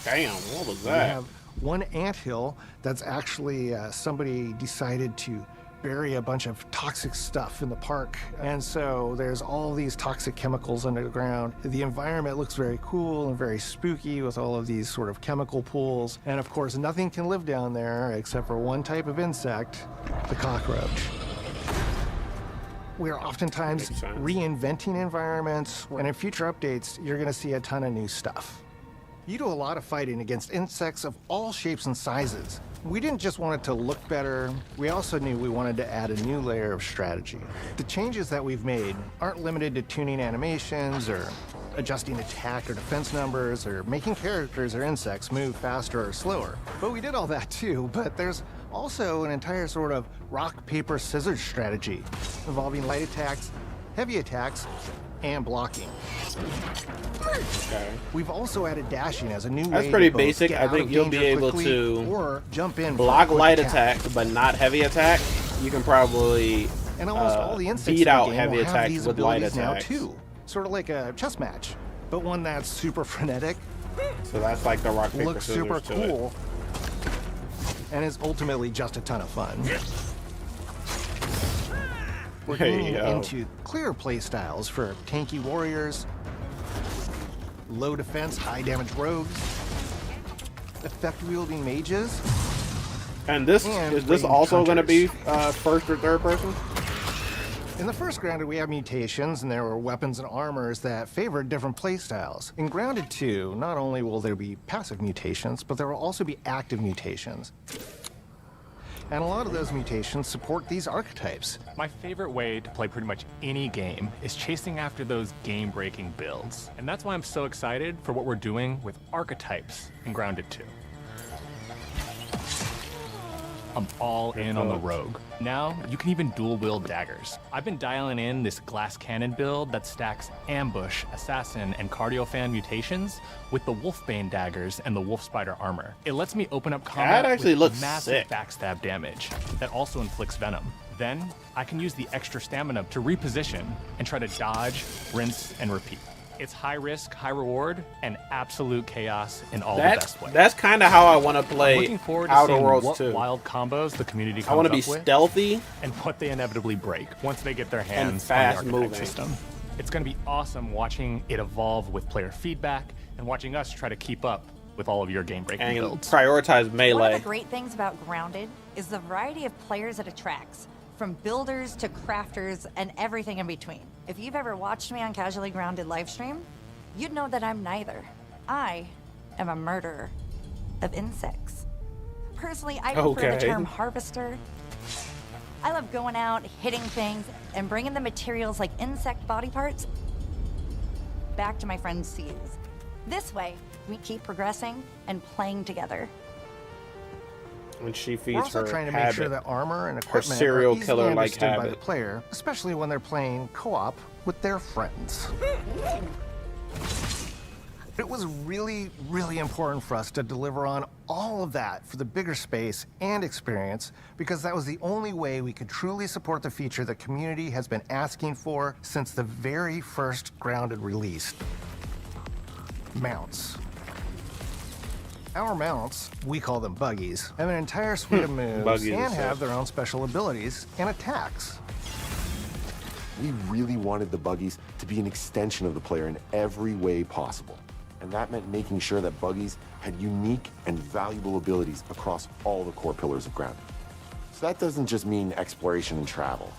Damn, what was We that? have one anthill that's actually somebody decided to bury a bunch of toxic stuff in the park. And so there's all these toxic chemicals underground. The environment looks very cool and very spooky with all of these sort of chemical pools. And of course, nothing can live down there except for one type of insect, the cockroach. We're oftentimes reinventing environments, and in future updates, you're gonna see a ton of new stuff. You do a lot of fighting against insects of all shapes and sizes. We didn't just want it to look better, we also knew we wanted to add a new layer of strategy. The changes that we've made aren't limited to tuning animations or adjusting attack or defense numbers or making characters or insects move faster or slower. But we did all that too, but there's also an entire sort of rock, paper, scissors strategy involving light attacks, heavy attacks, and blocking. Okay. We've also added dashing as a new way That's pretty to both basic. get I out think of you'll be danger able quickly to or jump in for a block quick light attack, but not heavy attack. You can probably And almost all the insects beat in the out game heavy will have attacks these with light abilities now attacks. too. Sort of like a chess match, but one that's super frenetic, So that's like the rock paper looks scissors super to it. cool, and is ultimately just a ton of fun. We're Hey, getting yo. into clear play styles for tanky warriors, low defense, high damage rogues, effect wielding mages. And this and is this ranged also going to be hunters. first or third person? In the first Grounded, we have mutations, and there were weapons and armors that favored different playstyles. In Grounded 2, not only will there be passive mutations, but there will also be active mutations. And a lot of those mutations support these archetypes. My favorite way to play pretty much any game is chasing after those game-breaking builds. And that's why I'm so excited for what we're doing with archetypes in Grounded 2. I'm all in on the rogue. Now, you can even dual-wield daggers. I've been dialing in this glass cannon build that stacks ambush, assassin, and cardiofan mutations with the wolfbane daggers and the wolf spider armor. It lets me open up combat That actually with looks massive sick. backstab damage that also inflicts venom. Then, I can use the extra stamina to reposition and try to dodge, rinse, and repeat. It's high risk, high reward, and absolute chaos in all the best ways. That's kind of how I want to play I'm looking forward to Outer seeing Worlds what 2. wild combos the community comes I want to up be with stealthy and what they inevitably break once they get their and hands fast on the archetype moving. system. It's going to be awesome watching it evolve with player feedback and watching us try to keep up with all of your game-breaking And builds. prioritize One melee. of the great things about Grounded is the variety of players it attracts, from builders to crafters and everything in between. If you've ever watched me on Casually Grounded livestream, you'd know that I'm neither. I am a murderer of insects. Personally, I prefer the Okay. term harvester. I love going out, hitting things, and bringing the materials like insect body parts back to my friends to use. This way, we keep progressing and playing together. When she We're feeds also her trying to make habit, sure that armor and her equipment serial are easily killer like understood by the habit. player, especially when they're playing co-op with their friends. It was really, really important for us to deliver on all of that for the bigger space and experience, because that was the only way we could truly support the feature the community has been asking for since the very first Grounded release. Mounts. Our mounts, we call them buggies, have an entire suite of moves Buggies and is have sick. their own special abilities and attacks. We really wanted the buggies to be an extension of the player in every way possible. And that meant making sure that buggies had unique and valuable abilities across all the core pillars of Grounded. So that doesn't just mean exploration and travel.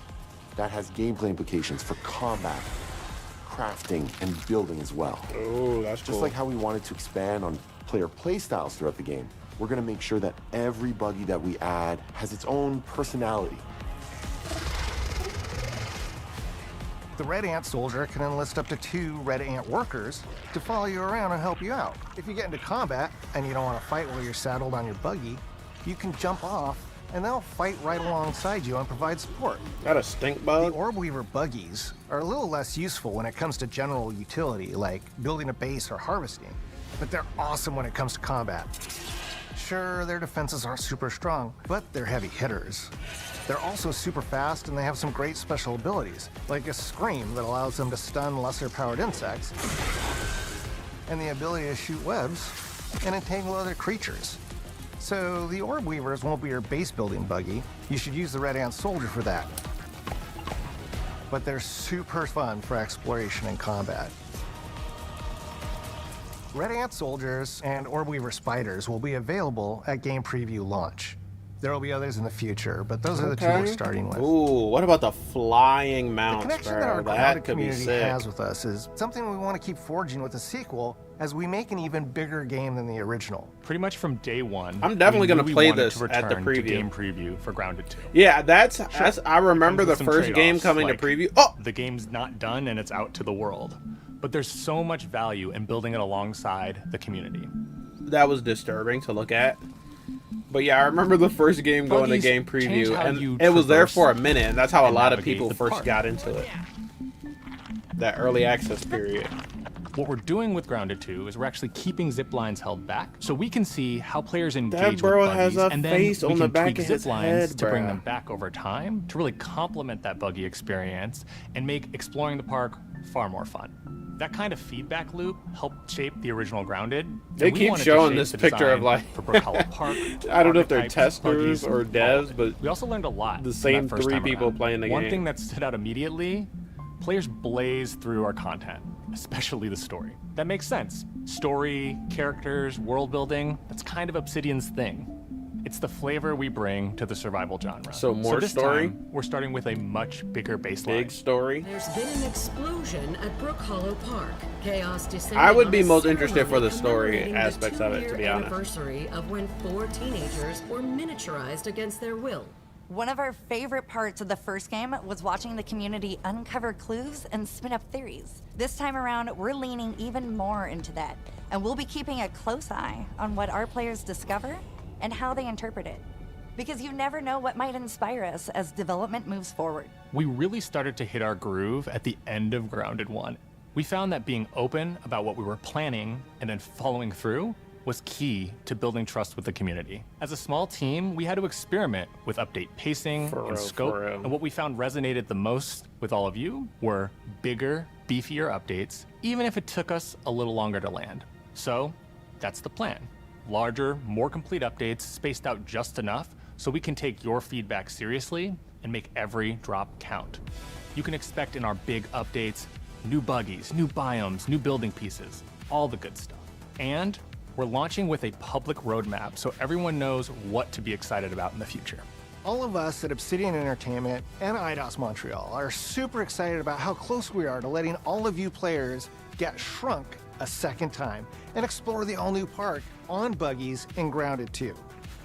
That has gameplay implications for combat, crafting, and building as well. Oh, that's Just cool. like how we wanted to expand on player playstyles throughout the game, we're going to make sure that every buggy that we add has its own personality. The Red Ant soldier can enlist up to 2 Red Ant workers to follow you around and help you out. If you get into combat and you don't want to fight while you're saddled on your buggy, you can jump off and they'll fight right alongside you and provide support. Got a stink bug? The Orb Weaver buggies are a little less useful when it comes to general utility, like building a base or harvesting, but they're awesome when it comes to combat. Sure, their defenses aren't super strong, but they're heavy hitters. They're also super fast, and they have some great special abilities, like a scream that allows them to stun lesser-powered insects, and the ability to shoot webs and entangle other creatures. So the Orb Weavers won't be your base-building buggy. You should use the Red Ant Soldier for that. But they're super fun for exploration and combat. Red Ant Soldiers and Orb Weaver Spiders will be available at game preview launch. There will be others in the future, but those are the 2 we're starting with. Ooh, what about the flying mounts, The connection bro? that our That grounded could be community sick. has with us is something we want to keep forging with the sequel as we make an even bigger game than the original. Pretty much from day one, I'm definitely we gonna knew we play wanted this to at the return to preview. game preview for Grounded 2. Yeah, that's I remember the Comes with some first game trade-offs, coming like to preview. Oh, the game's not done and it's out to the world. But there's so much value in building it alongside the community. that was disturbing to look at. But yeah, I remember the first game going to Buggies game change preview, how and you it was there traverse for a minute, and that's how a and lot of navigate people the first park. got into it. That early access period. What we're doing with Grounded 2 is we're actually keeping zip lines held back, so we can see how players engage That bro with buggies, has a and then face we on can the back tweak of zip his lines head, to bring bruh. them back over time to really complement that buggy experience and make exploring the park far more fun. That kind of feedback loop helped shape the original Grounded. They and we keep wanted to showing shape this the picture of, design like- for Brook Hollow Park. I don't know if they're archetypes, testers buggies, or all of devs, it. but we also learned a lot. the from same that first 3 time people around. playing the One game. thing that stood out immediately: players blaze through our content, especially the story. That makes sense. Story, characters, world building, that's kind of Obsidian's thing. It's the flavor we bring to the survival genre. So more this story? time, we're starting with a much bigger baseline. Big story. There's been an explosion at Brook Hollow Park. Chaos descended I would on be a most interested for the ceremony story commemorating aspects the of it, to be 2-year honest. anniversary of when 4 teenagers were miniaturized against their will. One of our favorite parts of the first game was watching the community uncover clues and spin up theories. This time around, we're leaning even more into that, and we'll be keeping a close eye on what our players discover and how they interpret it. Because you never know what might inspire us as development moves forward. We really started to hit our groove at the end of Grounded 1. We found that being open about what we were planning and then following through was key to building trust with the community. As a small team, we had to experiment with update pacing For and real, scope, for real. and what we found resonated the most with all of you were bigger, beefier updates, even if it took us a little longer to land. So that's the plan. Larger, more complete updates spaced out just enough so we can take your feedback seriously and make every drop count. You can expect in our big updates new buggies, new biomes, new building pieces, all the good stuff. And we're launching with a public roadmap so everyone knows what to be excited about in the future. All of us at Obsidian Entertainment and Eidos Montreal are super excited about how close we are to letting all of you players get shrunk a second time and explore the all-new park on buggies in Grounded 2.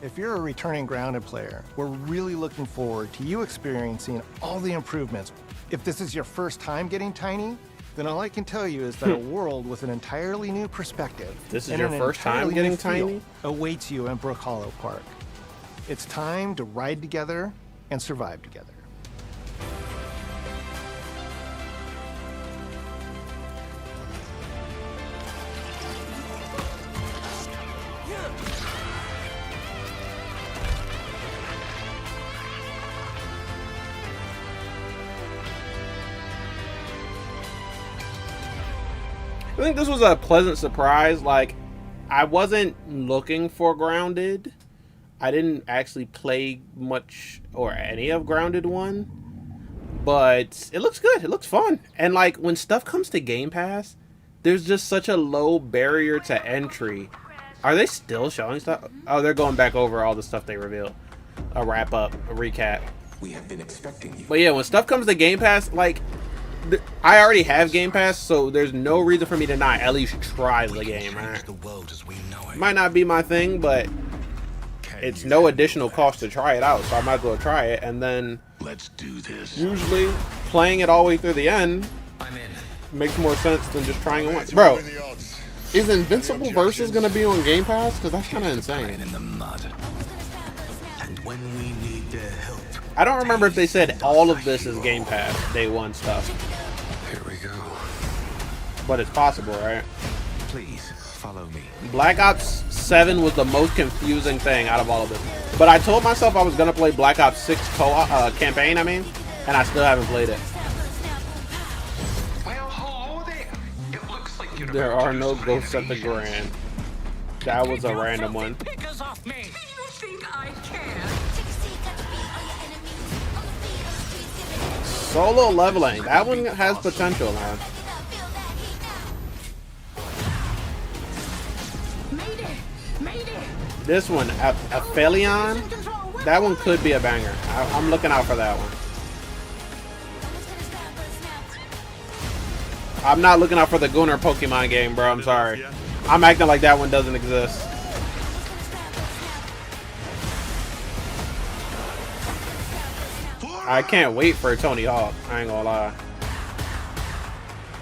If you're a returning Grounded player, we're really looking forward to you experiencing all the improvements. If this is your first time getting tiny, then all I can tell you is that a world with an entirely new perspective This is and your an first time entirely getting new feel tiny? awaits you in Brook Hollow Park. It's time to ride together and survive together. I think this was a pleasant surprise. Like, I wasn't looking for Grounded. I didn't actually play much or any of Grounded 1. But it looks good. It looks fun. And, like, when stuff comes to Game Pass, there's just such a low barrier to entry. Are they still showing stuff? Oh, they're going back over all the stuff they revealed. A wrap up, a recap. We have been expecting you. But yeah, when stuff comes to Game Pass, like, I already have Game Pass, so there's no reason for me to not at least try the game, right? Might not be my thing, but it's no additional cost to try it out, so I might as well try it. And then let's do this. Usually playing it all the way through the end makes more sense than just trying it once. Bro, is Invincible Versus gonna be on Game Pass? Because that's kind of insane. I don't remember if they said all of this is Game Pass day one stuff. Here we go. But it's possible, right? Please follow me. Black Ops 7 was the most confusing thing out of all of this. But I told myself I was gonna play Black Ops 6 campaign, and I still haven't played it. There are no ghosts at the Grand. That was a random one. Solo leveling. That one has potential, man. This one, Aphelion, that one could be a banger. I'm looking out for that one. I'm not looking out for the Gunnar Pokemon game, bro. I'm sorry. I'm acting like that one doesn't exist. I can't wait for Tony Hawk. I ain't gonna lie.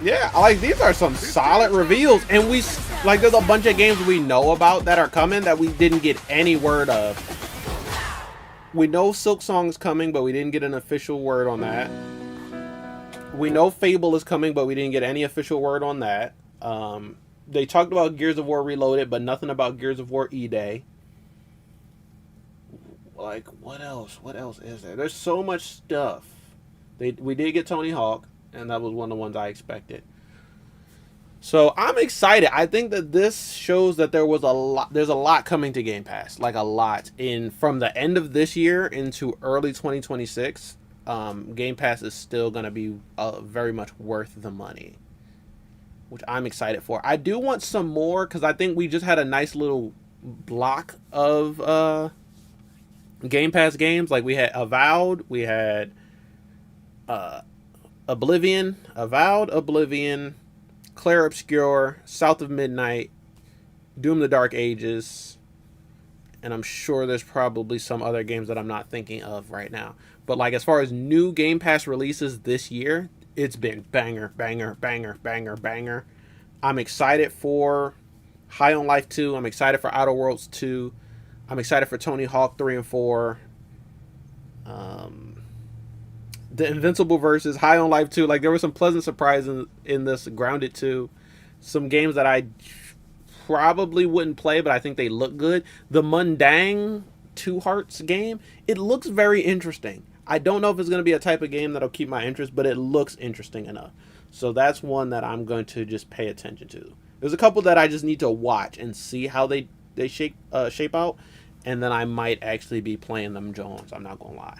Yeah, like these are some solid reveals, and there's a bunch of games we know about that are coming that we didn't get any word of. We know Silksong's coming, but we didn't get an official word on that. We know Fable is coming, but we didn't get any official word on that. They talked about Gears of War Reloaded, but nothing about Gears of War E-Day. Like, what else? What else is there? There's so much stuff. We did get Tony Hawk, and that was one of the ones I expected. So I'm excited. I think that this shows that there's a lot coming to Game Pass, like a lot from the end of this year into early 2026. Game Pass is still going to be very much worth the money, which I'm excited for. I do want some more because I think we just had a nice little block of Game Pass games. Like we had Avowed, we had Oblivion, Clair Obscur, South of Midnight, Doom the Dark Ages, and I'm sure there's probably some other games that I'm not thinking of right now. But like as far as new Game Pass releases this year, it's been banger, banger, banger, banger, banger. I'm excited for High on Life 2. I'm excited for Outerworlds 2. I'm excited for Tony Hawk 3 and 4. The Invincible Versus, High on Life 2. Like there were some pleasant surprises in this. Grounded 2. Some games that I probably wouldn't play, but I think they look good. The Mundang Two Hearts game, it looks very interesting. I don't know if it's going to be a type of game that'll keep my interest, but it looks interesting enough. So that's one that I'm going to just pay attention to. There's a couple that I just need to watch and see how they shape out, and then I might actually be playing them Jones. I'm not going to lie.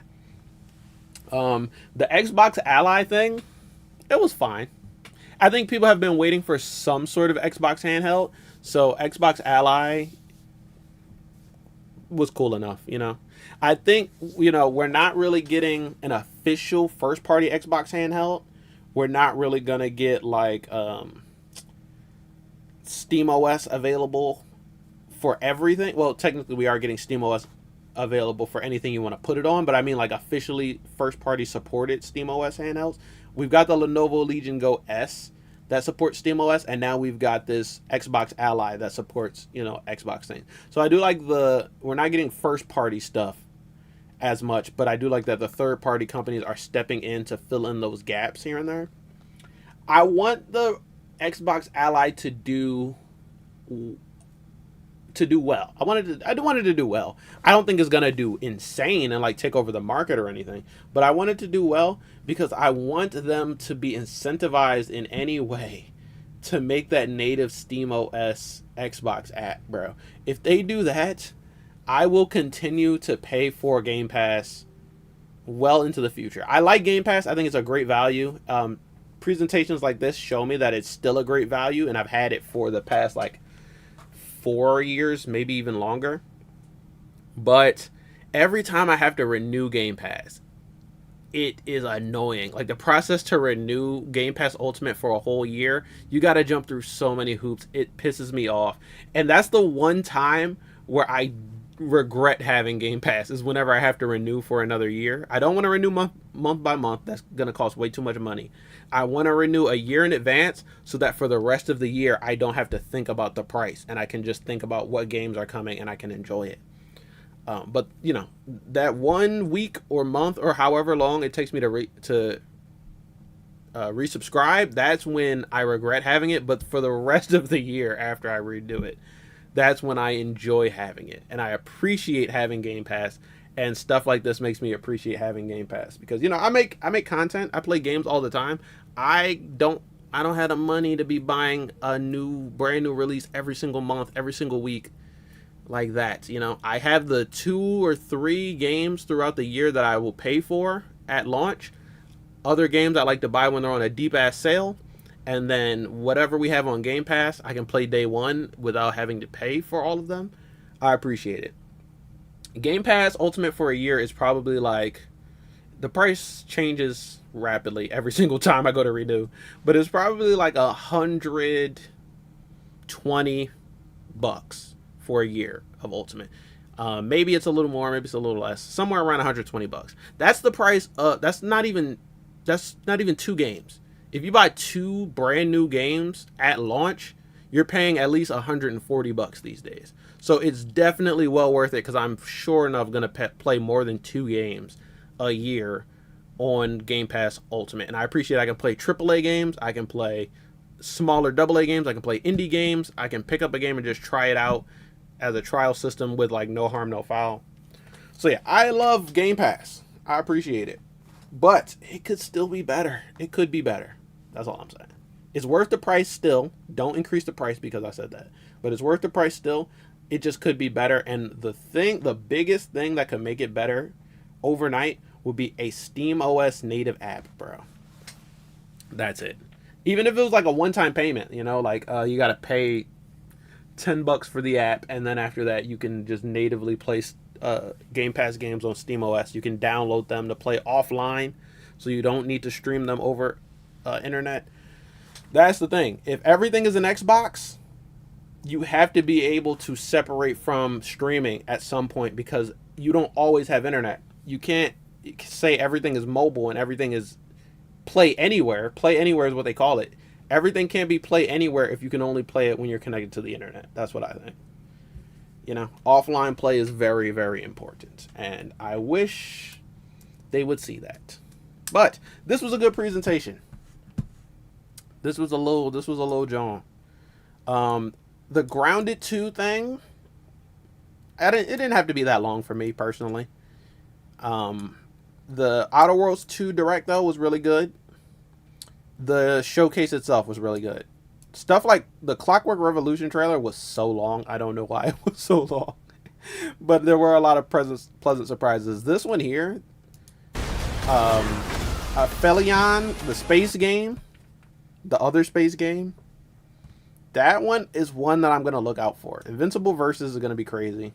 The Xbox Ally thing, it was fine. I think people have been waiting for some sort of Xbox handheld, so Xbox Ally was cool enough, you know. I think, you know, we're not really getting an official first-party Xbox handheld. We're not really going to get, like, SteamOS available for everything. Well, technically, we are getting SteamOS available for anything you want to put it on, but I mean, like, officially first-party supported SteamOS handhelds. We've got the Lenovo Legion Go S that supports SteamOS, and now we've got this Xbox Ally that supports, you know, Xbox things. So I do like we're not getting first-party stuff as much, but I do like that the third-party companies are stepping in to fill in those gaps here and there. I want the Xbox Ally to do well. I wanted it to do well. I don't think it's gonna do insane and like take over the market or anything, but I want it to do well because I want them to be incentivized in any way to make that native SteamOS Xbox app, bro. If they do that, I will continue to pay for Game Pass well into the future. I like Game Pass. I think it's a great value. Presentations like this show me that it's still a great value, and I've had it for the past like 4 years, maybe even longer. But every time I have to renew Game Pass, it is annoying. Like the process to renew Game Pass Ultimate for a whole year, you got to jump through so many hoops. It pisses me off. And that's the one time where I regret having Game Pass is whenever I have to renew for another year. I don't want to renew month by month. That's going to cost way too much money. I want to renew a year in advance so that for the rest of the year, I don't have to think about the price and I can just think about what games are coming and I can enjoy it. But, you know, that 1 week or month or however long it takes me to resubscribe, that's when I regret having it. But for the rest of the year after I redo it, that's when I enjoy having it. And I appreciate having Game Pass. And stuff like this makes me appreciate having Game Pass. Because, you know, I make content. I play games all the time. I don't have the money to be buying a brand new release every single month, every single week like that. You know, I have the 2 or 3 games throughout the year that I will pay for at launch. Other games I like to buy when they're on a deep ass sale. And then whatever we have on Game Pass, I can play day one without having to pay for all of them. I appreciate it. Game Pass Ultimate for a year is probably like, the price changes rapidly every single time I go to renew, but it's probably like $120 for a year of Ultimate. Maybe it's a little more, maybe it's a little less, somewhere around $120. That's the price. That's not even 2 games. If you buy 2 brand new games at launch, you're paying at least $140 these days. So it's definitely well worth it because I'm sure enough going to play more than 2 games a year on Game Pass Ultimate. And I appreciate I can play AAA games. I can play smaller AA games. I can play indie games. I can pick up a game and just try it out as a trial system with like no harm, no foul. So yeah, I love Game Pass. I appreciate it. But it could still be better. It could be better. That's all I'm saying. It's worth the price still. Don't increase the price because I said that. But it's worth the price still. It just could be better. And the biggest thing that could make it better overnight would be a SteamOS native app, bro. That's it. Even if it was like a one-time payment, you know, like you got to pay $10 for the app. And then after that, you can just natively play Game Pass games on SteamOS. You can download them to play offline. So you don't need to stream them over internet. That's the thing. If everything is an Xbox, you have to be able to separate from streaming at some point because you don't always have internet. You can't say everything is mobile and everything is play anywhere. Play anywhere is what they call it. Everything can't be play anywhere if you can only play it when you're connected to the internet. That's what I think. You know, offline play is very, very important. And I wish they would see that. But this was a good presentation. This was a low John. The Grounded 2 thing, it didn't have to be that long for me personally. The Outerworlds 2 Direct though was really good. The showcase itself was really good. Stuff like the Clockwork Revolution trailer was so long. I don't know why it was so long. But there were a lot of pleasant surprises. This one here, Ufilmee, the space game, the other space game, that one is one that I'm going to look out for. Invincible Versus is going to be crazy.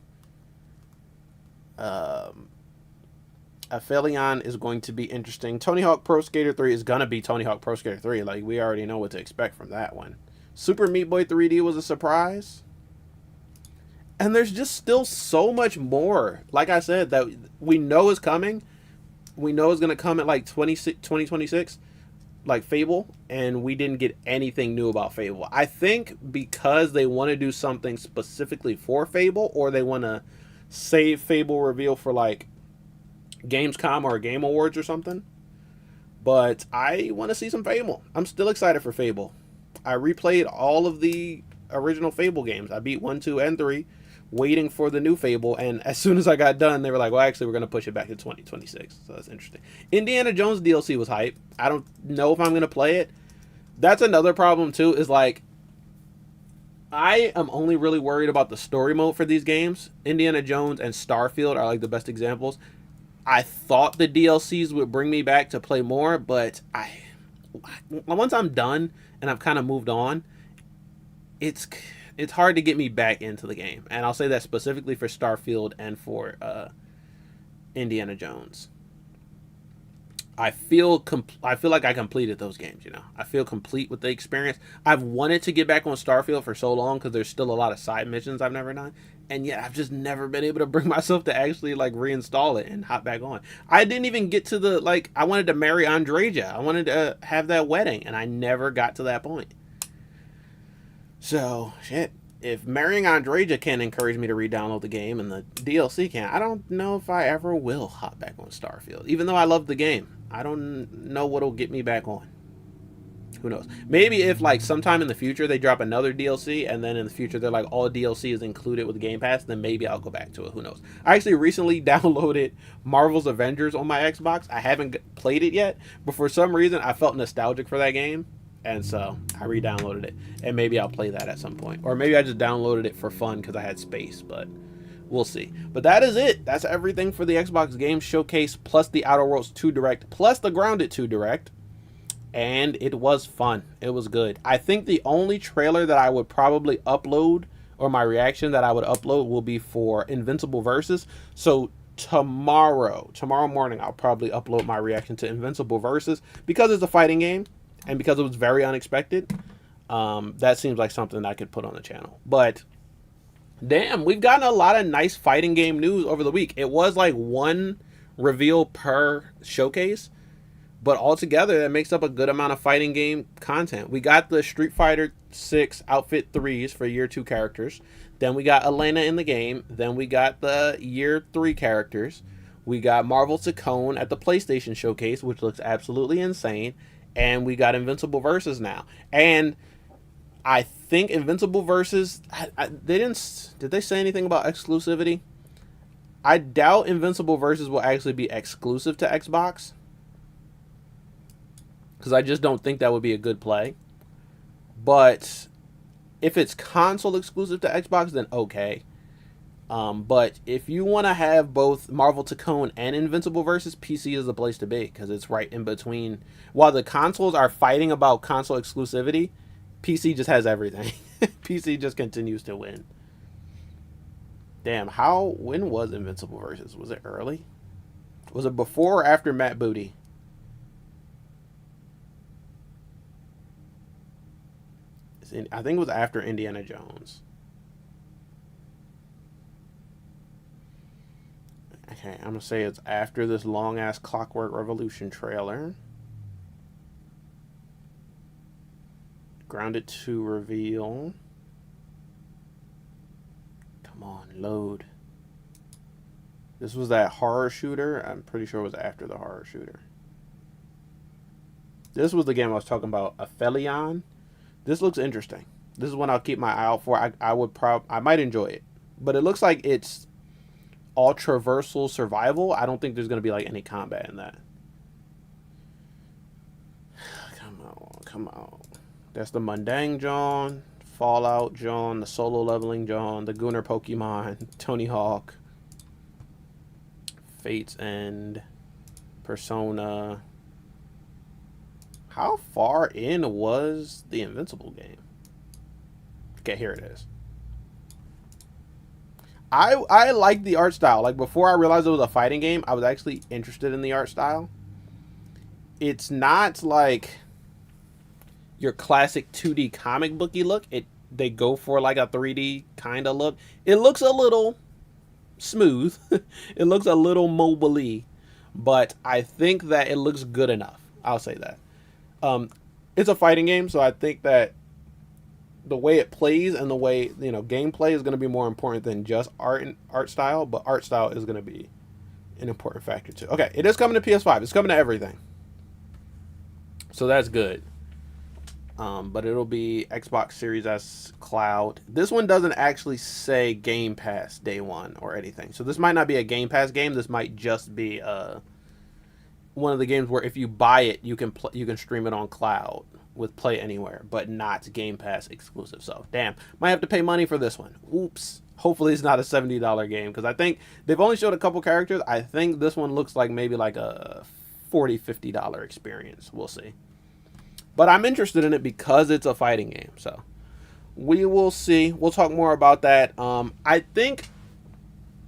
Ufilmee is going to be interesting. Tony Hawk Pro Skater 3 is going to be Tony Hawk Pro Skater 3. Like, we already know what to expect from that one. Super Meat Boy 3D was a surprise. And there's just still so much more, like I said, that we know is coming. We know is going to come at like 2026, like Fable, and we didn't get anything new about Fable. I think because they want to do something specifically for Fable, or they want to save Fable reveal for like Gamescom or Game Awards or something. But I want to see some Fable. I'm still excited for Fable. I replayed all of the original Fable games. I beat 1, 2, and 3, waiting for the new Fable, and as soon as I got done, they were like, well, actually, we're going to push it back to 2026, so that's interesting. Indiana Jones DLC was hype. I don't know if I'm going to play it. That's another problem, too, is like, I am only really worried about the story mode for these games. Indiana Jones and Starfield are like the best examples. I thought the DLCs would bring me back to play more, but once I'm done and I've kind of moved on, it's hard to get me back into the game. And I'll say that specifically for Starfield and for Indiana Jones. I feel like I completed those games, you know. I feel complete with the experience. I've wanted to get back on Starfield for so long because there's still a lot of side missions I've never done. and yet I've just never been able to bring myself to actually like reinstall it and hop back on. I didn't even get to the, like, I wanted to marry Andreja. I wanted to have that wedding, and I never got to that point. So, shit. If marrying Andreja can encourage me to re-download the game and the DLC can, I don't know if I ever will hop back on Starfield. Even though I love the game, I don't know what'll get me back on. Who knows? Maybe if, like, sometime in the future they drop another DLC, and then in the future they're like, all DLC is included with Game Pass, then maybe I'll go back to it. Who knows? I actually recently downloaded Marvel's Avengers on my Xbox. I haven't played it yet, but for some reason I felt nostalgic for that game. And so I re-downloaded it, and maybe I'll play that at some point. Or maybe I just downloaded it for fun because I had space, but we'll see. But that is it. That's everything for the Xbox Game Showcase, plus the Outerworlds 2 Direct, plus the Grounded 2 Direct. And it was fun. It was good. I think the only trailer that I would probably upload, or my reaction that I would upload, will be for Invincible Versus. So tomorrow morning, I'll probably upload my reaction to Invincible Versus, because it's a fighting game. And because it was very unexpected, that seems like something I could put on the channel. But, damn, we've gotten a lot of nice fighting game news over the week. It was like one reveal per showcase. But altogether, that makes up a good amount of fighting game content. We got the Street Fighter 6 Outfit 3s for Year 2 characters. Then we got Elena in the game. Then we got the Year 3 characters. We got Marvel Tokon at the PlayStation Showcase, which looks absolutely insane. And we got Invincible Versus now. And I think Invincible Versus, did they say anything about exclusivity? I doubt Invincible Versus will actually be exclusive to Xbox, because I just don't think that would be a good play. But if it's console exclusive to Xbox, then okay. But if you want to have both Marvel Tokon and Invincible Versus, PC is the place to be, because it's right in between. While the consoles are fighting about console exclusivity, PC just has everything. PC just continues to win. Damn, when was Invincible Versus? Was it early? Was it before or after Matt Booty? I think it was after Indiana Jones. Okay, I'm going to say it's after this long-ass Clockwork Revolution trailer. Grounded 2 reveal. Come on, load. This was that horror shooter. I'm pretty sure it was after the horror shooter. This was the game I was talking about, Aphelion. This looks interesting. This is one I'll keep my eye out for. I might enjoy it. But it looks like it's all traversal survival. I don't think there's going to be like any combat in that. Come on. That's the Mundang John, Fallout John, the solo leveling John, the Gunner Pokemon, Tony Hawk, Fate's End, Persona. How far in was the Invincible game? Okay, here it is. I like the art style. Like, before I realized it was a fighting game, I was actually interested in the art style. It's not like your classic 2D comic booky look. They go for like a 3D kind of look. It looks a little smooth. It looks a little mobile-y, but I think that it looks good enough. I'll say that. It's a fighting game, so I think that the way it plays and the way, gameplay is going to be more important than just art style, but art style is going to be an important factor too. Okay, it is coming to PS5. It's coming to everything. So that's good. But it'll be Xbox Series S Cloud. This one doesn't actually say Game Pass day one or anything. So this might not be a Game Pass game. This might just be one of the games where if you buy it, you can stream it on cloud with Play Anywhere, but not Game Pass exclusive. So, damn, might have to pay money for this one. Oops. Hopefully it's not a $70 game, because I think they've only showed a couple characters. I think this one looks like maybe like a $40, $50 experience. We'll see. But I'm interested in it because it's a fighting game. So, we will see. We'll talk more about that. I think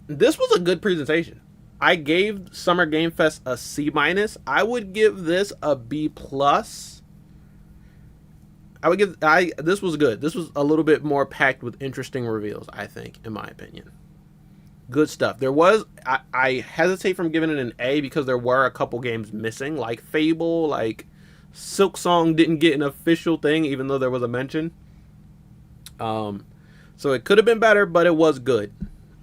this was a good presentation. I gave Summer Game Fest a C-. I would give this a B+. This was good. This was a little bit more packed with interesting reveals, I think, in my opinion. Good stuff. There was, I hesitate from giving it an A because there were a couple games missing, like Fable, like Silksong didn't get an official thing, even though there was a mention. So it could have been better, but it was good.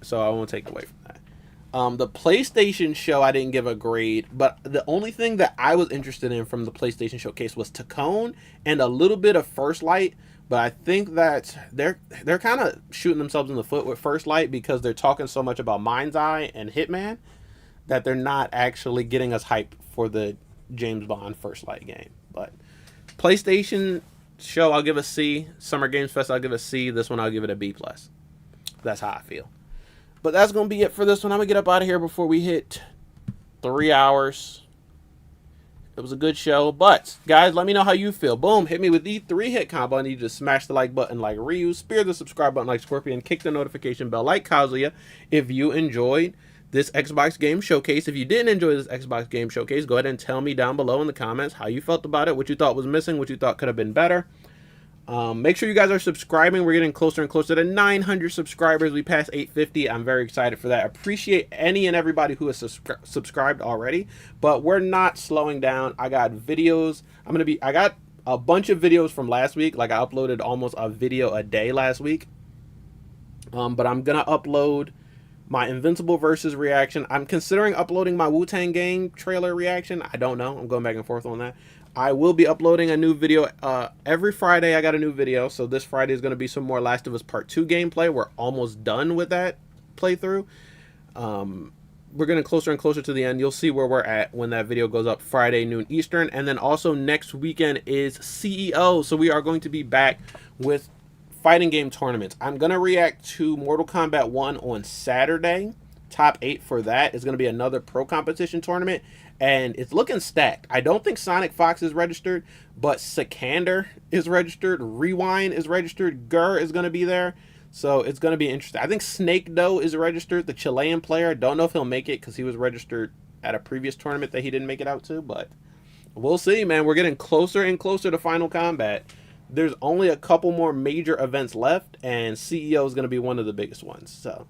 So I won't take away from that. The PlayStation show, I didn't give a grade, but the only thing that I was interested in from the PlayStation showcase was Tokon and a little bit of First Light. But I think that they're kind of shooting themselves in the foot with First Light because they're talking so much about Mind's Eye and Hitman that they're not actually getting us hyped for the James Bond First Light game. But PlayStation show, I'll give a C. Summer Games Fest, I'll give a C. This one, I'll give it a B+. That's how I feel. But that's going to be it for this one. I'm going to get up out of here before we hit 3 hours. It was a good show. But, guys, let me know how you feel. Boom, hit me with the 3-hit combo. I need you to smash the like button like Ryu, spear the subscribe button like Scorpion, kick the notification bell like Kazuya if you enjoyed this Xbox Game Showcase. If you didn't enjoy this Xbox Game Showcase, go ahead and tell me down below in the comments how you felt about it, what you thought was missing, what you thought could have been better. Make sure you guys are subscribing. We're getting closer and closer to 900 subscribers. We passed 850. I'm very excited for that. Appreciate any and everybody who has subscribed already, but we're not slowing down. I got videos. I got a bunch of videos from last week. Like, I uploaded almost a video a day last week. But I'm going to upload my Invincible versus reaction. I'm considering uploading my Wu-Tang game trailer reaction. I don't know. I'm going back and forth on that. I will be uploading a new video every Friday. I got a new video. So this Friday is going to be some more Last of Us Part 2 gameplay. We're almost done with that playthrough. We're getting closer and closer to the end. You'll see where we're at when that video goes up Friday, noon Eastern. And then also next weekend is CEO. So we are going to be back with fighting game tournaments. I'm going to react to Mortal Kombat 1 on Saturday. Top 8 for that is going to be another pro competition tournament. And it's looking stacked. I don't think Sonic Fox is registered, but Sikander is registered. Rewind is registered. Gur is going to be there. So it's going to be interesting. I think Snake Doe is registered, the Chilean player. Don't know if he'll make it because he was registered at a previous tournament that he didn't make it out to. But we'll see, man. We're getting closer and closer to Final Combat. There's only a couple more major events left, and CEO is going to be one of the biggest ones. So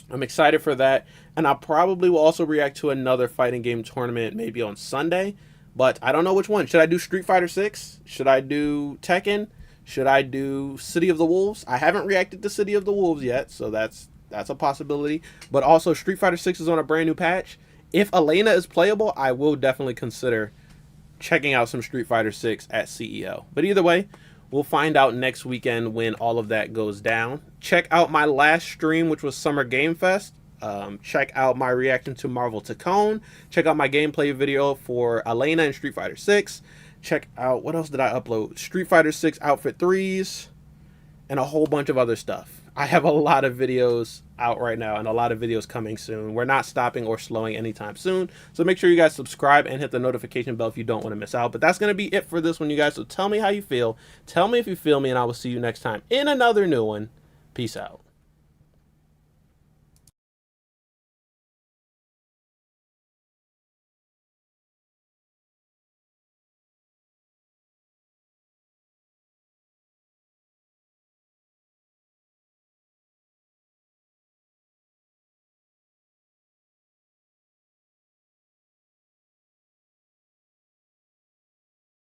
I'm excited for that. And I probably will also react to another fighting game tournament maybe on Sunday. But I don't know which one. Should I do Street Fighter 6? Should I do Tekken? Should I do City of the Wolves? I haven't reacted to City of the Wolves yet, so that's a possibility. But also Street Fighter 6 is on a brand new patch. If Elena is playable, I will definitely consider checking out some Street Fighter 6 at CEO. But either way, we'll find out next weekend when all of that goes down. Check out my last stream, which was Summer Game Fest. Check out my reaction to Marvel Tokon. Check out my gameplay video for Elena and Street Fighter 6. Check out, what else did I upload? Street Fighter 6 Outfit 3s and a whole bunch of other stuff. I have a lot of videos out right now and a lot of videos coming soon. We're not stopping or slowing anytime soon. So make sure you guys subscribe and hit the notification bell if you don't want to miss out. But that's going to be it for this one, you guys. So tell me how you feel. Tell me if you feel me, and I will see you next time in another new one. Peace out.